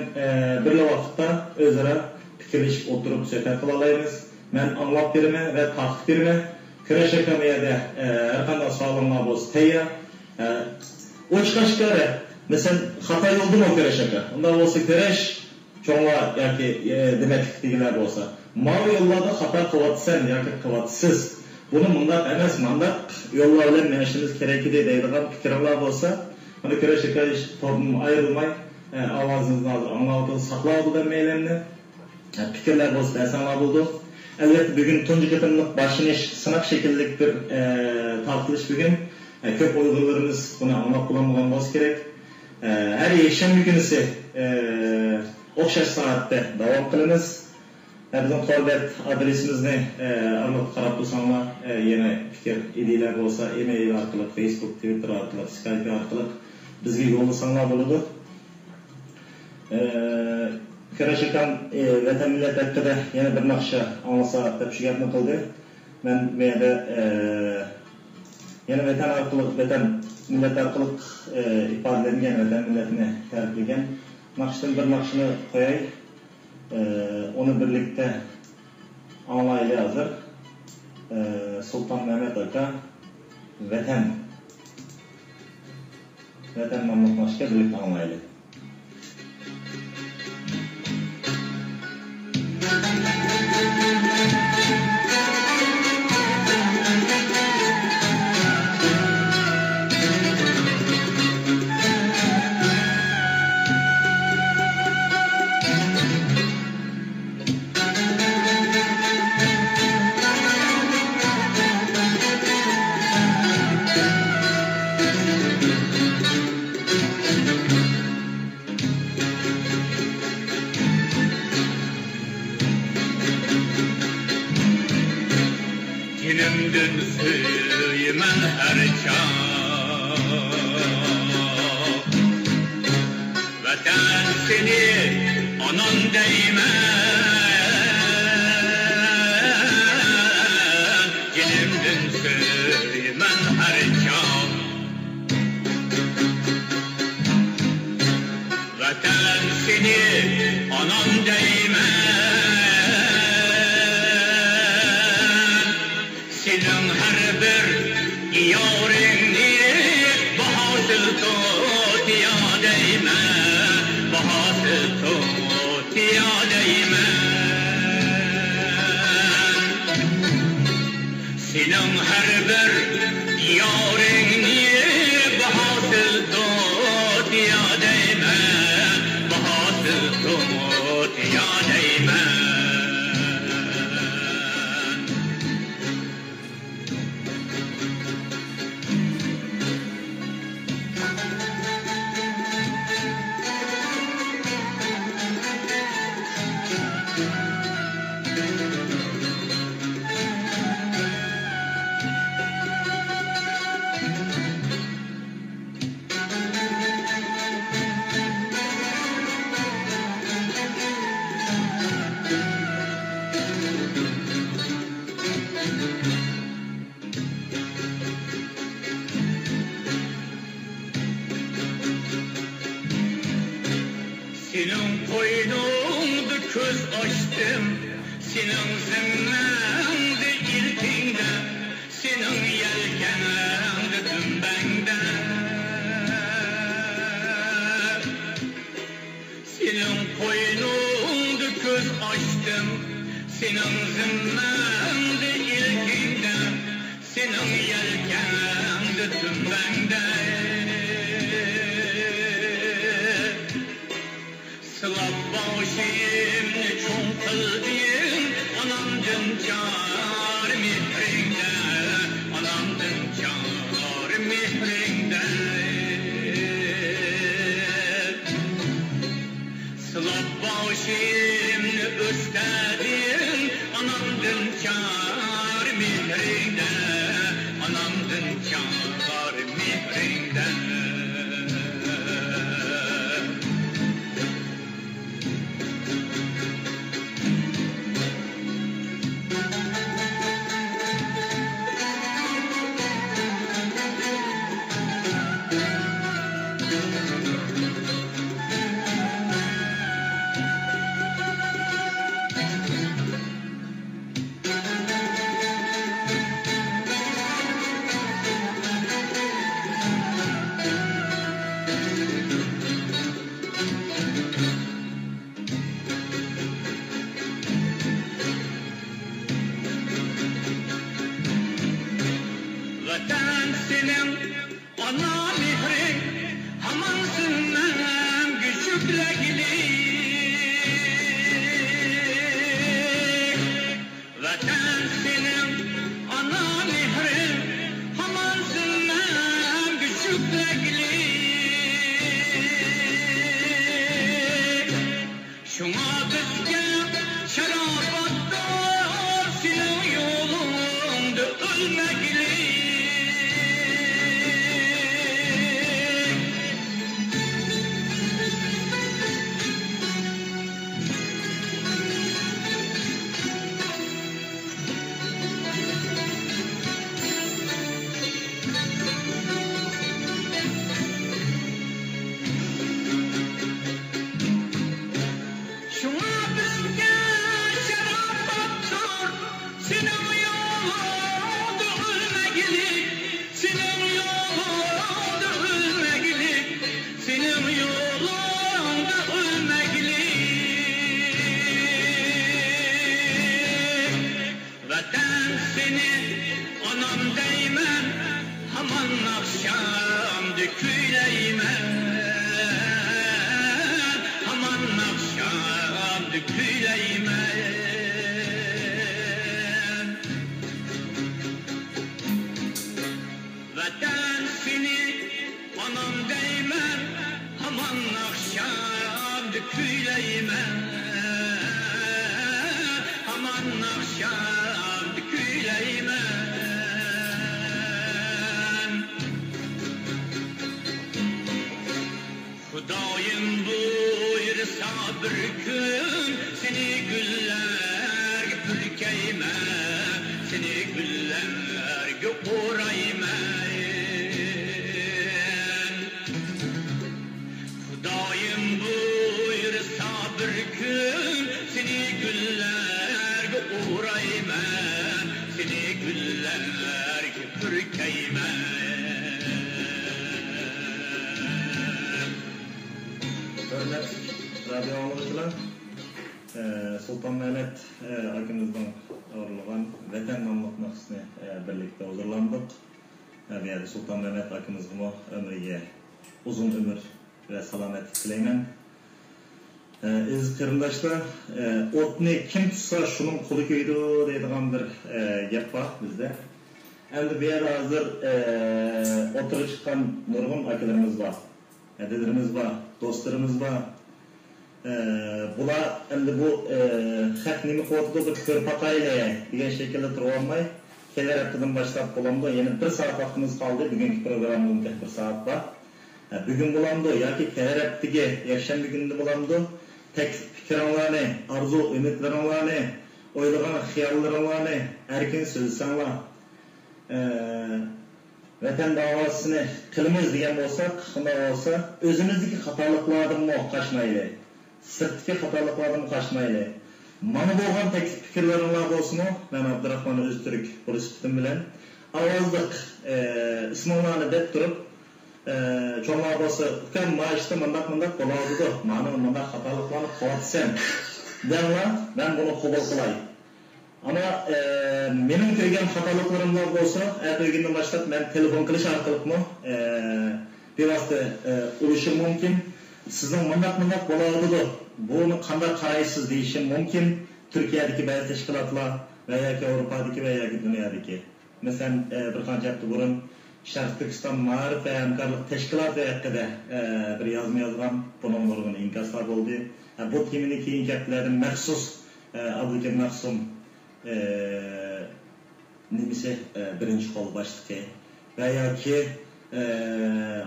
bir vaqtda o'zaro fikrlashib o'tirib suhbat qila olamiz. Men anglab beraman va taqib beraman. Kurash ekanlarda har qanday savollar bo'lsa tayyor. O'chqashqari mesela xato yo'ldimi Kurash aka? Unda bo'lsa Kurash cho'nglar yoki demakliklar bo'lsa, ma'lum yo'llarda xato qilyapsan yoki qilyapsiz. Buni bunday emas, mandaq yo'llar bilan menishimiz kerak edi deydigan fikrlar bo'lsa, mana Kurash aka tortib ayrilmay ovozingizni anglatib saqlaydi demaylarni. Fikrlar bo'lsa, asanlar bo'ldi. Albatta bugun tunji qatimliq boshlanish sinaq shakllik bir tortilish bugun ko'p Uyg'urlarimiz buni anglab qolmagan bo'lsa kerak. Her yakshanba kunisi o'xshash soatda davom qilamiz. Bizning qo'lbat adresimizni aniq qarab tursanlar, yana fikr ideyalar bo'lsa, email orqali, Facebook, Twitter orqali, Skype orqali bizga yo'llasanlar bo'ladi. Kurash ekan vatan millat haqida yana bir naqsha anglasa deb shu gapni qildi. Men bu yerda yana vatan orqali, vatan millat orqali ifodalangan vatan millatni ta'riflagan naqshdan bir naqshni qo'yay. Onu birlikte anglayli hozir. Sultan Mehmet aka vatan mamlakatga birlikte anglayli. Günümdün söymen her çağ Vatan seni anan değmen Günümdün söymen her çağ Vatan seni anan değmen Senin her bir yarini bahasıl tut ya değme bahasıl tut ya değme Senin her bir yarini bahasıl tut ya değme bahasıl tut ya değme Senin koynunda köz açtım Senin zemmende ilkinde Senin yelkeninde dümbende Senin koynunda köz açtım Senin zemmende ilkinde Senin yelkeninde dümbende Sılap başımni çoğ kıldın Anamdın çar mihrinde Anamdın çar mihrinde Sılap başımni östedin Anamdın çar mihrinde Anamdın çar mihrinde Vatan senin ana mihrin Haman senden küçükle gidik Vatan senin ana mihrin Haman senden küçükle gidik Şuna bizge şarafatlar Senin yolunda ölmegilik Aman akşam küyleyme bir gün seni güllerge pürkeyme, seni güllerge uğrayma. Hudaym buyursa bir gün seni güllerge uğrayma, seni güllerge pürkeyme. Hürmet radyo anlıqçılar, Sultan Mehmet akımızdan ağırlıgan Vatan namlıq naqsını birlikte huzurlandık. Yani Sultan Mehmet akımızın ömrüge uzun ömür ve selamet tileymen. Iz kırımdaşlar, otunu kim tutsa şunun kolu köydü deydiğen bir gap var bizde. Endi bir yer hazır oturup çıkan nurgun akalarımız var. Dedelerimiz var, dostlarımız var. Bular endi bu hak nimi qo'rqdi bir ko'rpaqayla degan şekilde turolmay kelar haftadan başlap bo'lamdi. Yeni bir saat vaqtimiz qoldi. Bugungi programmamizda bir saat var. Bugun bo'lamdi yoki kelar haftaga yakshanba kuni bo'lamdi. Tek fikirlarini, arzu umidlarini, o'ylagan xiyollarini erkin so'zlasanglar. Vatan davasını qilamiz degan bo'lsak, qilmay olsa, o'zimizdagi xatoliklardan qochmaylik. Sirtdagi xatoliklardan qochmaylik. Mana bo'lgan taklif fikrlaringlar bo'lsin-mi? Men Abdurahmon O'ztürk bo'lishim bilan ovozliq ismlarni deb turib, cho'nglar bo'lsa, "Ukam, mana ishda mundaq bo'ladi-ku. Mana bunda xatoliklarni qilyapsan." Deylar, men buni qabul qilay. Ama benim ko'rgan xatoliklarım bo'lsa, ertagidan boshlab men telefon qilish orqali bevosita urishim mumkin. Sizning mundaq bo'ladi-ku. Buni qanday qaraysiz deyishim mumkin. Turkiyadagi ba'zi tashkilotlar va yoki Avropadagi va yoki dunyodagi. Masalan, bir qancha hafta burun Sharq Turkiston ma'rif va hamkorlik tashkiloti haqida bir yozma yozgan, bunun nurg'un inkoslar bo'ldi. Bu temani keyingi haftalarda maxsus Abdulkam Maqsum nimisi birinci kol başlığı veya ki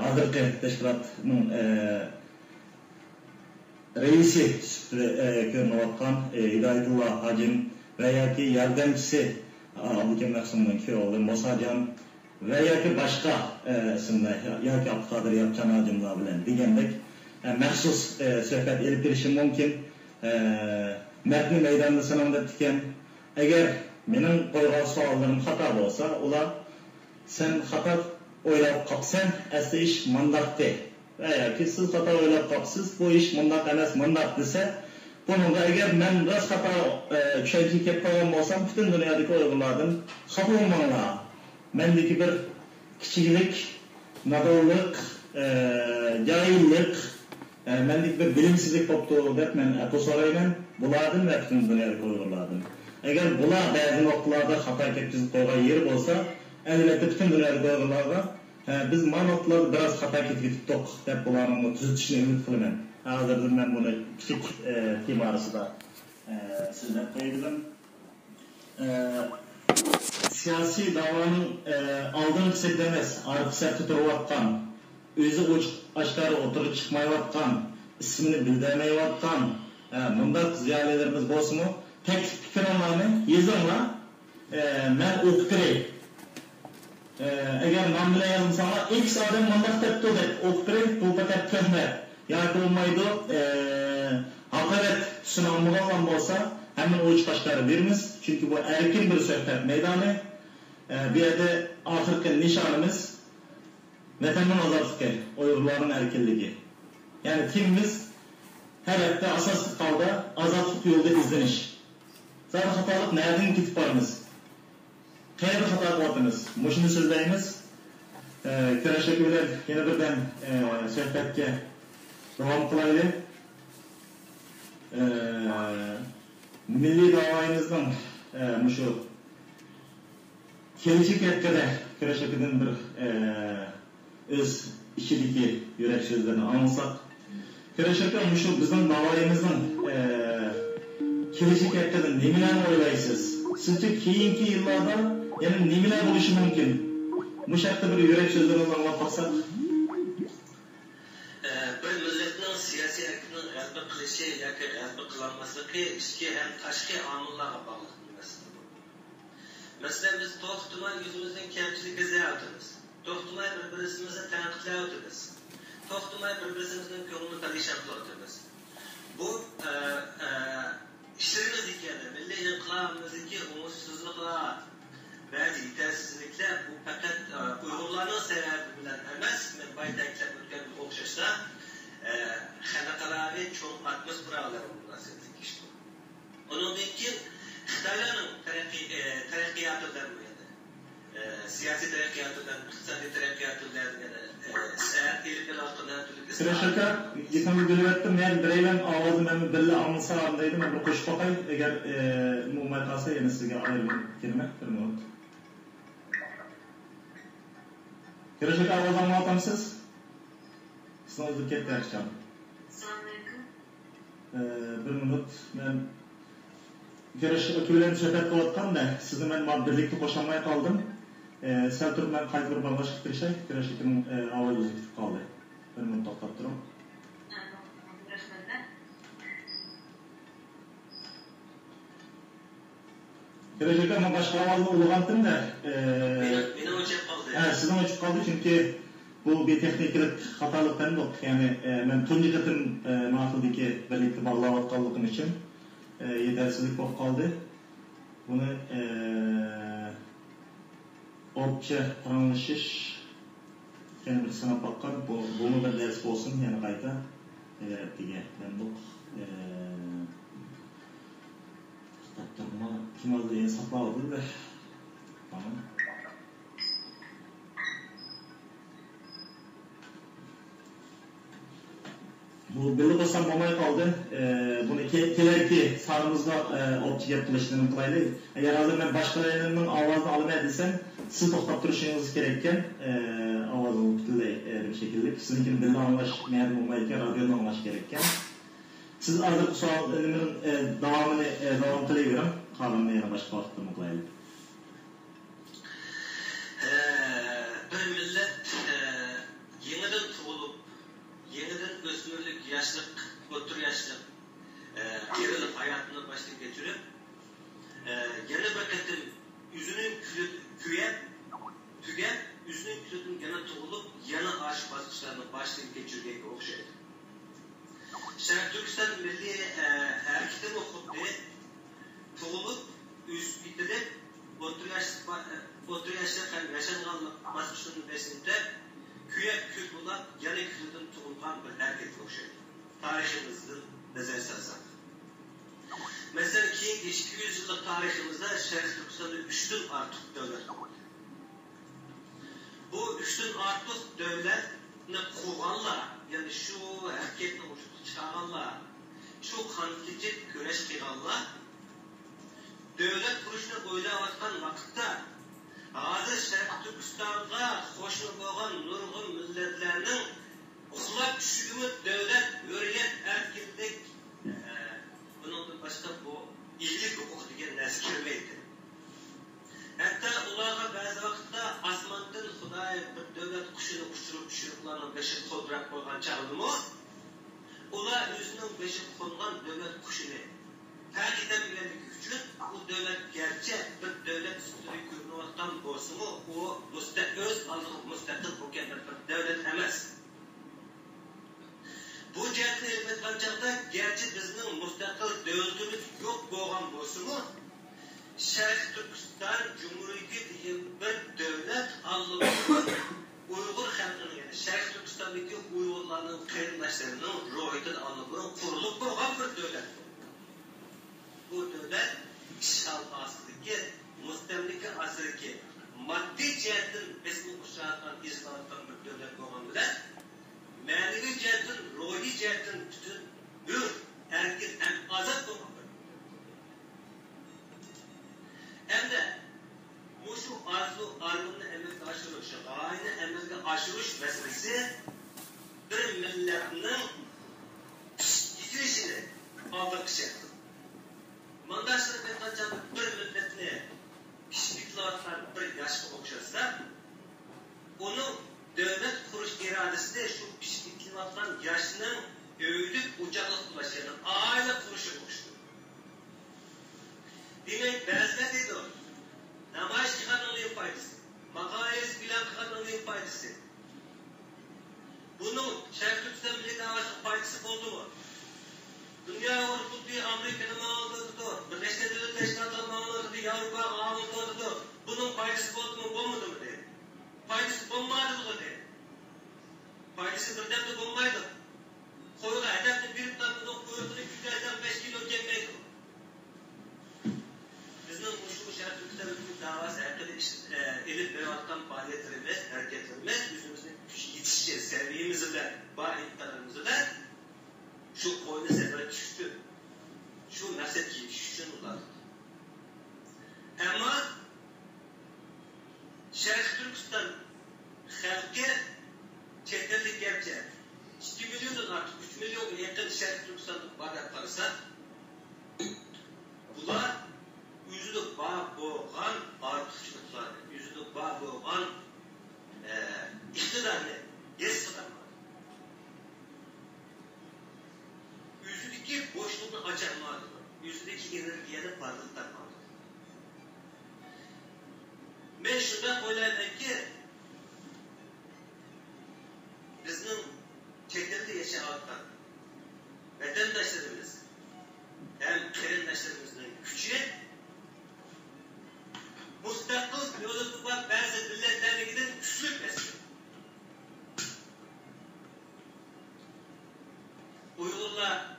hazırki teşkilatın reisi görünüyorken İdayetullah Hacim veya ki yardımcısı Abdülkerim Maqsum'un oğlu Musacan veya ki başka isimler ya ki Abdülkadir Yapcan Hacim'la bilen degandek maxsus sohbet elip verişim mümkün. Metni meydanında sınavda diken eğer benim koygan suallarım hata olsa, ular sen hata oylab qapsan, asli iş mandat de. Veya ki siz hata oylab qapsiz, bu iş mandat emas, mandat dese, bunun da eğer men ras hata küşaycı kep koygan olsam, bütün dünyadaki oygunlardan hata olmanlar. Mendeki bir kiçilik, nadollik, cahillik, mendeki bir bilimsizlik poptu dep men akosorayman, bulardan ve bütün dünyadaki oygunlardan. Eğer bular bazı noktalarda hata ketkizip koygan yeri olsa, elbette bütün dünyadaki oygunlarga biz manotlarda biraz hata ketkizdik dep bularni tuzatishni umid qilaman. Hozirda men buni kichik tema orasida sizlar qo'ydim. Siyasi davanın aldığın kısık demez, artık sertü turvatkan, özü aşkarı oturup çıkmayvatkan, ismini bildirmeyvatkan, bundak ziyalelerimiz bolsun mu? Tek fikir anlamı, yazınla, ben okutayım. Eğer ben bile yazımsana, ilk saatten bundak tepki odek, okutayım, bu paket köhmet. Yani olmaydı, hakaret sınavımız olan olsa, hemen o üç başları verimiz. Çünkü bu erkin bir sohbet meydanı. Bir yerde ahirki nişanımız vatanın azadlığı, Uygurların erkinliği. Yani kimimiz her hafta asaslık kaldı, azadlık yolda izleniş. Zaten hatalık nereden gidip varımız? Kayda hata kıvatımız? Muşunu sözleyimiz. Teşekkürler. Yine birden sohbetke devam kılaydı. Milli davayımızdan şu gelecek etkide Kıraşakı'nın bir öz içindeki yürek sözlerini anlasak, Kıraşakı şu bizim davayımızdan gelecek etkide nemilen oylaysız? Sizce keyinki yıllarda yani nemilen oluşu mümkün? Bu şartta bir yürek sözlerini anlatsak? Bir milletin siyasi hakkının elbette qilishi yoki g'azbi qilolmasligi ichki ham tashqi omillarga bog'liq masala. Masalan, biz to'xtamay o'zimizning kamchilikni zayatimiz. To'xtamay bir-birimizni tanqidlayotimiz. To'xtamay bir-birimizning ko'nglini parishon qilyotimiz. Bu işlerimiz ekanı, milliy inqilobimizdagi umursizliklar, ba'zi yetersizliklar bu faqat Uyg'urlarning sababi bilan emas, men baytaklab o'tgan o'xshashda xalqaro cho'ng atmosferalar munosabatli ish bu. Undan keyin Xitoylarning taraqqiyotidan bo'ladi. Siyosiy taraqqiyotidan, iqtisodiy taraqqiyotidan Kirashaka, yetimiz biliyotdim, men biraylan ovozim men birla alsam deydi, men bir qo'shib qo'yay, agar umuman qolsa yana sizga ayirib kelmak, bir minut. Kirashaka, ovoz olmayapsiz? Sizning o'zingiz ketdi yaxshi. Assalomu alaykum. Bir minut, men Kirashaka bilan suhbat qilayotganda, sizni men birlikda qo'shamay qoldim. Sal turib men qayta bir bog'lashga kirishay, Kirashakaning ovozi o'zgarib qoldi. Bir minut to'xtab turing. Kirashaka, men boshqa ovozni ulg'aytirdim-da. Meni o'chib qoldi. Sizning o'chib qoldi chunki bu texnik xatolikdan yo'q. Ya'ni men tunji qatim ma'qildagi birlikda bog'layotganligim uchun yetersizlik bo'lib qoldi. Buni ortcha qurollashish yana bir sanab baqqan, buni bir ders bo'lsin, yana qayta degan. Men bu Tamam, kim oldu en sapladı da. Tamam. Bu belli olsam olmay qoldi. Buni kelerki sarımızda optik yapılışını qilayli. Agar hozir men boshqalarning ovozini olmay desam, siz to'xtab turishingiz kerak ekan. Ovozni butunlay bir şekilde sizninkini birga anglash, men bo'lmaydi, radiodan anglash kerak ekan. Siz hozir savollarning davomini davom qilavering. Qolganini yana boshqa vaqtda qilaylik. Bir millat yeniden tug'ilib, yeniden o'smirlik, yoshlik, o'tir yoshlik kerilib hayotini boshdan kechirib, yana bir qatim o'zining kuyab, tugab, o'zining kulidan yana tug'ilib, yana aşk bosqichlarini boshdan kechirganga o'xshaydi. Sharq Turkiston milliy harakati xuddi tug'ilib, o'sib bitilib, o'tir yoshlik ham yashanganlik bosqichining besida kuyab kul bo'lib, yana kulidan tug'ilgan bir harakatga o'xshaydi. Tariximizdan nazar solsak. Masalan, keyingi 200 yillik tariximizda Sharq Turkistonda 3 dan ortiq davlat bor. Bu 3 dan ortiq davlatni qurganlar, ya'ni shu harakatni chiqarganlar, shu qanchalik kurash qilganlar, davlat qurishni o'ylayotgan vaqtda hozir Sharq Turkistonga qo'shni bo'lgan nurg'un millatlarning uxlab tushishini davlat, hurriyat, erkinlik, bundan boshqa bu ellik huquq degan narsa kirmaydi. Hatta ularga ba'zi vaqtda osmondan Xudoy bir davlat qushini uchirib tushirib, ularning beshi qo'ldirab qo'ygan chog'dimi, ular o'zining beshi qo'ngan davlat qushini ta'kidlab berganligi uchun bu davlat garchi bir davlat ustida ko'rinayotgan bo'lsa-mu, u o'z oldiga mustaqil mukammal bir davlat emas. Bu jihatni aytgan chog'da garchi bizning mustaqil davlatimiz yo'q bo'lgan bo'lsa-mu, Sharq Turkiston Cumhuriyeti degan bir davlat Allohning Uyg'ur xalqining, ya'ni Sharq Turkistondagi Uyg'urlarning qarindoshlarining ro'yidan Allohning qurilib bo'lgan bir davlat. Bu davlat ishg'ol ostidagi, mustamlika ostidagi moddiy jihatdan bizni uchratgan izlangan bir davlat bo'lgan bilan, ma'naviy jihatdan, ruhiy jihatdan butun bir erkin ham ozod bo'lgan. Endi şu arzularını amalga oshirish, g'oyani amalga oshirish masalasi bir millatning yetilishini oldingi shart. Mandashlar qancha bir millatni pishliklar bir yoshga o'xshasa, uni davlat qurish irodasida shu pishliklar yoshning o'ylik o'choqlik qilish, ya'ni Avrupa ağabeyinde oldu. Bunun faydası oldu mu, olmadı mı dedi. Faydası olmadı mı dedi. Faydası birden de olmaydı. Koyuğa hedefli bir tarafından koyduğunu 205 kilo gelmeydi. Bizning ushbu shart Türkistonning davası haqida elib berayotgan faoliyatlarimiz, harakatlarimiz o'zimizning kuch yetishishi saviyamiz bilan, bor imkonlarimiz bilan shu qo'yni safara tushish uchun, shu maqsadga yetish uchun ulardi. Ammo Sharq Turkiston xalqi chet ellik garchi 2 milliondan ortiq 3 millionga yaqin Sharq Turkistonda bor deb qarasa, bular yüzüde bağ boğan artışlıklarını, yüzüde bağ boğan iktidarını yes kılamaz. Yüzündeki boşluğunu açamadı. Yüzündeki enerjiyeni parlatamadı. Ben şurada oylayayım ki bizim çekterde yaşamaktan vatandaşlarımız hem kerimdaşlarımızın gücü müstakil yolu var bazı milletlerine giden güçlük mesele. Uygurlar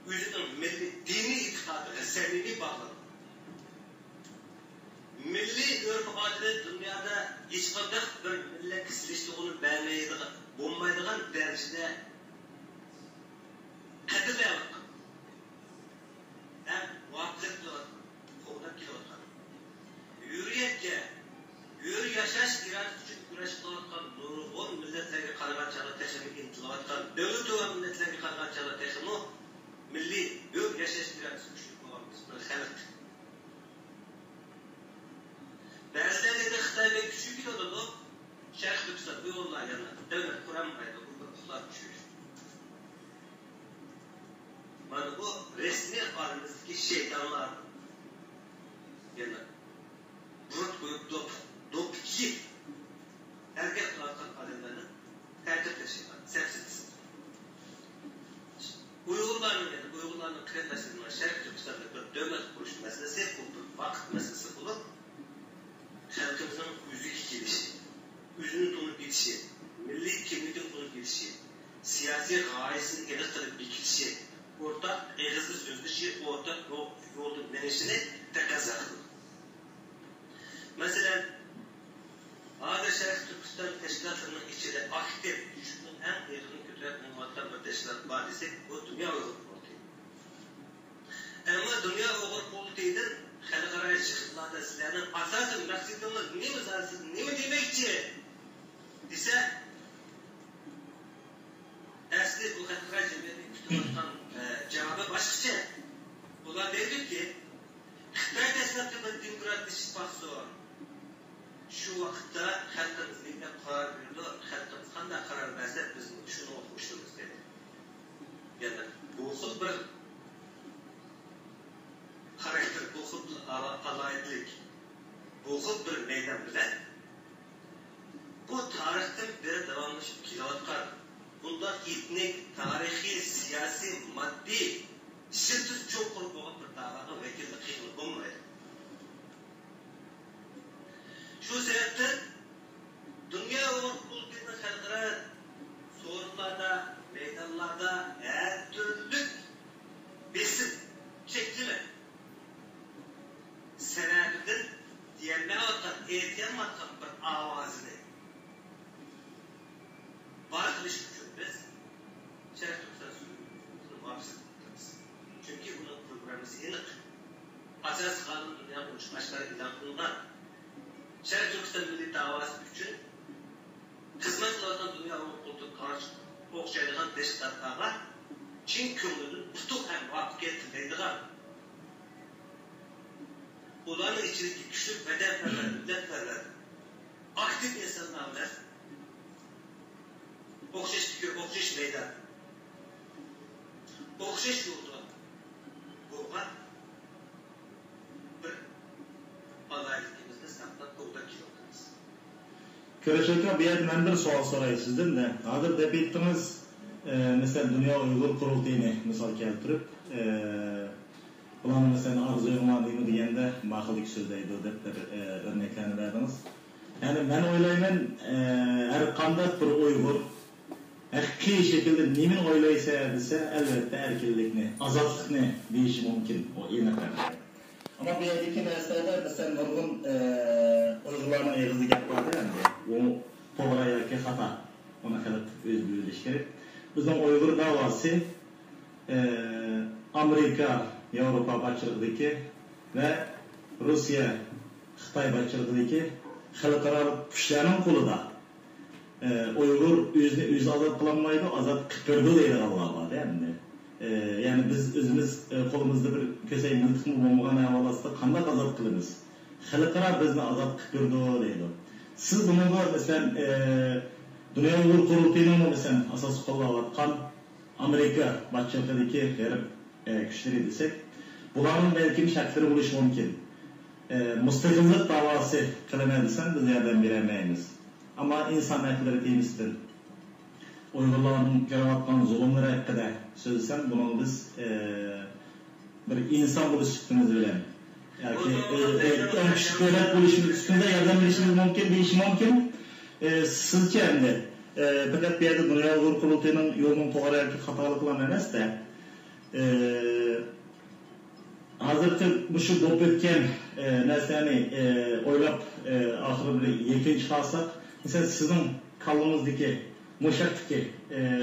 özünün milli dini itikadı, samimi bağlı. Milli örf adeti dünyada hiç kadar bir millet kişileştiğini bulmaydıgan derecede katılayamak. Hem muhabbetli kovdak kilovatkan. Yürüyetke, yürü yaşaş iradesi için güreş kılavatkan, nurgun milletlerine karıgan çağla teşemik intilavatkan, devlet olan milletlerine karıgan çağla teşemik, milli yürü yaşaş iradesi için kılavatkan, xalq. Bazılarında Xitay ve küçük kiloda Şarkı Türkistan, Uygurlar yanına, devlet kuranmaydı, bu kutlar düşüyor. Bana bu resmi aramızdaki şeytanlar yani brut koyup dop iki erkek kılarken adamların erkekler şeytan, sepsizsin. Uygurların kremleştirme Şarkı Türkistan'da bir devlet kuruş meselesi, bu bir vakit meselesi bulup halkımızın yüzük gelişi, yüzünün tonup yetişi, milli kimliğin tonup yetişi, siyasi gayesini eleştirip dikilişi, ortak eğizli sözlüşü, ortak yolun menişini tekazı kılır. Mesela Ağda Şarkı Türkistan teşkilatlarının içinde aktif, güçlünün en yakını götüren ummatlar ve teşkilat var desek, bu Dünya Uygur Kurultayı. Ama Dünya Uygur Kurultayı'nın xalqaro chiqishlarda sizlarning asosan maqsadingiz nima demoqchi desa asli bu xalqaro jamiyatning kutayotgan javobi boshqacha. Ular deydiki Xitoy dastlabki bir demokratlashishmoqchi. Shu vaqtda xalqimiz nima qaror berdi, xalqimiz qanday qaror bersa biz shuni o'qishimiz dedi. Ya'ni bu xil bir karakter, bu xil alayidlik, bu xil bir meydan bilan bu tarixdan beri davomlashib kelayotgan bundan etnik, tarixiy, siyosiy, moddiy shirsiz cho'qur bo'lgan bir da'voga vakillik qilib bo'lmaydi. Shu sababdan dunyo urfini xalqaro so'rinlarda, maydonlarda har turli besim shekillar sebebidir diyenmeyottan, eğitemeyottan bir avazını var kılış için biz Şarkı Türkistan Sürü'nü muhafız etmemiz. Çünkü bunun programı yenilik. Asas kanun dünya konuşmaçları ilan kılınan Şarkı Türkistan milli davası için hizmet kılınan dünya hukuku karşı okşaydıgan teşkilatlarla Çin kömürünün tutuk hem muvaffakiyet edildiği ulanın içindeki güçlü bedenlerler, milletlerler, aktif insanlarlar, okşaş fikir, okşaş meydan, okşaş yolda bulmak bir adaylıkımızda saklan doğuda kilodayız. Köreşeka bir yerden bir soğal sorayım sizden de. Hazır dep ettiniz, mesela Dünya Uygur Kurultayı'nı misal keltirip, Bularni mesela arzulayman deymi deganda ma'qullik so'zlaydi deb bir örneklarni berdingiz. Yani ben o'ylayman, her qanday bir Uyg'ur haqiqiy shaklda nima o'ylaysa desa, albatta erkinlikni, ozodlikni deyishi mumkin o aniq. Ama bu yerdeki meseleler mesela nurgun Uyg'urlarning egizli gap bor endi. U to'g'ri yoki xato. Ona qilib o'z bilish kerak. Bizning Uyg'ur davosi Amerika, Yevropa başçılıqdaki ve Rusya, Xitoy başçılıqdaki xalqaro kuchlarning qo'lida Uyg'ur o'zini o'zi ozod qilolmaydi, ozod qilib berdi deydi Alloh endi. Yani biz o'zimiz qo'limizda bir ko'say miltiqmi bo'lmagan ahvolda qanday ozod qilamiz? Xalqaro bizni ozod qilib berdi deydi. Siz bunga mesela Dünya Uyg'ur qurultayının mesela asas qo'llayotgan Amerika başçılıqdaki g'arb kuchları desek, buların belki bir şartları bo'lishi mumkin. Mustaqillik davosi qilaman desam biz yordam beramaymiz. Ama inson haqlari temisdir. Uyg'urlarning ko'rayotgan zulmlari haqida so'zlasam, buni biz bir inson bo'lish sifatimiz bilan yoki davlat bo'lishimiz ustida yordam berishimiz mumkin deyish mumkin. Sizcha endi faqat bu yerda Dünya Uyg'ur qurultayining yo'lning to'g'ri yoki xatoliklarni emasda hazırki bu şu bo'lib o'tgan narsani o'ylab oxiri bir yakun chiqarsak, mesela sizning qalbingizdagi mushakdagi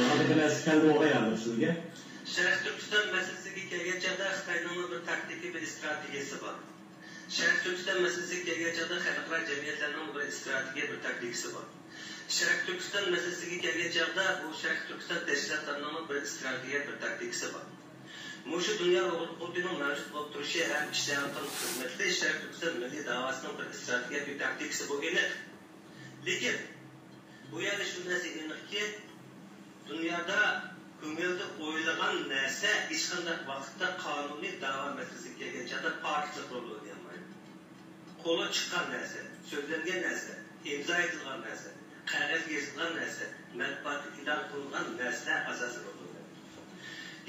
hozirgi narsa keldi o'g'ayadi sizga. Sharq Turkiston masalasiga kelgan chog'da Xitoyning bir taktiki bir strategiyasi bor. Sharq Turkiston masalasiga kelgan chog'da xalqaro jamiyatlarning bir strategiya bir taktikasi bor. Sharq Turkiston masalasiga kelgan chog'da bu Sharq Turkiston tashkilotlarining bir strategiya bir taktikasi bor. Muşu dünya qurultayının mavjud bo'lib turishi ham ishlayotgan xizmatda Sharq Turkiston milliy davosining bir strategiya bir taktikasi bo'lgan. Lekin bu yerda shu narsa aniqki, dunyoda ko'ngilda o'ylagan narsa hech qanday vaqtda qonuniy da'vo masalasiga kelganda partiya rol o'ynayolmaydi. Qo'li chiqqan narsa, so'zlangan narsa, imzo etilgan narsa, qog'ozga yozilgan narsa, matbuotga e'lon qilingan narsa asosiy rol o'ynaydi.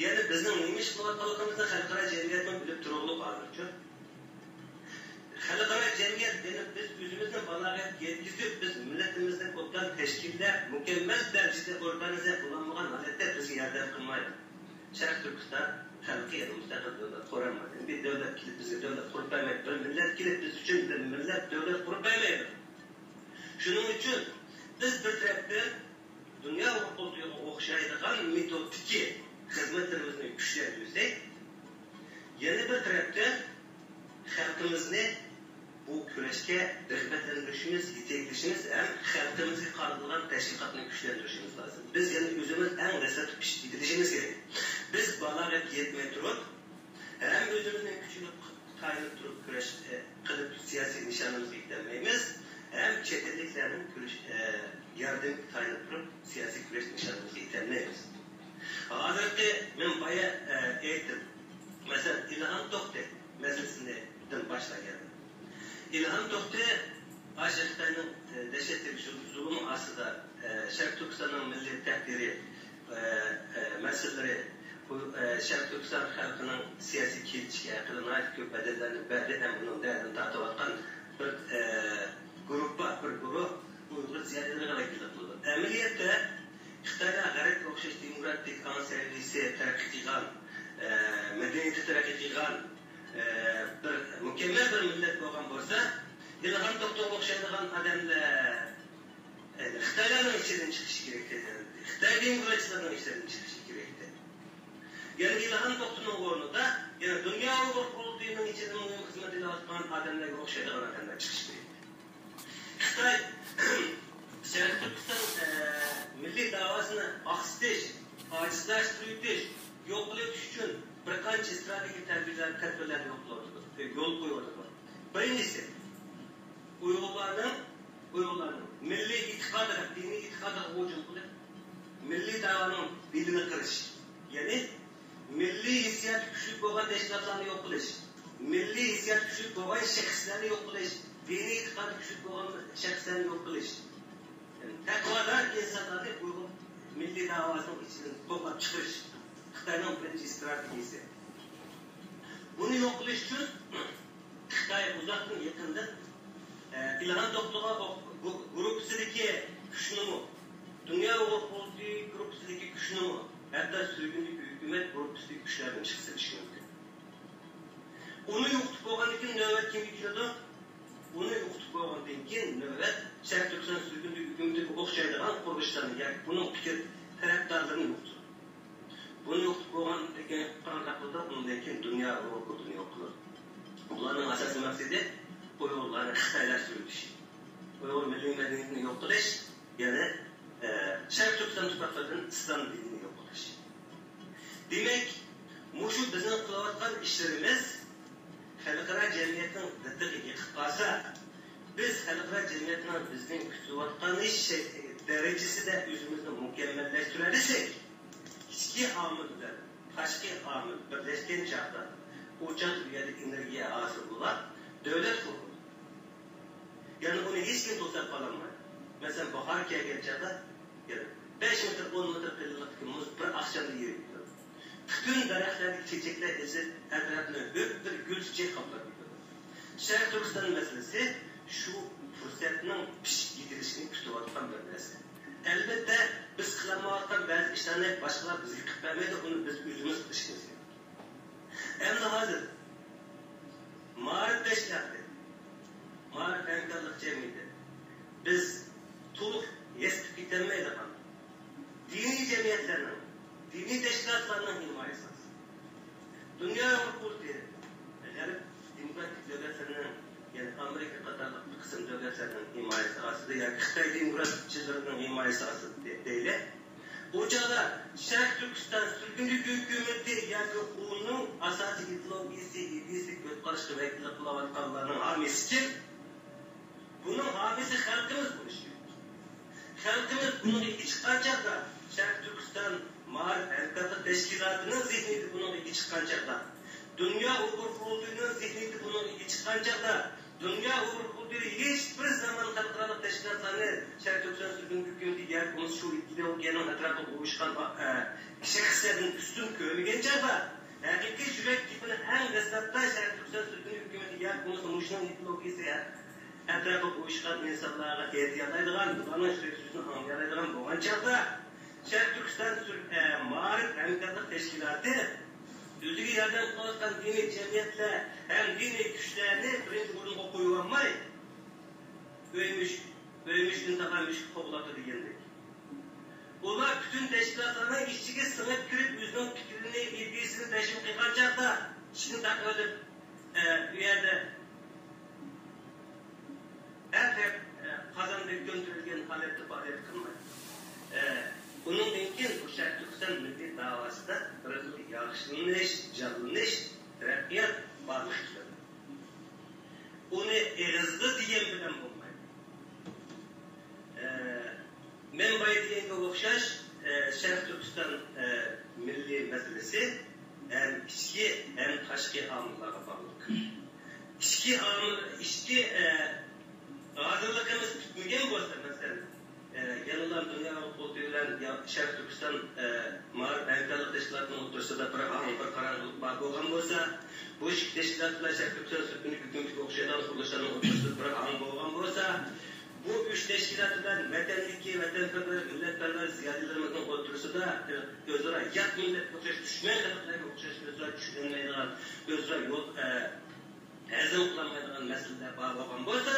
Yani bizning nima ish qilayotganimizni xalqaro jamiyatdan bilib turug'liq hozircha. Xalqaro jamiyat deb biz o'zimizni balog'at yetkazib, biz millatimizning ko'pdan tashkillar mukammal darajada organizatsiya qilinmagan holatda bizga yordam qilmaydi. Sharq Turkiston xalqiy mustaqil davlat qurilmaydi. Bir davlat kelib bizga davlat qurib bermaydi. Bir millat kelib biz uchun bir millat davlat qurib bermaydi. Shuning uchun biz bir tarafdan dunyo huquqiga o'xshaydigan metodiki xizmatlarimizni kuchaytirsak, yana bir tarafdan xalqimizni bu kurashga rag'batlantirishimiz, yetaklashimiz ham xalqimizga qaratilgan tashviqotni kuchlantirishimiz lozim. Biz yana o'zimiz eng dastlab yetilishimiz kerak. Biz balog'at yetmay turib, ham o'zimizning kuchini qaynab turib kurash qilib siyosiy nishonimizga yetolmaymiz, ham chet elliklarning kurash yardım qaynab turib siyosiy kurash nishonimizga yetolmaymiz. Hazırki men baya aytdim. Mesela İlhan To'xtay meselesinden başlagan. İlhan To'xtay Xitoyning dahshatli zulm ostida Sharq Turkistonning milliy taqdiri masalalari bu Sharq Turkiston xalqining siyosiy kelishga qilingan ko'p badallarni berdi ham bunun dardini tortayotgan bir guruh Uyg'ur ziyolilarga vakillik qildi. Amaliyotda Xitoyda g'arb o'xshash demokratik ansarlisi taraqqiy qilgan, madaniyati taraqqiy qilgan bir mukammal bir millat bo'lgan bo'lsa, Ilhom To'xtayga o'xshaydigan odamlar Xitoylarning ichidan chiqishi kerak edi. Xitoy demokratlarning ichidan chiqishi kerak edi. Ya'ni Ilhom To'xtayning o'rnida yana dunyo Uyg'ur qurultayining ichida muhim xizmat qilayotgan odamlarga o'xshaydigan odamlar chiqishi kerak. Xitoy Sharq Turkiston milliy davosini oqsitish, ojizlashtirish, yo'q qilish uchun bir qancha strategik tadbirlar yo'l qo'yildi. Birinchisi, Uyg'urlarning milliy e'tiqodiga, diniy e'tiqodiga hujum qilib, milliy davoning belini qirish, ya'ni milliy hissiyat kuchli bo'lgan tashkilotlarni yo'q qilish, milliy hissiyat kuchli bo'lgan shaxslarni yo'q qilish, diniy e'tiqodi kuchli bo'lgan shaxslarni yo'q qilish. Taqvodor insonlarni Uyg'ur milliy davosining ichidan to'plab chiqarish Xitoyning birinchi strategiyasi. Bunu yok qilish uchun Xitoy uzoqdan yaqindan İlhan Doktor'a grupsidagi kuchni Dünya Avrupa grupsidagi kuchni hatta sürgünlük hükümet grupsidagi kuchlardan chiqsa mumkin. Onu yo'qotib qo'ygandan keyin navbat kimga keladi? Uni yo'qotib qo'ygandan keyin navbat Sharq Turkiston sürgünlük hükümetiga o'xshaydigan qurilishlarni, ya'ni buning fikr tarafdorlarini yo'qotadi. Bunu yo'qotib qo'ygandan keyin qanaqa qiladi? Undan keyin Dünya Avrupani yo'q qiladi. Ularning asosiy maqsadi Uyghurlarni Xitoylashtirilishi, Uyg'ur milliy madaniyatini yo'q qilish, ya'ni Sharq Turkiston tuproqlaridan islom dinini yo'q qilish. Demak, mushu bizning qilayotgan ishlarimiz xalqaro jamiyatning diddiga yiqib qolsa, biz xalqaro jamiyatning bizning kutayotgan ish darajasida o'zimizni mukammallashtiradisak, ichki omillar, tashqi omil birlashgan chog'da o'choq uyada energiya hosil bo'ladi. Devlet kurulu. Yani onu hiç kim to'sab qololmaydi. Masalan, bahor kelgan chog'da 5 metr, 10 metr qiyinlik muz bir oqshomda yeriydi. Butun daraxtlardagi chechaklar esa atrofni bir gul chechak qoplab ketadi. Sharq Turkiston masalasi shu fursatning pishib yetilishini kutayotgan bir narsa. Albatta, biz qilmayotgan ba'zi ishlarni boshqalar bizga qilib bermaydi, uni biz o'zimiz qilishimiz kerak. Endi hozir Ma'rif teşkilatı, Ma'rif hamkorlik jamiyati biz to'liq yetib ketolmaydigan diniy jamiyatlarning, diniy tashkilotlarning himoyasisiz. Dunyo huquqi, g'arb demokratik davlatlarning, ya'ni Amerika qatorli bir qism davlatlarning himoyasi ostida yoki Xitoy demokratchilarining himoyasi ostida deyli. Bu chog'da Sharq Turkiston sürgünlük hükümeti yoki uning asosiy ideologiyasi, ideyasi ko'p qarashga vakillik qilayotganlarning homisi kim? Buning homisi xalqimiz bo'lishi. Xalqimiz bunga chiqqan chog'da Sharq Turkiston ma'rif hamkorlik tashkilotining zihniyati bunga chiqqan chog'da, Dunyo Uyg'ur qurultiyining zihniyati bunga chiqqan chog'da, Dunyo Uyg'ur qurultiyi hech bir zaman xalqaro tashkilotlarni Sharq Turkiston sürgünlük hükümeti yoki shu ideologiyaning atrofida o'yishgan shaxslarning ustun ko'rmagan chog'da haqiqiy yurak tipini eng dastlabda Sharq Turkiston sürgünlük hükümeti yoki shuning ideologiyasi atrofida o'yishgan insonlarga e'tiyorlaydigan, ularning so'zini anglaydigan bo'lgan chog'da Sharq Turkiston ma'rif hamkorlik tashkiloti o'ziga yordam qilayotgan diniy jamiyatlar ham diniy kuchlarni birinchi o'ringa qo'yib olmay, o'ymushdan taqamush qo'g'ladi degandek. Ular bütün teşkilatlarning ichiga singib kirib, o'zining fikrini, ideyasini tashkil qilgan chog'da ishni taqilib, bu yerda her qozonda ko'ntirilgan holatda faoliyat qilmaydi. Bundan keyin bu Sharq Turkiston milliy davosida bir yaxshilanish, jonlanish, taraqqiyot borlik qiladi. Uni eg'izda degan bilan bo'lmaydi. Men boya deganga o'xshash Sharq Turkiston milliy masalasi hem ichki hem tashqi omillarga bog'liq. Ichki hazırlığımız tutmagan bo'lsa, masalan, yanılan Dünya Avrupa bilan Sharq Turkiston ma'rif hamkorlik tashkilotining o'rtasida bir qarorlik bor bo'lgan bo'lsa, bu tashkilot bilan Sharq Turkiston sürgünlük hükümetiga o'xshagan qurilishlarning o'rtasida bir bo'lgan bo'lsa, bu üç teşkilat bilan vatanliki, vatanparvar, millatparvar ziyolilarimizning o'rtasida o'zaro yat millatga o'xshash, dushman xalqlarga o'xshash, o'zaro tushunmaydigan, o'zaro yo'q hazm qilolmaydigan masalalar bor bo'lgan bo'lsa,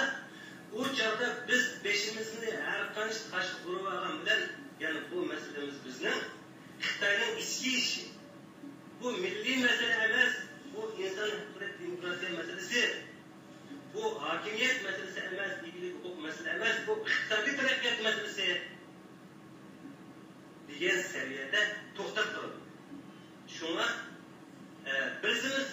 o çağda biz beşimizni her qancha taşqi urib olgan bilan, ya'ni bu meselemiz bizning Xitoyning ichki ishi. Bu milliy masala emas, bu inson huquqi, demokratiya masalasi. Bu hokimiyat masalasi emas, iqtisodiy huquq masalasi emas, bu iqtisodiy taraqqiyot masalasi degan saviyada to'xtab turadi. Shunga birsimiz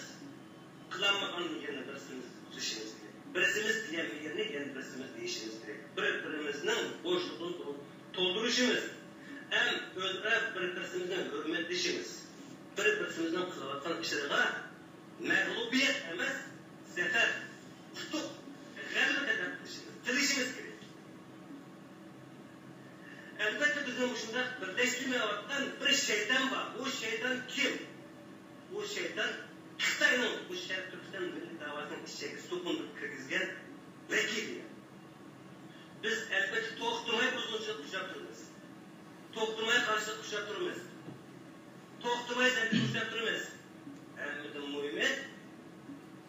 qilolmagan yana birsimiz qilishimiz kerak. Birisimiz diyemeyeni, yani birisimiz değişimiz gerek. Birimizin boşluğunu dolduruşumuz, hem birimizin hürmetlişimiz, birimizin kılavatkan işlerine mağlubiyet emez, zafer, tutup, galibet edilişimiz, tilişimiz gerek. Elbette bizim hoşunda birleştirmeyotgan bir şeytan var. O şeytan kim? O şeytan Xitoyning bu çiçeği sokundup kırgızgen vekil. Biz elbette to'xtamay buzg'unchilik ushlab turibmiz. To'xtamay qarshilik ushlab turibmiz. To'xtamay zanjir ushlab turibmiz. Hammadan muhimi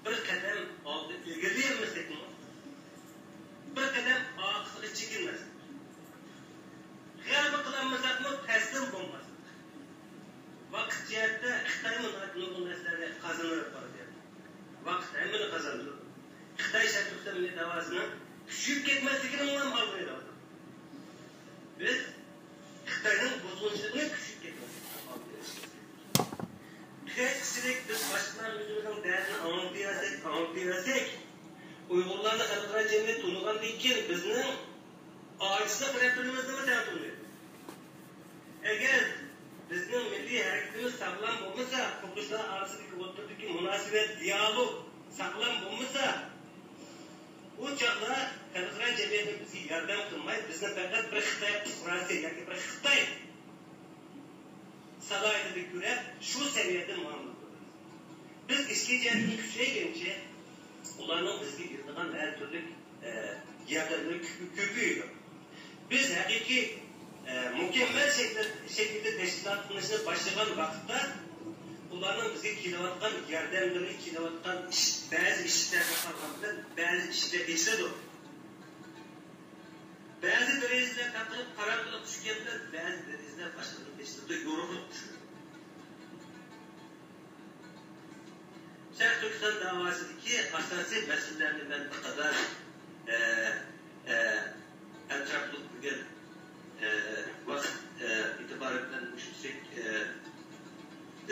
bir qadam oldi ilgarilayapmizlikmi? Bir qadam orqasiga chekinmaslik. G'alaba qilolmasakmi, taslim bo'lmaslik. Vaqt jihatda Xitoyning nurg'un narsalarni qazonib boradi. Vaqt hammani qazondiradi. Xitoy Sharq milliy davosini kuchayib ketmasligini ham olmaydi. Biz Xitoyning buzg'unchiligini kuchayib ketmasligini olmaymiz. Tezlik biz boshqalar o'zimizning dardini anglatasak, Uyg'urlarni xalqaro jamiyat to'lg'andan keyin bizning ojizni qilib nima ta'minlaydi? Agar bizning milliy harakatimiz saqlam bo'lmasa, qurulishlar orasidagi o'rtadagi munosabat, dialog saqlam bo'lmasa, u chaqlar xalqaro jamiyat bizga yordam qilmaydi. Bizni faqat bir Xitoy Rossiya yoki bir Xitoy salohiyatiga ko'ra shu saviyada muomala qilamiz. Biz ichki jihatni kuchayguncha ularning bizga beradigan har turli yordamlar ko'payadi. Biz haqiqiy mukammal shaklda tashkilot qilishni boshlagan vaqtda ularning bizga kelayotgan yordamlari, kelayotgan ba'zi ishlarga qaraganda ba'zi ishlar eshitadi. Ba'zi derazalar taqilib qaror qilib tushganda ba'zi derazalar boshqa eshitadi, yo'riqib tushadi. Sharq Turkiston davosidagi asosiy masalalarni men bir qadar atrofli bo'lgan vaqt e'tibori bilan tushunsak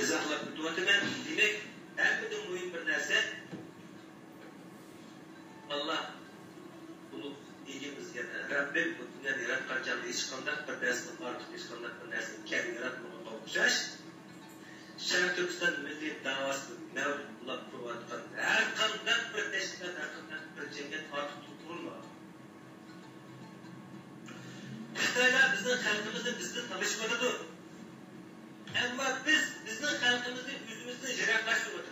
izohlab o'tyapman. Demak, hammadan muhim bir narsa Alloh ulug' egimizga Rabbim bundan yaratgan jonli hech qanday bir narsani ortiq, hech qanday bir narsani kam yaratmagan o'xshash. Sharq Turkiston milliy davosini mavjudlab turayotgan har qanday bir tashkilot, har qanday bir jamiyat ortiq turilmaydi. Xitoylar bizning xalqimizni bizdan tanishmaydi. Ammo biz bizning xalqimizni o'zimizdan yiroqlashtirib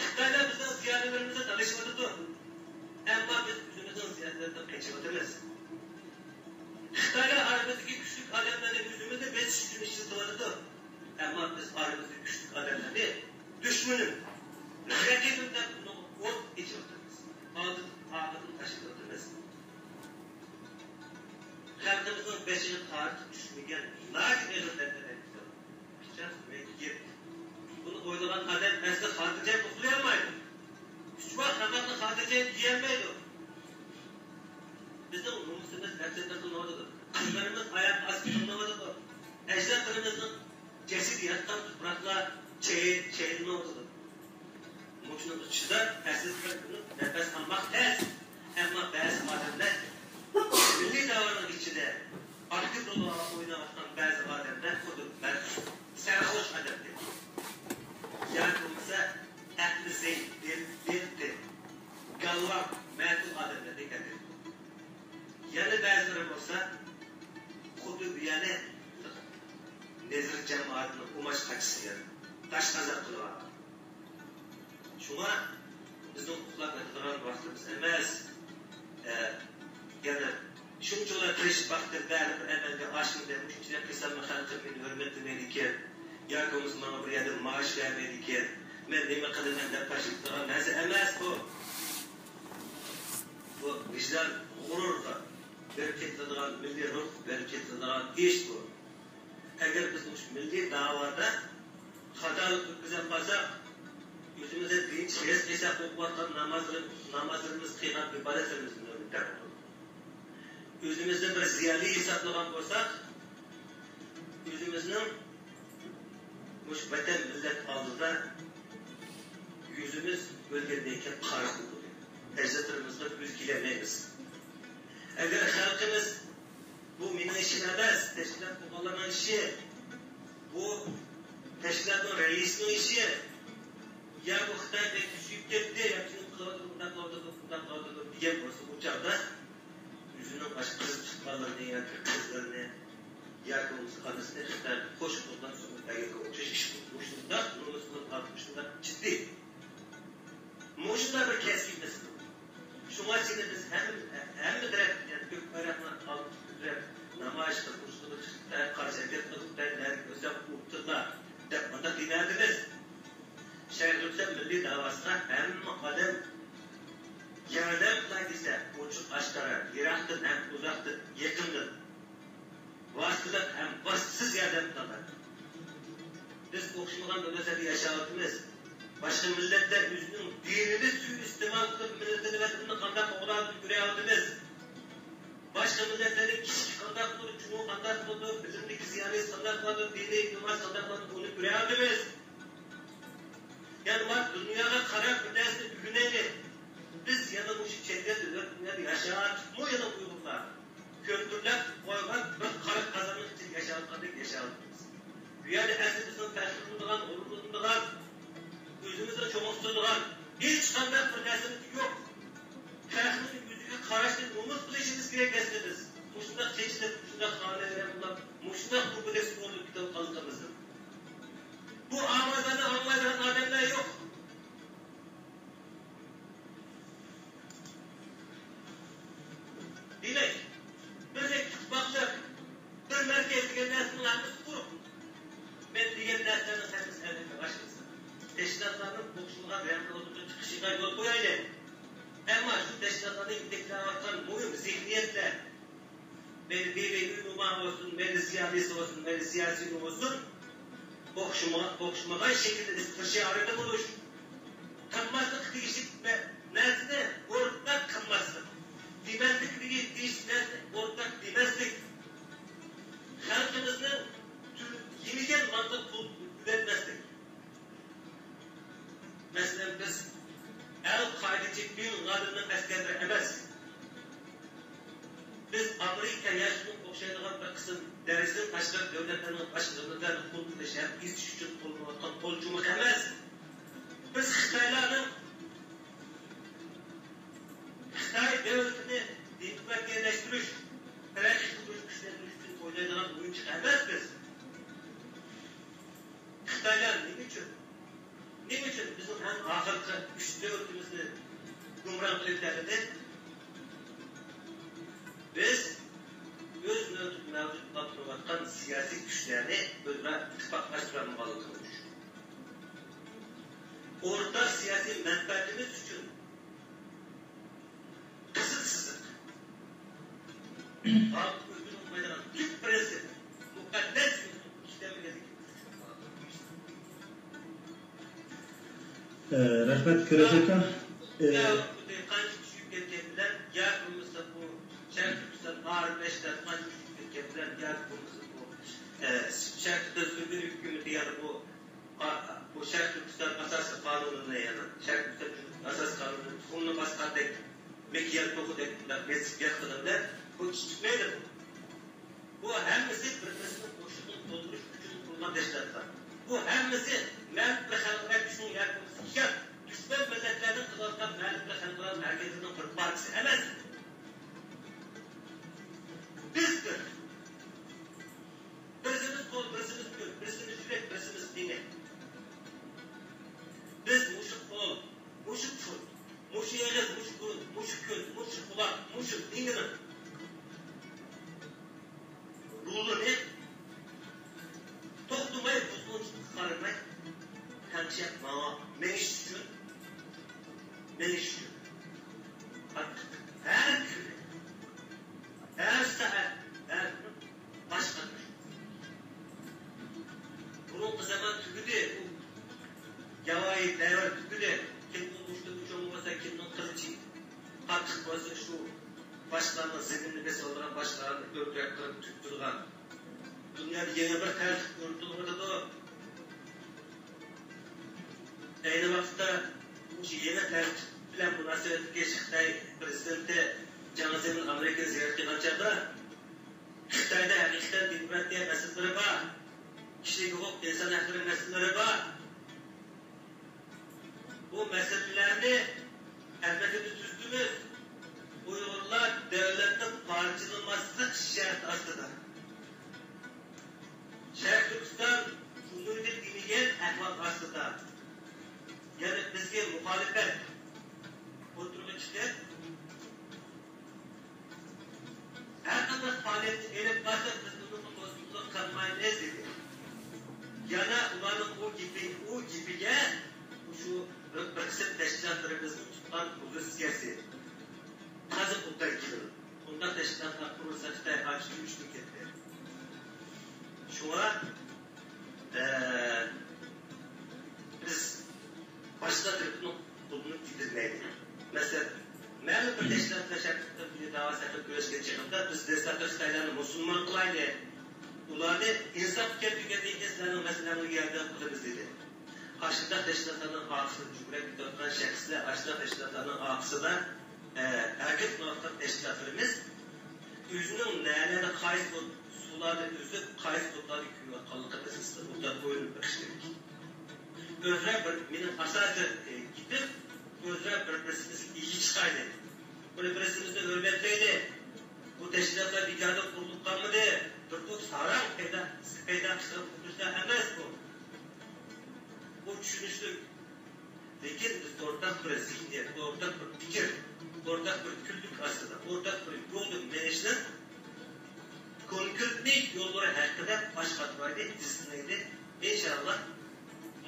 Xitoylar bizning ziyolilarimizni tanishmaydi. Ammo biz o'zimizning ziyolilardan qochib o'tamiz. Xitoylar oramizdagi kuchli odamlarni o'zimizni betish uchun ishlatyapti. Ammo biz oramizdagi kuchli odamlarni dushmanim, raqibimdan o't ichib o'tamiz. Odatni tashib o'tamiz. Xalqimizning beshiga qarshi tushmagan lagerlardan bunu o'ylagan odam asli xotirjam uxlayolmaydi. Ushbu xabarni xotirjam yeyolmaydi. Bizning nomusimiz afsatda qilinadi. Qizlarimiz oyoq ostida qilinadi. Ajdodlarimizning jasadi yotgan tuproqlar chayilmaydi. Mushuni ichida asli nafas olmoq tez. Ammo ba'zi odamlar milliy davrning ichida aktiv rol o'ynayotgan ba'zi odamlar xuddi sarxush odam deb. Yani bo'lsa aqli zayd deb gallab ma'qul odamlar ekadi. Yana ba'zilari bo'lsa xuddi bu yana nezir jamoatni umash qachisiga tashqazar qiladi. Shunga bizning uxlab yotadigan vaqtimiz emas. Yani shunchalar tirishib vaqtda baribir amalga oshmadi, shunchalar qilsam xalqimni hurmatlamaydi ekan, yoki mana bir yerda maosh bermaydi ekan, men nima qilaman deb tashib turgan narsa emas bu. Bu vijdon g'ururga berib ketadigan, milliy ruh berib ketadigan ish bu. Agar biz shu milliy da'voda xatolik o'tkazib qolsak, o'zimizga dinch his qilsak, o'qiyotgan namozlarimiz qiymat ibodatlarimizni o'rgatadi. Özümüzde bir ziyali hesaplagan olsak, özümüzün vatan millet aldığında yüzümüz bölgedeyken karanlık oluyor. Ecdatlarımızda yüz gilemeyiz. Eğer halkımız bu benim işim emas, teşkilat kullanan işi, bu teşkilatın reisinin işi, ya bu Xitay'da küçük gitti, ya şunu bundan kavdadı diye olsa bu çağda yüzünün başka çıkmalarını ya kızlarını yakın anısını Xitay koşuldan sonra dayak olmuş iş bulmuşlar, Müslüman atmışlar ciddi. Muş milli davasına hem adam yardım kılaydısa, uçuk aşkara, yiraktır hem uzaktır, yakındır. Vasıtılar hem vasıtsız yardım kılar. Biz okşamadan ömeseli yaşayatımız. Başka milletler yüzünün dinini suistimal kılıp milletini ve bunu kandak oğlanı göreyatımız. Başka milletlerin kişi kandak olur, cumhur kandak olur, bilimdeki ziyalist kandak olur, dini iklima kandak olur, onu göreyatımız. Yani var dünyada karar müdesini bugüneydi. Biz ya da bu şeyde dünyada yaşayat mı ya da uygunlar. Köprüler koymak bir karar kazanmak için yaşayatımız. Dünyada esimizin fəxrliliğin, onurluğundan, özümüzün çoğuqsuzluğun hiç kandak bir nesimiz yok. Fəxrinin yüzüge karıştık, umut bilişimiz gerek esnimiz. Muşundak çeşitlik, muşundak hanelere bunlar, muşundak bu bilesin olduğu kitap kalkımızın. Bu avazlarını anlayan ademler yok. Dilek, böyle bakacak, bir merkezli nesinin anlısı kurup, ben diğer derslerin sessiz evlilikle başlasın. Teşkilatlarının bokşuluğa verimli olduğu çıkışına yol koyaydı. Ama şu teşkilatların deklarattan muhim zihniyetle beni devletli numara olsun, beni siyasi olsun, beni siyasi olsun bokşumadan şekilde istişareti buluş. Kanmazlık değişik ve nesne ortak kanmazlık. Dimenslik değişik nesne ortak dimenslik. Halkımızın yeniden mantık üretmezdik. Mesela biz El-Kaideci bin Laden'in askerleri emez. Biz Amerika yaşının okşaydığı bir kısım derisinin başka devletlerinin başkalarının kul yaşayan iş için kullanılan kolcumak emez. Biz Xitayların Xitay devletini demokratikleştiriş, terörist güçlendirmek için oynayılan oyuncu emez biz. Xitaylar ne için? Ne için bizim hem ahirki üç devletimizni gumran kılıklarını biz öz mevcut batırıvatkan siyasi güçlerini özüne ittifaklaştıranmalı kılmış. Orada siyasi menfaatimiz için kısıtsızlık, halk özünün faydalan Türk prensip, mukaddes işlemine Rahmet Kıraşaka. Kaç küçük ülkeler, yakınımızda bu Şarkı'da ağır beşler, kaç küçük ülkeler, yakınımızda bu Şarkı'da sürgün hükümeti yani bu Şarkı'da asas kanununa yani Şarkı'da asas kanunu, sonuna baskan dek, mekiyen toku dek, mesik yakınında bu küçük neydi bu? Bu hemisi birbirinin koşulunu dolduruş gücünü kurulan deşlerler. Bu hemisi mevcut ve halklar gücünün yakınımızda düşman milletlerinin kılarından mevcut ve halklar merkezinin bir partisi emez. Bizdir. Birisimiz kol, birisimiz gül, birisimiz yürek, birisimiz dine. Biz muşuk kol, muşuk çut, muşuk yeğiz, muşuk burun, muşuk göz, muşuk kulak, muşuk dininin ruhunu toplamayı buzluğun çıkarmayı temsil etmeye meniş için her gün her saat, her gün başkadır. Bunun zaman tüküdü, bu yavayı devir tüküdü, kimden uçtu uç olmasa, kimden kılıcı, hakkı olsa şu başlarına zeminli besi olarak başlarını öldürüp kırıp tüktürgen. Dünyada yeni bir tercih gördüğümüzde de aynı vakitte bu yeni tercih bilen münasebeti Xitay prezidenti Cansemin Amerika ziyaretine açarda Xitayda hakikaten demokratiya meseleleri var. Kişilik hukuk, insan hakları meseleleri var. Bu meselelerini elbette biz üstümüz Uygurlar devletin parçalanması şart aslında. Şark Türkistan Cumhuriyeti diniyen ahval aslında. Yani bizge muhalefet oturumu çıkıyor. Her kadar faaliyet elip varsa biz bunun bozukluğunu kalmayı dedi. Yana ulanın o gibiye şu tutgan pozisiyasi. Hazır Kutay Kılın. Ondan teşkilatlar kurulsa Xitay karşı güçlük etti. Şuna biz başladık bunu bitirmeydik. Mesela mevcut bir teşkilatla şartlıkta bir dava sakıp görüşken çıkıp da biz destekli Xitaylarını Müslüman kılayla ularını insaf tükettiği insanların mesela bu yerde kılımız dedi. Karşıda teşkilatlarının akısı, Cumhuriyet tutan şahsıyla karşıda teşkilatlarının akısı da erkek muhafızat teşkilatlarımız özünün neylerine kayıt sularda özü kayıt kodları hükümet kalıqı kısmı burada koyulup bakıştırdık. Özre benim asası gidip özre birisimiz iyi çıkaydı. Böyle birisimizi hürmetleydi. Bu teşkilatlar bir kağıda kurulduk kalmadı. Durduk saran peyda kuşlar emez bu. Bu düşünüşlük. Lekin biz ortak bir zihniyet, ortak bir fikir, ortak bir küllük aslında, ortak bir yolluk menişinin konkretlik yolları hakkında başlatmaydı, disneydi. İnşallah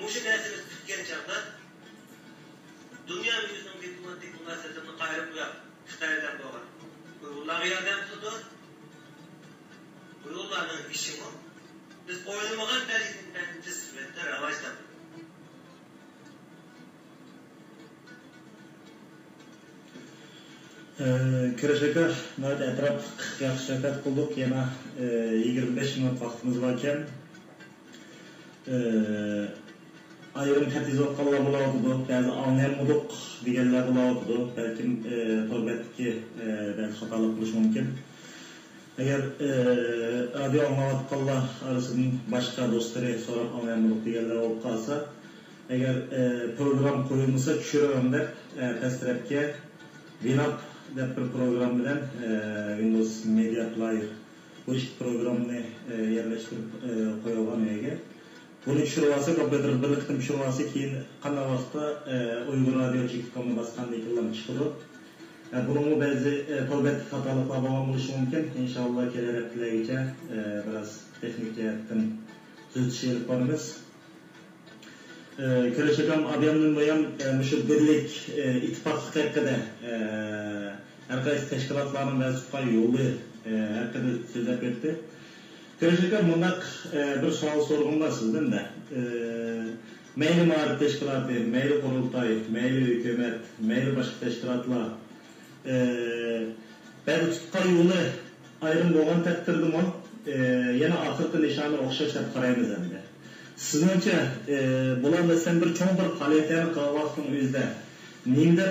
Muşu dersimiz Türkiye'nin çağda dünya yüzünün diplomatik münasebetini kayırıp uyap, Xitay'dan doğar. Uygurlar'a yardım tutur. Uygurların işi bu. Biz oynamagan belirtilen teslimiyetler ravaçladık. Kirishaka, navbat atrof yaxshi suhbat qildik. Yana 25 minut vaqtimiz bor ekan. Ayrim tatizotlar bo'ladi, ba'zi anlayolmadik deganlar bo'ladi. Balkim to'g'ri ba'zi xatolar qilish mumkin. Agar radio anglayotganlar orasidan boshqa do'stlari so'rab anlayolmadik deganlar bo'lib qolsa, agar program qo'yilmasa tushiraman deb pasttarafga Winamp deb bir program bilan Windows Media Player bu ikki programni yerlashtirib qo'yilgan yerga. Buni tushirib olsa, kompyuter birlikda tushirib olsa, keyin qanday vaqtda Uyg'ur radio.comga bosqanda e'lon chiqadi. Bunun ba'zi to'g'ri xatoliklar bo'lgan bo'lishi mumkin. Inshaalloh kelasi haftalargacha biroz texnik jihatdan tuzatish olib boramiz. Kirishakam abiyamdan bo'yam shu birlik ittifoqlik haqida har qaysi tashkilotlarning ba'zi tutgan yo'li haqida so'zlab ketdi. Kirishakam bunday bir savol so'ragim bor sizdan da. Mayli ma'rifat tashkiloti, mayli qurultoy, mayli hukumat, mayli boshqa tashkilotlar ba'zi tutgan yo'li ayrim bo'lgan taqdirda yana oxirgi nishoni o'xshash deb qaraymiz endi. Sizningcha bulardan sen bir cho'ng bir faoliyatlarni qilgan vaqtning o'zida nima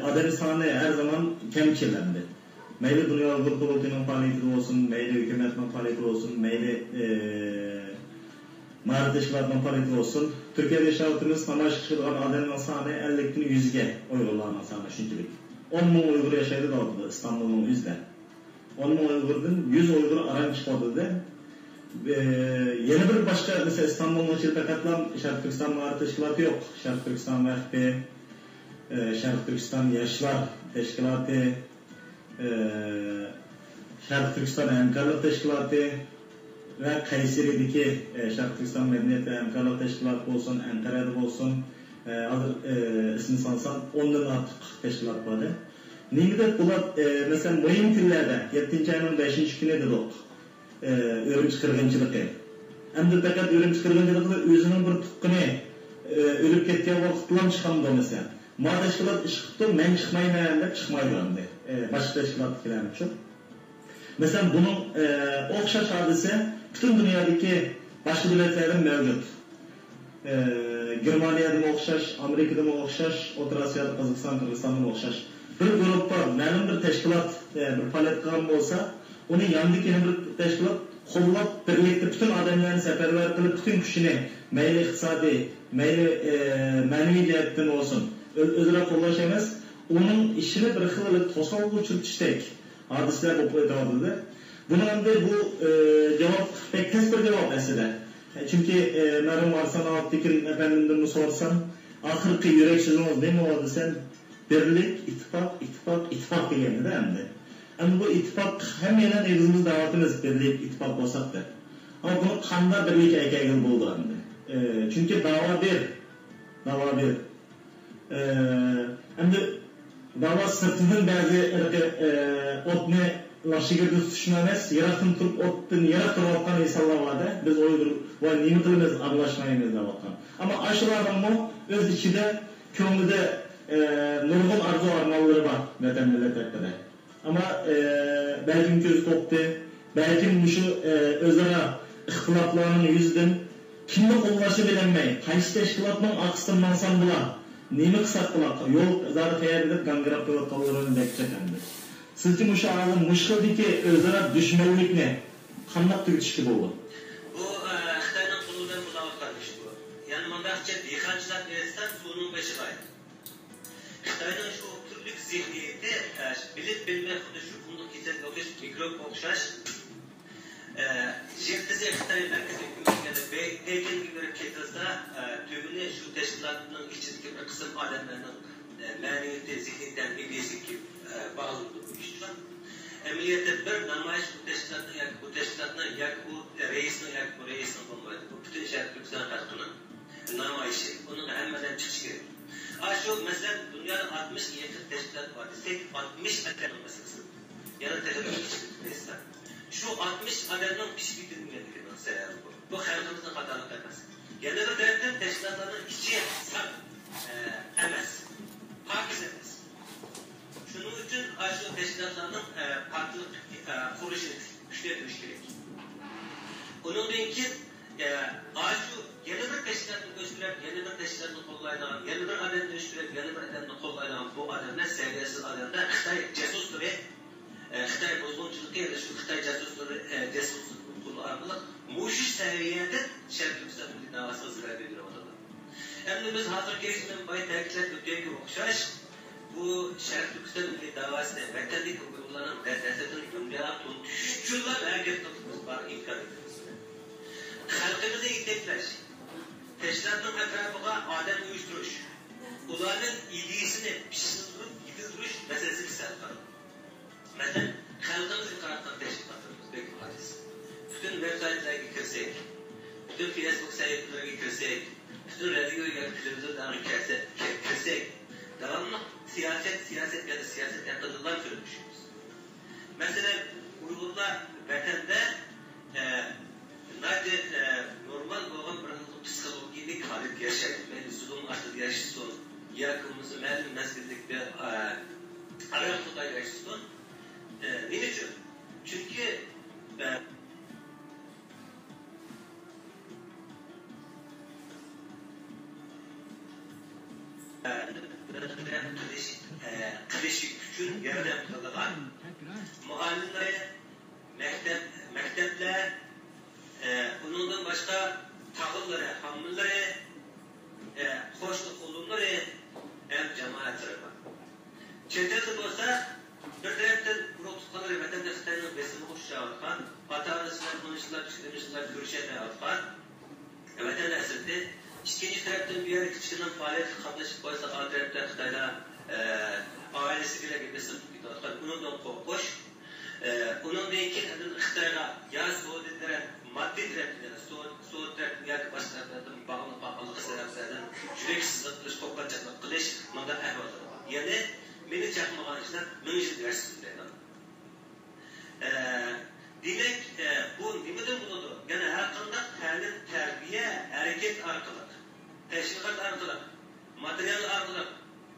odam soni har zaman kamchilandi. Mayli dunyo Uyg'ur qurultining faoliyati bo'lsin, mayli hukumatning faoliyati bo'lsin, mayli ma'rifat tashkilotining faoliyati bo'lsin, Turkiyada yashovimiz namoyish qilgan odamning soni 50 dan 100 ga Uyg'urlarning soni shunchalik. 10 ming Uyg'ur yashaydi deydi Istanbulning o'zida. 10 ming Uyg'urdan 100 Uyg'ur aram chiqadi. Yana bir boshqa mesela İstanbulning ichida faqatlam Sharq Turkiston ma'rifat tashkiloti yo'q. Sharq Turkiston mahfi, Sharq Turkiston yoshlar tashkiloti, Sharq Turkiston hamkorlik tashkiloti va Qaysaridagi Sharq Turkiston madaniyat va hamkorlik tashkiloti bo'lsin, Anqarada bo'lsin, hozir ismini solsam 10 dan ortiq tashkilot bor. Nega bular mesela muhim kunlarda 7-oyning 5-kuni dedik. Öğrenci kırgınçılığı. Hem de fakat öğrenci kırgınçılığı özünün bir tutkunu ölüp ketken vakitlan çıkamdı mesela. Ma teşkilat çıktı, ben çıkmayayım deyip çıkmaydı bende. Başka teşkilat kilermiş çok. Mesela bunun okşaş hadise bütün dünyadaki başka devletlerin mevcut. Germaniya'da okşaş, Amerika'da okşaş, Orta Asya'da Kazakistan, Kırgızistan'da okşaş. Bir grupta, malum bir teşkilat, bir faaliyet kılım olsa, onun yanındaki bir teşkilat qo'llab birlikda bütün odamlarni safarbar qilib bütün kuchini mayli iqtisodiy, mayli ma'naviy jihatdan olsin o'zaro qo'llash emas, uning ishini bir xil to'sqinlik churtishdek hodisalar bo'lib o'tadi. Buni endi bu javob pek tez bir javob aslida. Chunki Marum Arsan Abdikin efendimdan so'rasam, oxirgi yurak so'zimiz nima bo'ldi desam, birlik, ittifoq deganda endi. Ama bu ittifak hem yana negizimiz davatimiz birlik ittifak olsak da. Ama bunu kanda birlik ekegil buldu. Çünkü dava bir. Endi dava sırtından bazı otni lashiga tutishni emas, yiroqdan turib otdan yiroq turayotgan insonlar borda. Biz o'ydirib, voy nima qilamiz, aralashmaymiz deyotgan. Ammo ashulalarning o'z ichida ko'nglida nurg'un arzu armonlari bor vatan millat haqida. Ammo balkim ko'z qo'pdi, balkim shu o'zaro ixtiloflarning yuzidan kimni qo'llashi bilinmay, qaysi tashkilotning orqasidan mansam bilan nima qilsak qiladi, yo'l zar qayerda gangrab turib bekchakandir. Sizce müşahede müşahedeki özara düşmanlıkne kandak tüketişki bu? Bu Xitayning qo'lidan muloqot ish bu. Ya'ni mandaqcha dehqonchilar esa suvning beshi qayt. Xitoyning shu turli zihniyati bilib bilmay xuddi shu kunlik kesak o'qish, mikrob o'xshash Şirketi Xitay merkezi hükümeti Pekin'e göre ketilse tümünü şu teşkilatının içindeki bir kısım adamlarının maneviyeti, zihninden iblislik bağlı durmuşlar. Emniyette bir namayış bu teşkilatına yak bu reisinin olmaydı. Bu bütün şart Türkistan halkının namayışı. Onun hemmeden çıkış gerek. Şu mesela dünyada 60 yakın teşkilat var desek 60 adamın meselesi. Yani teşkilatın içinde şu 60 adamın pişik edilmeyecek mesela bu. Bu halkımızın hatalık etmez. Genelde devletin teşkilatlarının içi sak emez. Pakiz emez. Şunun için şu teşkilatlarının farklılık kuruluşu güçlenmiş gerek. Onun için şu yeni bir teşkilatını gösterip, yeni bir teşkilatını kollayılan, yeni bir adamı gösterip, yeni bir adamı kollayılan bu adamlar seviyesiz adamlar Xitay casustur ve Xitay bozgunçuluğu ya da şu Xitay casusluğu kulu arkalık muşiş seviyede Şerif Türkistan Milli Davası'na zirar veriyor orada. Hem de biz hazır geçtiğimizden bayı terkitler öteki okşaş bu Şerif Türkistan Milli Davası'na vatandaki uygulanan derdesetin dünyada tutuşçular hareket tutmamız var imkan edilmesine. Halkımızı itekleş, teşkilatın etrafına adem uyuşturuş, ulanın ilgisini pişirip gidirdiriş meselesi bir serkan. Mesela halkımızı karaktan teşkilatlarımız pek aciz. Bütün website'lere girsek, bütün Facebook sayfalarına girsek, bütün radyoya, televizyonlara girsek, devamlı siyaset ya da siyaset yakınından söylemişiz. Mesela Uygurlar vatanda normal olan bir psikolojik halet yaşayıp, zulüm artık yaşasın, yakımızı məlum mezgillikte aramızda yaşasın. Niçin? Çünkü kılışı gücün yerden kılınan muallimleri, mektepler, bundan başka tağılları, hamurları, hoşluk olumları hem cemaatleri var. Çetesi olsa bir taraftan kuruluşları vatanda Xitayning besini qo'shishayotgan, ota-onasilar, konuşlar, psikologlar görüşmeye atgan, vatan aslida ikkinchi tarafdan bir yer kichkina faoliyat qatnashib qo'ysa, o tarafdan Xitoyda oilasiga besim ketayotgan, undan qo'rqish, undan keyin Xitoyga yo Saudiyalar maddiy tarafdan, Saud tarafdan yoki boshqa tarafdan bog'liq sabablardan yuraksizlik qilish, qo'rqinchlik qilish, bunday ahvollar bor. Ya'ni meni chaqmagan ishlar meni yil yarashsin. Demek bu nimadan bo'ladi? Yana har qanday ta'lim, tarbiya, harakat orqali, tashviqot orqali, material orqali,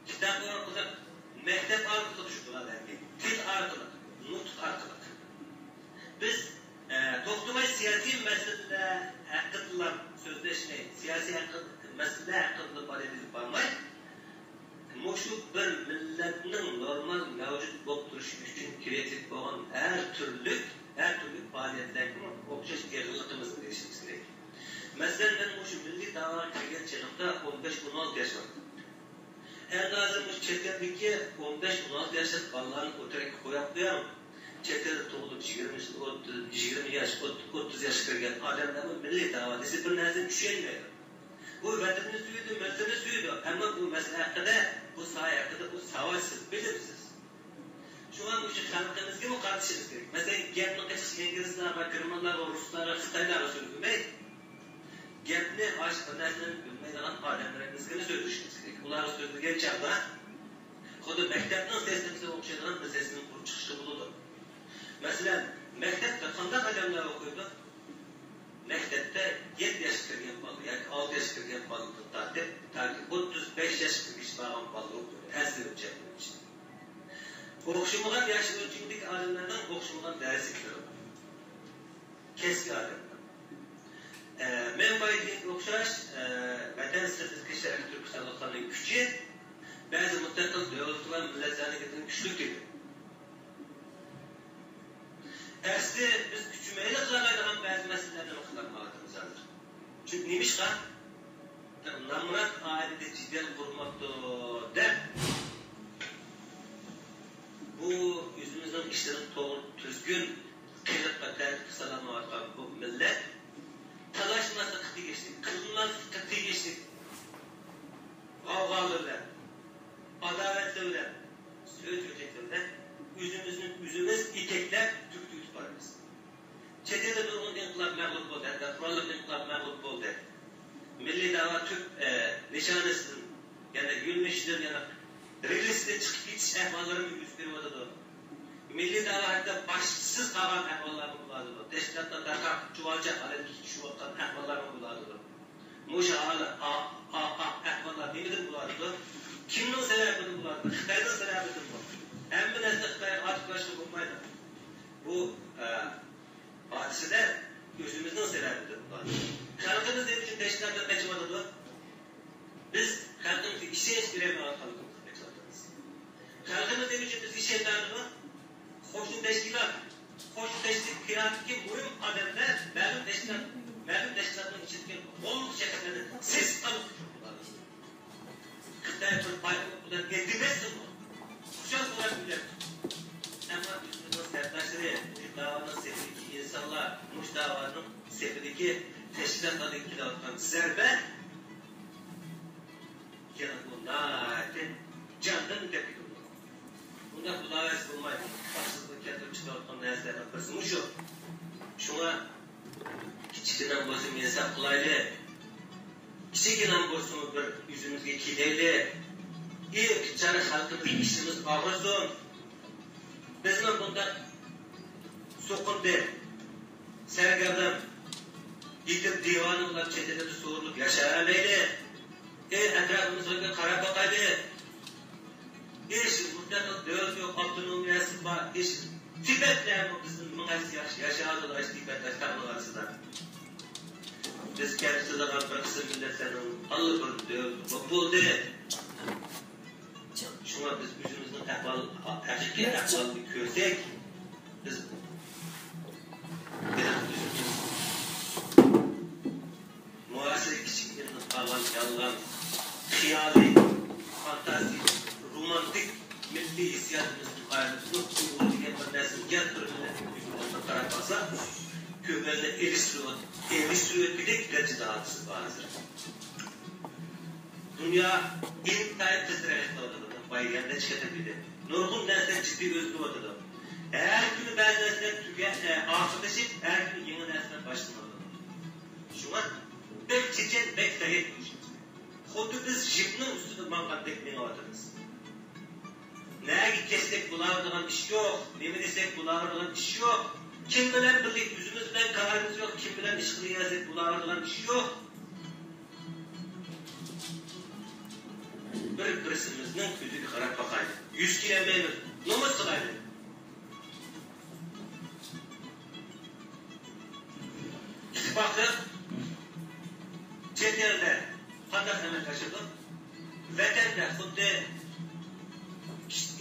kitob orqali, maktab orqali shu bo'ladi. Til orqali, nutq orqali. Biz to'xtamay siyosiy masalalar haqida so'zlashmay, siyosiy masalalar haqida faoliyat qilmay, şu bir milletinin normal mevcut bo'lib turishi uchun kerakli bo'lgan her türlü faaliyetlerni o'xshash erliqimizni berishimiz kerak. Masalan, men shu milliy da'voga kirgan chog'imda 15-16 yoshdaman. Endi hozir shu chetdagi 15-16 yoshli bolalarni o'tirib qo'yib, chetda tug'ilib 20 yosh, 30 yoshga kirgan odamlarni milliy da'vo desa bir narsa tushunmaydi. Bu vatanni suydi, millatini suydi. Ama bu mesele hakkında, bu saha hakkında, bu savaşsız, bilimsiz. Şu an bu halkımızga mı kardeşimiz gerek? Mesela gapni qichish İngilizlar va Germanlar va Ruslar va Xitoylar uchun emas. gapni boshqa narsani bilmaydigan odamlarga nisbatan so'zlashimiz kerak. Ular so'zlagan chog'da xuddi maktabning sistemasiga o'xshaydigan bir sistem qurib chiqishga bo'ladi. Masalan, maktabda qanday odamlar o'qiydi? Maktabda 7 yoshga kirgan bola yoki 6 yoshga kirgan bolani tortib, 35 yoshga kirgan bola o'qiydi. Ta'sir o'chaydi. O'xshamagan yosh o'lchimdagi odamlardan o'xshamagan darsliklar bor. Keskin odamlar. Men baytlik o'xshash vatan strategik sharaf Turkistonning kuchi ba'zi muttaqil davlatlar millatlarning kuchlidir. Asli biz kuchmayli qiladigan ba'zi masalalarni qilmoqdamiz hozir. Chunki nimishqa namrat oilada jiddiy qurmoqda deb bu yüzümüzden işlerin doğru düzgün kıyılıp bakar salamatlar bu millet talaşmazsa kıtı geçtik, kırılmaz kıtı geçtik. Kavgalarla, adaletlerle, söz öceklerle yüzümüz itekler tüktüğü tutarız. Çetede bir onun inkılap mağlup oldu, kurallık inkılap mağlup oldu. Milli dava Türk nişanısının yani gülmüştür yani Realistle çıkıp gitiş ehvallarını yüz veriyordu. Milli davalarda başsız kalan ehvallarını buladı. Teşkilattan daha çuvalcak alet şu vaktan ehvallarını buladı. Muşa ehvallar neyden buladı? Kimin sebebini buladı? Xitay'ın sebebini buladı. Hem bir nesne Xitay'ın artıklaşını bulmaydı. Bu hadisede gözümüzün sebebini buladı. Halkımız ne için teşkilattan mecbudadı? Biz halkımızı işe giremeye alakalı. Halkımız için biz iş yerlerinde hoşun teşkilat kıyafetki mühim adamlar mevcut teşkilatın içindeki olumlu şekilde ses alıp kullanır. Kıtaya bir bayraklıktan getirmezsin bu. Kuşak olarak bilir. Ama üstünün sertaşları, davanın sefindeki insanlar, muş davanın sefindeki teşkilatların ikilatından zerbe yani bu naati candan tepki. Bunda kulağız bulmayı, haksızlık getirip çıkartan neslerden birisi şu. Şuna kiçikten bolsun insan kılaylı, kiçikten bolsun bir yüzümüzge kileyli, ilk çare halkımız işimiz ağırsın. Bizim bundan sokundu, sergardan gidip divanı olarak çetede de soğurluk yaşayamaydı. Etrafımızda kara bakaydı. Hiç mutlaka dört yok, autonomiyası var, hiç Tibetler bu bizim mağazı yaşadılar, Tibetler tanrılarısıdan. Biz kendisi de bir kısım milletlerin alıp dört buldu. Şuna biz yüzümüzün ehvalını görsek, biz muhasır küçüklerin kalan, yalan, hiyali, fantazi, romantik milli hissiyatımızın ayrıntısını kurulu diye bir nesil getirmeden bir tarafasa kömelde eriştiriyor bir de giderci dağıtısı bazıdır. Dünya intayet kızdırayette odadı. Bayırında çıkartabildi. Nurgun neslen ciddi özgür odadı. Her günü ben neslen arkadaşıp her günü yeni neslen başlamadı. Şuna bek çiçen bek sayetmiş. Kudu biz jipnin üstünde mangan tekmeğe oturdunuz. Neye gideceksek bulavırdan iş yok. Ne desek bulavırdan iş yok. Kim bilen birlik yüzümüz bilen kararımız yok. Kim bilen iş kılıyasek bulavırdan iş yok. Bir-birimizin yüzünü karab bakaydı. 100 kilometre namaz kılaydı. İttifakı çetelde kandak hemen taşıdı. Vatanda xuddi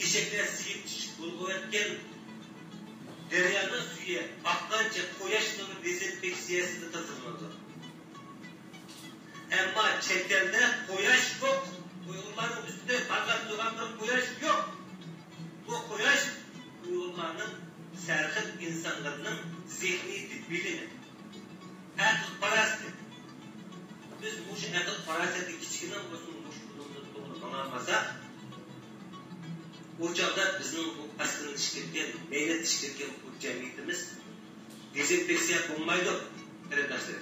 eshaklar siyib bulg'ayotgan daryoning suyi oqqancha quyosh nuri dezinfeksiyasida tizilmadi. Ammo chet elda quyosh yo'q. Uyg'urlarning ustida faqat turgan bir quyosh yo'q. Bu quyosh Uyg'urlarning sarxil insonlarning zehniy bilimi. Aql-parastlik. Biz bu aql-parastlikni kichkina bo'lsin anlamasa o çağda bizim bu aslında işletken, meylet işletken bu cemiyetimiz dezenfeksiya olmaydı arkadaşlar.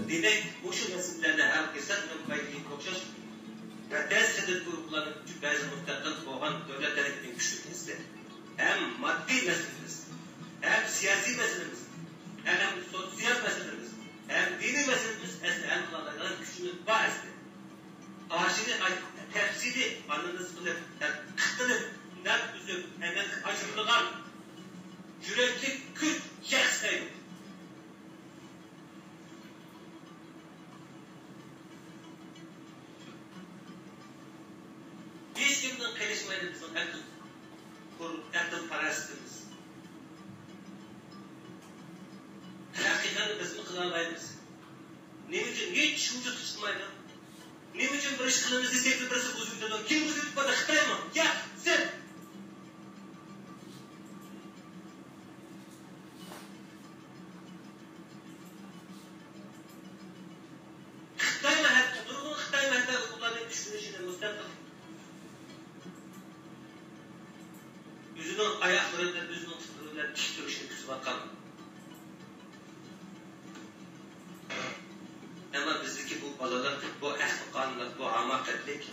Demek bu şu meselelerle herkese mümkün kokşaş ve dersedir grupların bazı mutlaka olan devlet hareketinin güçlüğünüzde hem maddi meselemiz, hem siyasi meselemiz, hem sosyal meselemiz, hem dini meselemiz hem kullanılan güçlüğünüz var ise. Aşırı tefsiri anınız kılıp, kıtılıp, net üzüp, hemen aşırılan yürekli küt şahsayım. Hiç kimden gelişmeydi bizim akıl parastımız. Hakikaten biz mi kılamayız? Ne için hiç vücut tutmaydı? Ne için bir iş kılınız desek bir birisi bozuldu? Kim bozuldu bana Xitay mı? Ya sen! Xitay mı hatta? Durgun Xitay mı hatta kullanıp düşünüşüne müstakil? Yüzünün ayaklarından, yüzünün tutuğundan dik duruşunu küsü bakalım. Ama bizdeki bu balalar, bu ehlikanlık, bu hamaketlik,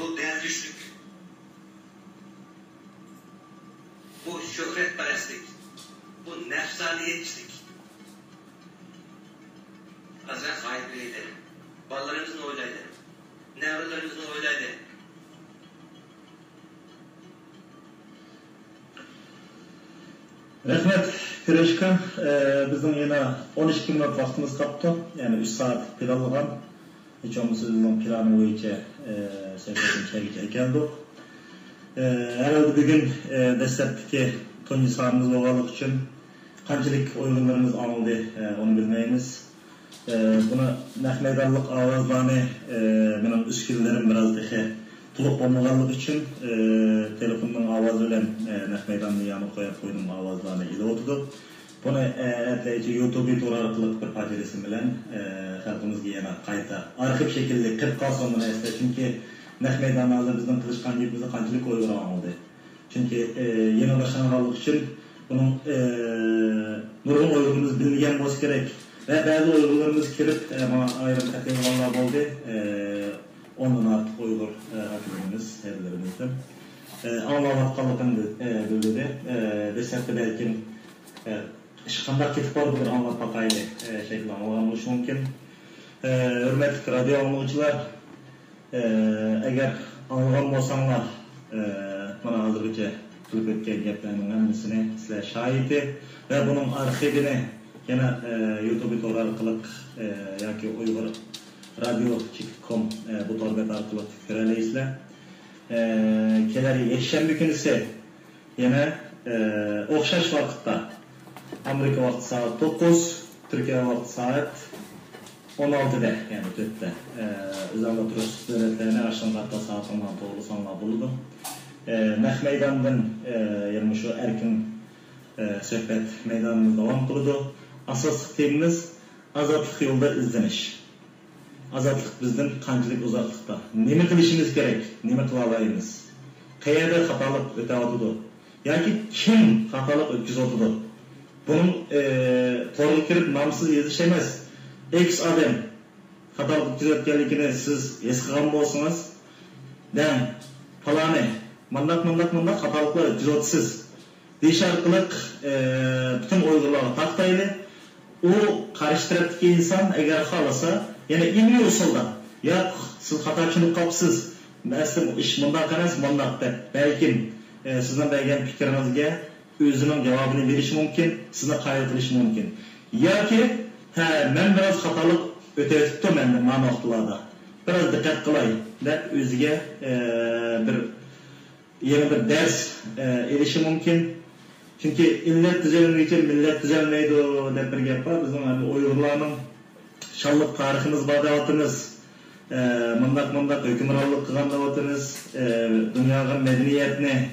bu dervişlik, bu şöhretperestlik, bu nefsaniyetçilik. Azra sahipliydi. Balalarımızın oylaydı. Nevrelerimizin oylaydı. Rahmet Kirishka, bizim yine 12 minut vaktimiz kaptı. Yani 3 saat planlanan. Hiç olmasa bizim planı boyunca söhbetin geldik. Herhalde bugün destekdeki Tony sahamız olganlık için qanchalik oyunlarımız alındı, onu bilmeyimiz. Bunu nahmeydanlık avazlarını benim üskillerim biraz daha tulup olmaganlık için telefonun avazı bilen nahmeydanlı yanı koyup koydum avazlarını ile oturdu. Bunu etleyici YouTube tur arkalık bir paceresim bilen halkımızga yana qayta arxiv şekilde 40 sonra esle çünkü nahmeydanlarda bizden kılışkan gibimizi qanchalik oyun alındı. Çünkü yeni başlananlık için bunun nurgun oyunumuz bilmeyen boz gerek. Ve bazı uygularımız kirip ayrım kategoriler oldu. Ondan artık uygur hakimimiz, evlerimizden. Anlamaktalıkını bildirdi. Desek de belki ışıkanda kitip oldu bir anlatmakaydı şekilde anlamış mümkün. Hürmetli radyo anlayıcılar, eğer anlayan olsanlar bana hazırlıca kılıp etken geplerinin önemlisini sizler şahidi ve bunun arşivini yine YouTube orqalık yoki Uyghur radio.com bu torbet arqalık ko'ralaysizlar. Kelari yakshanba kuni ise yana o'xshash vaqtda Amerika vaqti soat 9, Turkiya vaqti soat 16'da yani 4'te o'zanda turish suratlarini aşağıda soat 16 sonlar bo'ldi. Naq maydondan yani şu erkin söhbet meydanımız devam kıldı. Asas temimiz azatlık yolda izleniş. Azatlık bizden qanchalik uzaklıkta. Nima qilishimiz kerak? Nima qila olamiz? Qayerda xatolik o'tyapti? Yoki kim xatolik o'tkazayotdi? Bunun to'g'ri kirib nomsiz yozish emas. X odam xatolik o'tkazayotganligini siz his qilgan bo'lsangiz, dan falani mandaq xatoliklar o'tkazayapsiz. Deyish orqali bütün Uyg'urlarga taqtayli. O karşı taraftaki insan eğer halasa yani ilmi usulda ya siz hata tushunib qolibsiz. Aslında ish bundan qaras bundan belki sizden bergan fikrinizga o'zining javobini berish mumkin, sizni qayta qilish mumkin. Yoki men biraz xatolik o'tayotibdi menda ma'no vaqtlarda. Biraz diqqat qilay deb o'ziga yeni bir ders erishi mumkin. Çünkü illet düzelmeyince millet düzelmeydi deb bir gap var. Bizim Uyg'urlarning şallık tariximiz var deyapmiz. Mundaq hükümranlık qilgan deyapmiz. Dunyoga madaniyatni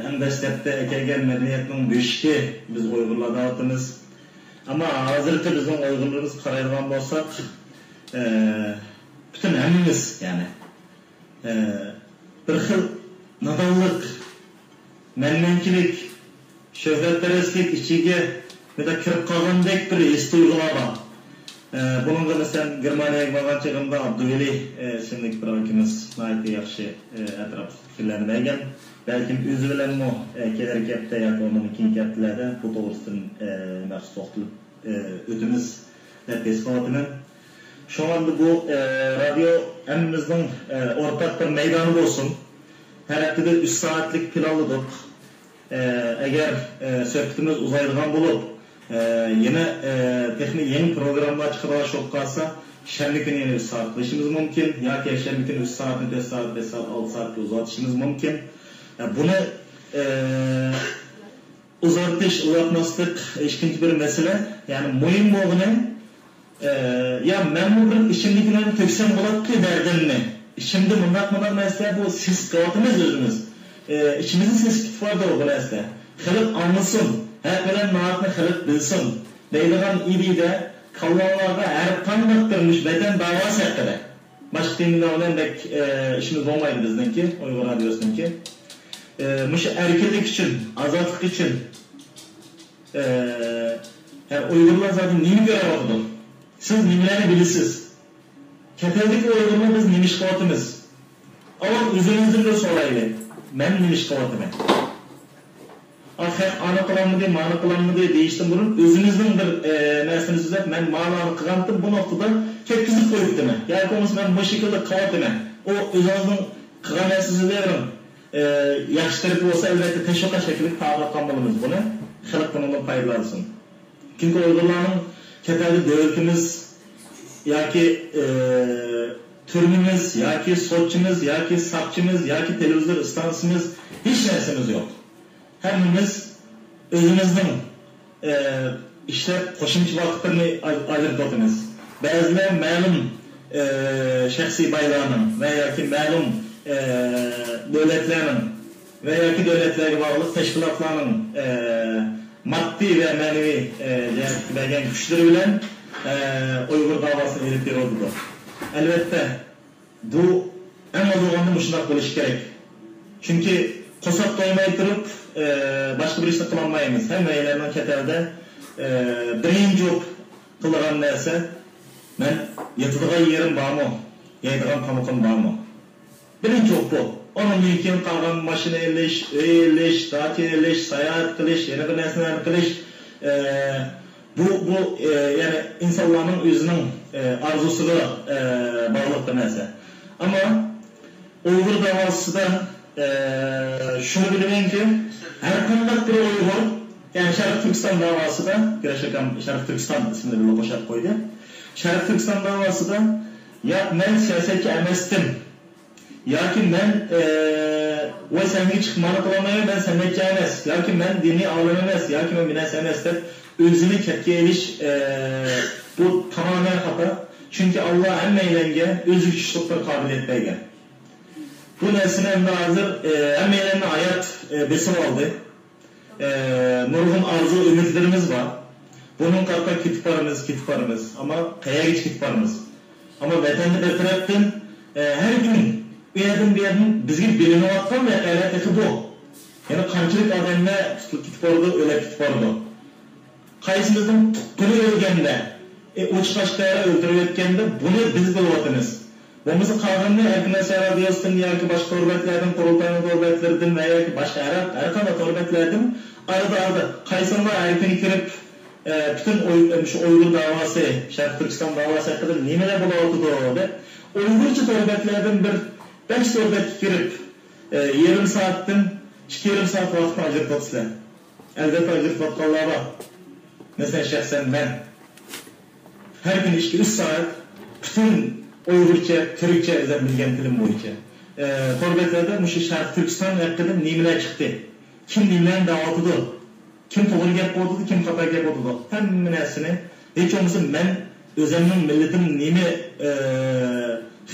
en dastlabda kelgan madaniyatning beshigi biz Uyg'urlar deyapmiz. Ama hozircha bizning Uyg'urlarimiz qaraydigan bo'lsak, bütün hammamiz yani bir xil nodonlik, menmenchilik, şöhretperestlik içige Meda kirib qolgandek bir his tuyg'ular bor. Bununla mesela Germaniyaga borgan chog'imda Abduveli isimli bir akimiz nihoyatda yaxshi atrof fikrlarni bergan. Balkim o'zi bilanmi kelar gapda yoki uning keyingi gaplarda bu to'g'risidan ma'lum to'xtalib o'timiz deb hisoblayman. Şu anda bu radyo hammamizning o'rtaq bir maydoni bo'lsin. Her haftada 3 saatlik planladık. Eğer suhbatimiz uzaydigan bo'lib, yine texnik yeni programlar çıkırarak çok kalsa şenli günü yine 3 saat kılışımız mümkün. Ya ki şenli günü 3 saat, 5 saat, 5 saat, 6 saat uzatışımız mümkün. Bunu uzatmaslık ikinci bir mesele. Yani mühim olduğunu ya ben bu işimli günü töksem olarak derdim mi? Şimdi bundan mesela bu siz kağıtımız özümüz. İçimizin ses kitapları da o bu mesela. Kılıp anlasın. Her bilen naatını kılıp bilsin. Deyliğen iyi de kavlalarda her tanımaktırmış beden davası hakkında. Başka dinle olan da işimiz olmaydı bizdenki, Uygur Radyosu'nunki. Mışı erkeklik için, azatlık için yani Uygurlar zaten nimi göre oldu. Siz nimilerini bilirsiniz. Keteldeki Uygurlar biz nimiş kıvatımız. Ama üzerinizden de soraylı. Ben nimiş kıvatımı. Ana kılamı diye, mana kılamı diye değiştim bunun. Özünüzden bir mersini süzep, ben mananı kıgantım bu noktada ketkizip koyup deme. Yani konusu ben bu şekilde kıvat deme. O özünüzden kıgan mersini verin. Yaştırıp olsa elbette teşvika şekilde tağırıp kalmalımız bunu. Xalq bununla paylansın. Çünkü Uygurların ketelde devletimiz, ya ki türümümüz, ya ki soççumuz, ya ki sapçımız, ya ki televizyon istansımız hiç nersimiz yok. Hemimiz özümüzden işte koşumcu vakitlerini ayırıp otimiz. Bazıları malum şahsi bayrağının veya ki malum devletlerin veya ki devletlerine bağlı teşkilatlarının maddi ve manevi güçleri bilen Uygur davasını verip bir oldu. Elbette bu en az olanı müşnak buluş gerek. Çünkü kosap doymayı durup başka bir işle kılanmayımız. Hem eylerden ketelde birinci yok kılığan neyse ben yatıdığa yerim var mı? Yaydıgan pamukım var mı? Birinci yok bu. Onun mümkün kalgan maşını elleş, dağıtı elleş, seyahat kılış, yeni bir nesneler kılış. Bu yani insanların özünün arzusuna bağlık demesi. Ama Uygur davası da şunu bilmeyin ki her konuda bir Uygur, yani Şerif Türkistan davası da, Şerif Türkistan ismini bir lokoşak koydu. Şerif Türkistan davası da ya ben siyasetçi emestim. Ya ki ben o sengi çıkmanı kılamayım, ben sennetçi emes. Ya ki ben dini ağlam emes. Ya ki ben bines emes de özünü ketkiye eliş bu tamamen hata. Çünkü Allah hem eylenge özü güçlükler kabiliyet beygen. Bu nesine hem de hazır hem eylenge hayat besim aldı. Nurgun arzu ümitlerimiz var. Bunun kartta kitaplarımız ama kaya geç kitaplarımız. Ama vatanda bir taraftan her gün bir yerden bizge bilini atkan ve elateti bu. Yani kançılık adamına kitaplardı, öyle kitaplardı. Kayısımızın tuttuğunu ölgende, uç başkaya öldürüp etkende bunu biz biliyordunuz. Bunun kavramını Erkine Radyosu'nun ya ki başka torbetlerden, kurultaylı torbetlerden veya ki başka Erkan'da torbetlerden arada kayısımda Erkin'i kirip bütün Uygur davası, Şerif Türkistan davası hakkında nemeler bulamadı. Uygurca torbetlerden bir 5 torbet kirip yarım saatten 2,5 saat vakit acır tutsa. Elbette acır tutkallar var. Mesela şahsen ben her gün 2-3 saat bütün Uygurca, Türkçe özel bilgen dilim boyunca. Torbetlerde bu Şerif Türkistan hakkında nemeler çıktı. Kim nemelerine dağıtıdı. Kim doğru gap oldu, kim hata gap oldu. Hem nesini hiç olmazsa ben özümün milletin nemi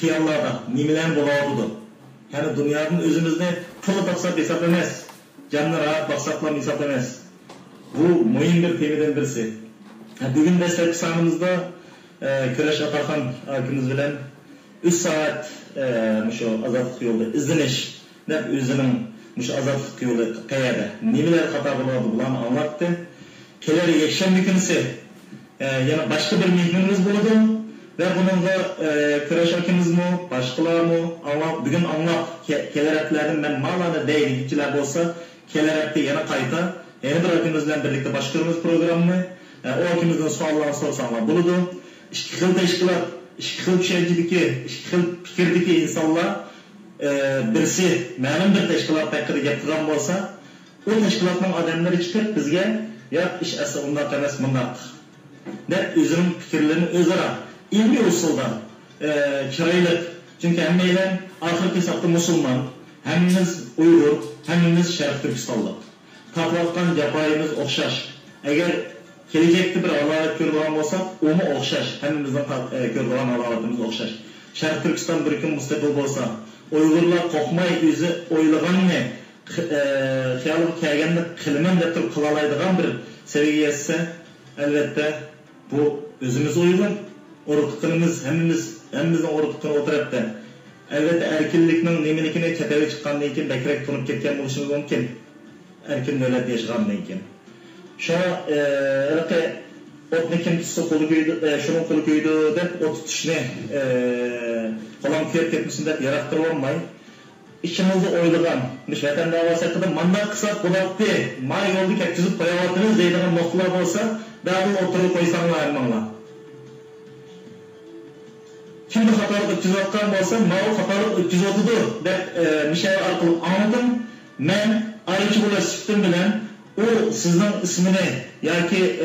hiyallarda, nemilerin bulamadı. Yani dünyanın özümüzde pılı baksak hesap emez. Canlı rahat baksakla hesap emez. Bu mühim bir temiden birisi. Bugün destek sanımızda Küreş Atarhan hakimiz bilen 3 saat şu azatlık yolda izleniş özünün şu azatlık yolu kayada neler hata buladı bulan anlattı. keler yakshanba kunisi yana boshqa bir mehmonimiz bo'ladi ve bununla Kıraş akimizmi, başkalarmı, bugün anlap kelereplerden ben malana değil gittiler olsa kelerepte yana kayta yeni bir akimizle birlikte başkanımız programını o akimizden suallarını sorsanlar buludu. İki xil teşkilat, iki xil düşüncedeki, iki xil fikirdeki insanlar birisi ma'lum bir teşkilat hakkında yaptıran olsa o teşkilatın adamları çıkıp bizge ya iş asıl bundan temes bundan ne özünün fikirlerini özara ilmi usuldan çıraylık. Çünkü hemmeyle ahir hesapta Müslüman, hemimiz Uygur, hemimiz Şerif Türkistanlı. Tatlıktan yapayımız okşaş. Eğer gelecekte bir alavet görülen olsak, onu okşaş. Hemimizden görülen alavetimiz okşaş. Şerif Türkistan bir gün müstakil olsa, Uygurlar kokmayı yüzü oylagan ne? Hiyalık kâgenlik kılmen de tur kılalaydıgan bir seviyeye etse, elbette bu özümüz Uygur. Oruklarımız hemimizin oruklarına oturup da elbette erkinlikinin nemilikine çeteli çıkan deyken bekrek tunup ketken buluşumuz mümkün. Erkin devlet yaşayan deyken. Şu an otni kim tutsa kolu köyüdü, şunun kolu köyüdü de o tutuşunu kolan kuyup ketmişsin de yarattırı olmay. İşimizi oylagan, vatan davası hakkında mandat kısat bulattı, may yoldu kekçizip koyavatınız deydiğin noktalar olsa daha da oturup koysanlar ermanlar. Kimde hatalık 360 olsa, mağul hatalık 330'du dep müşavir arkalık anladım. Men ayrıcı bula sütüm bilen o sizin ismini yaki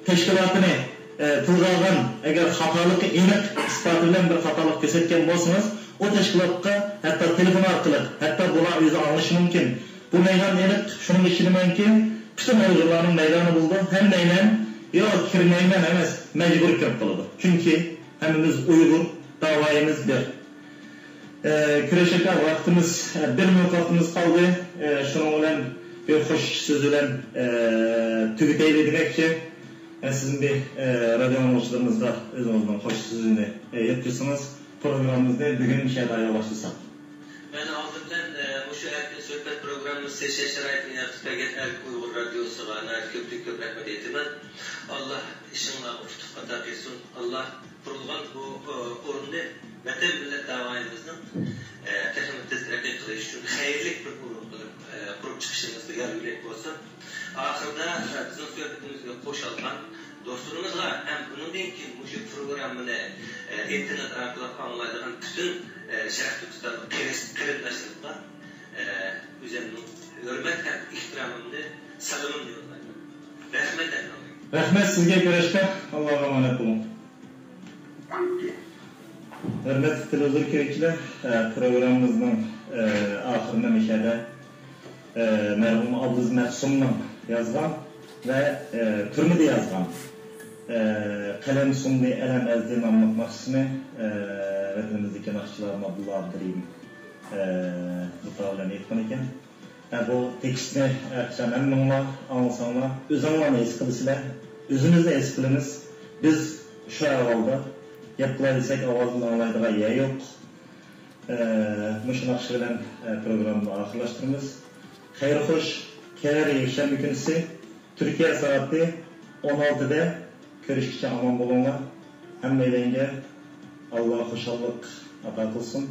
teşkilatını tılgağın eğer hatalık enik ispatı bilen bir hatalık kesetken bolsanız o teşkilatka hatta telefon arkalık hatta bula yüzü anlaşı mümkün. Bu meydan enik şunun işini mümkün. Bütün Uygurların meydanı buldu. Hem meydan yok kirmeymen emez mecbur köp buludu. Çünkü hemimiz Uygur, davayımız bir. Küreşeke vaktimiz, bir minut vaktimiz kaldı. Şunun olan bir hoş söz olan tügüteyle demekçi. Sizin bir radyo anlaşılığımızda özümüzden hoş sözünü yapıyorsunuz. Programımızda bugün şeylerle başlasak. Ben aldımdan şu erken sohbet programımız seçen şeraitini yaptıkken Uygur Radyosu var. Köprük rahmet eylemen. Allah işinle uçtuk kadar etsin. Allah kurulgan bu orunda vatan millet davayımızın tehmet tezdirek kılış için hayırlık bir kurup çıkışımızda yargılayıp olsun. Ahırda bizim sohbetimizde koşalgan dostlarımızla hem bunun değil ki bu programını internet arkalık anlaydıgan bütün Şerif Türkistan'ın kreditleştirikler üzerinde hürmet hem ihtiramımda salımım diyorlar. Rahmet eylemen. Rahmet sizge Küreşke. Allah'a emanet olun. Hürmetli televizyon köyçiler, programımızın ahırında meşede merhum Abdüz Mehsum'un yazgan ve türmüde yazgan kalem sunduğu elem ezdiğin anmak maksimi vatanımızdaki nakşılarım Abdullah Abdurrahim bu tavlan etken iken. Bu tekstini akşam emmimle anlasanlar, özümle eskilisiyle, özünüzle eskiliniz. Biz şu avalda yapılabilsek avazını anlaydığa yer yok. Muşun akşırılan programını ahırlaştırımız. Hayır hoş, keler yakşam günüsü Türkiye saati 16'da görüşkice aman bulunlar. Hem meylenge Allah hoşallık ata kılsın.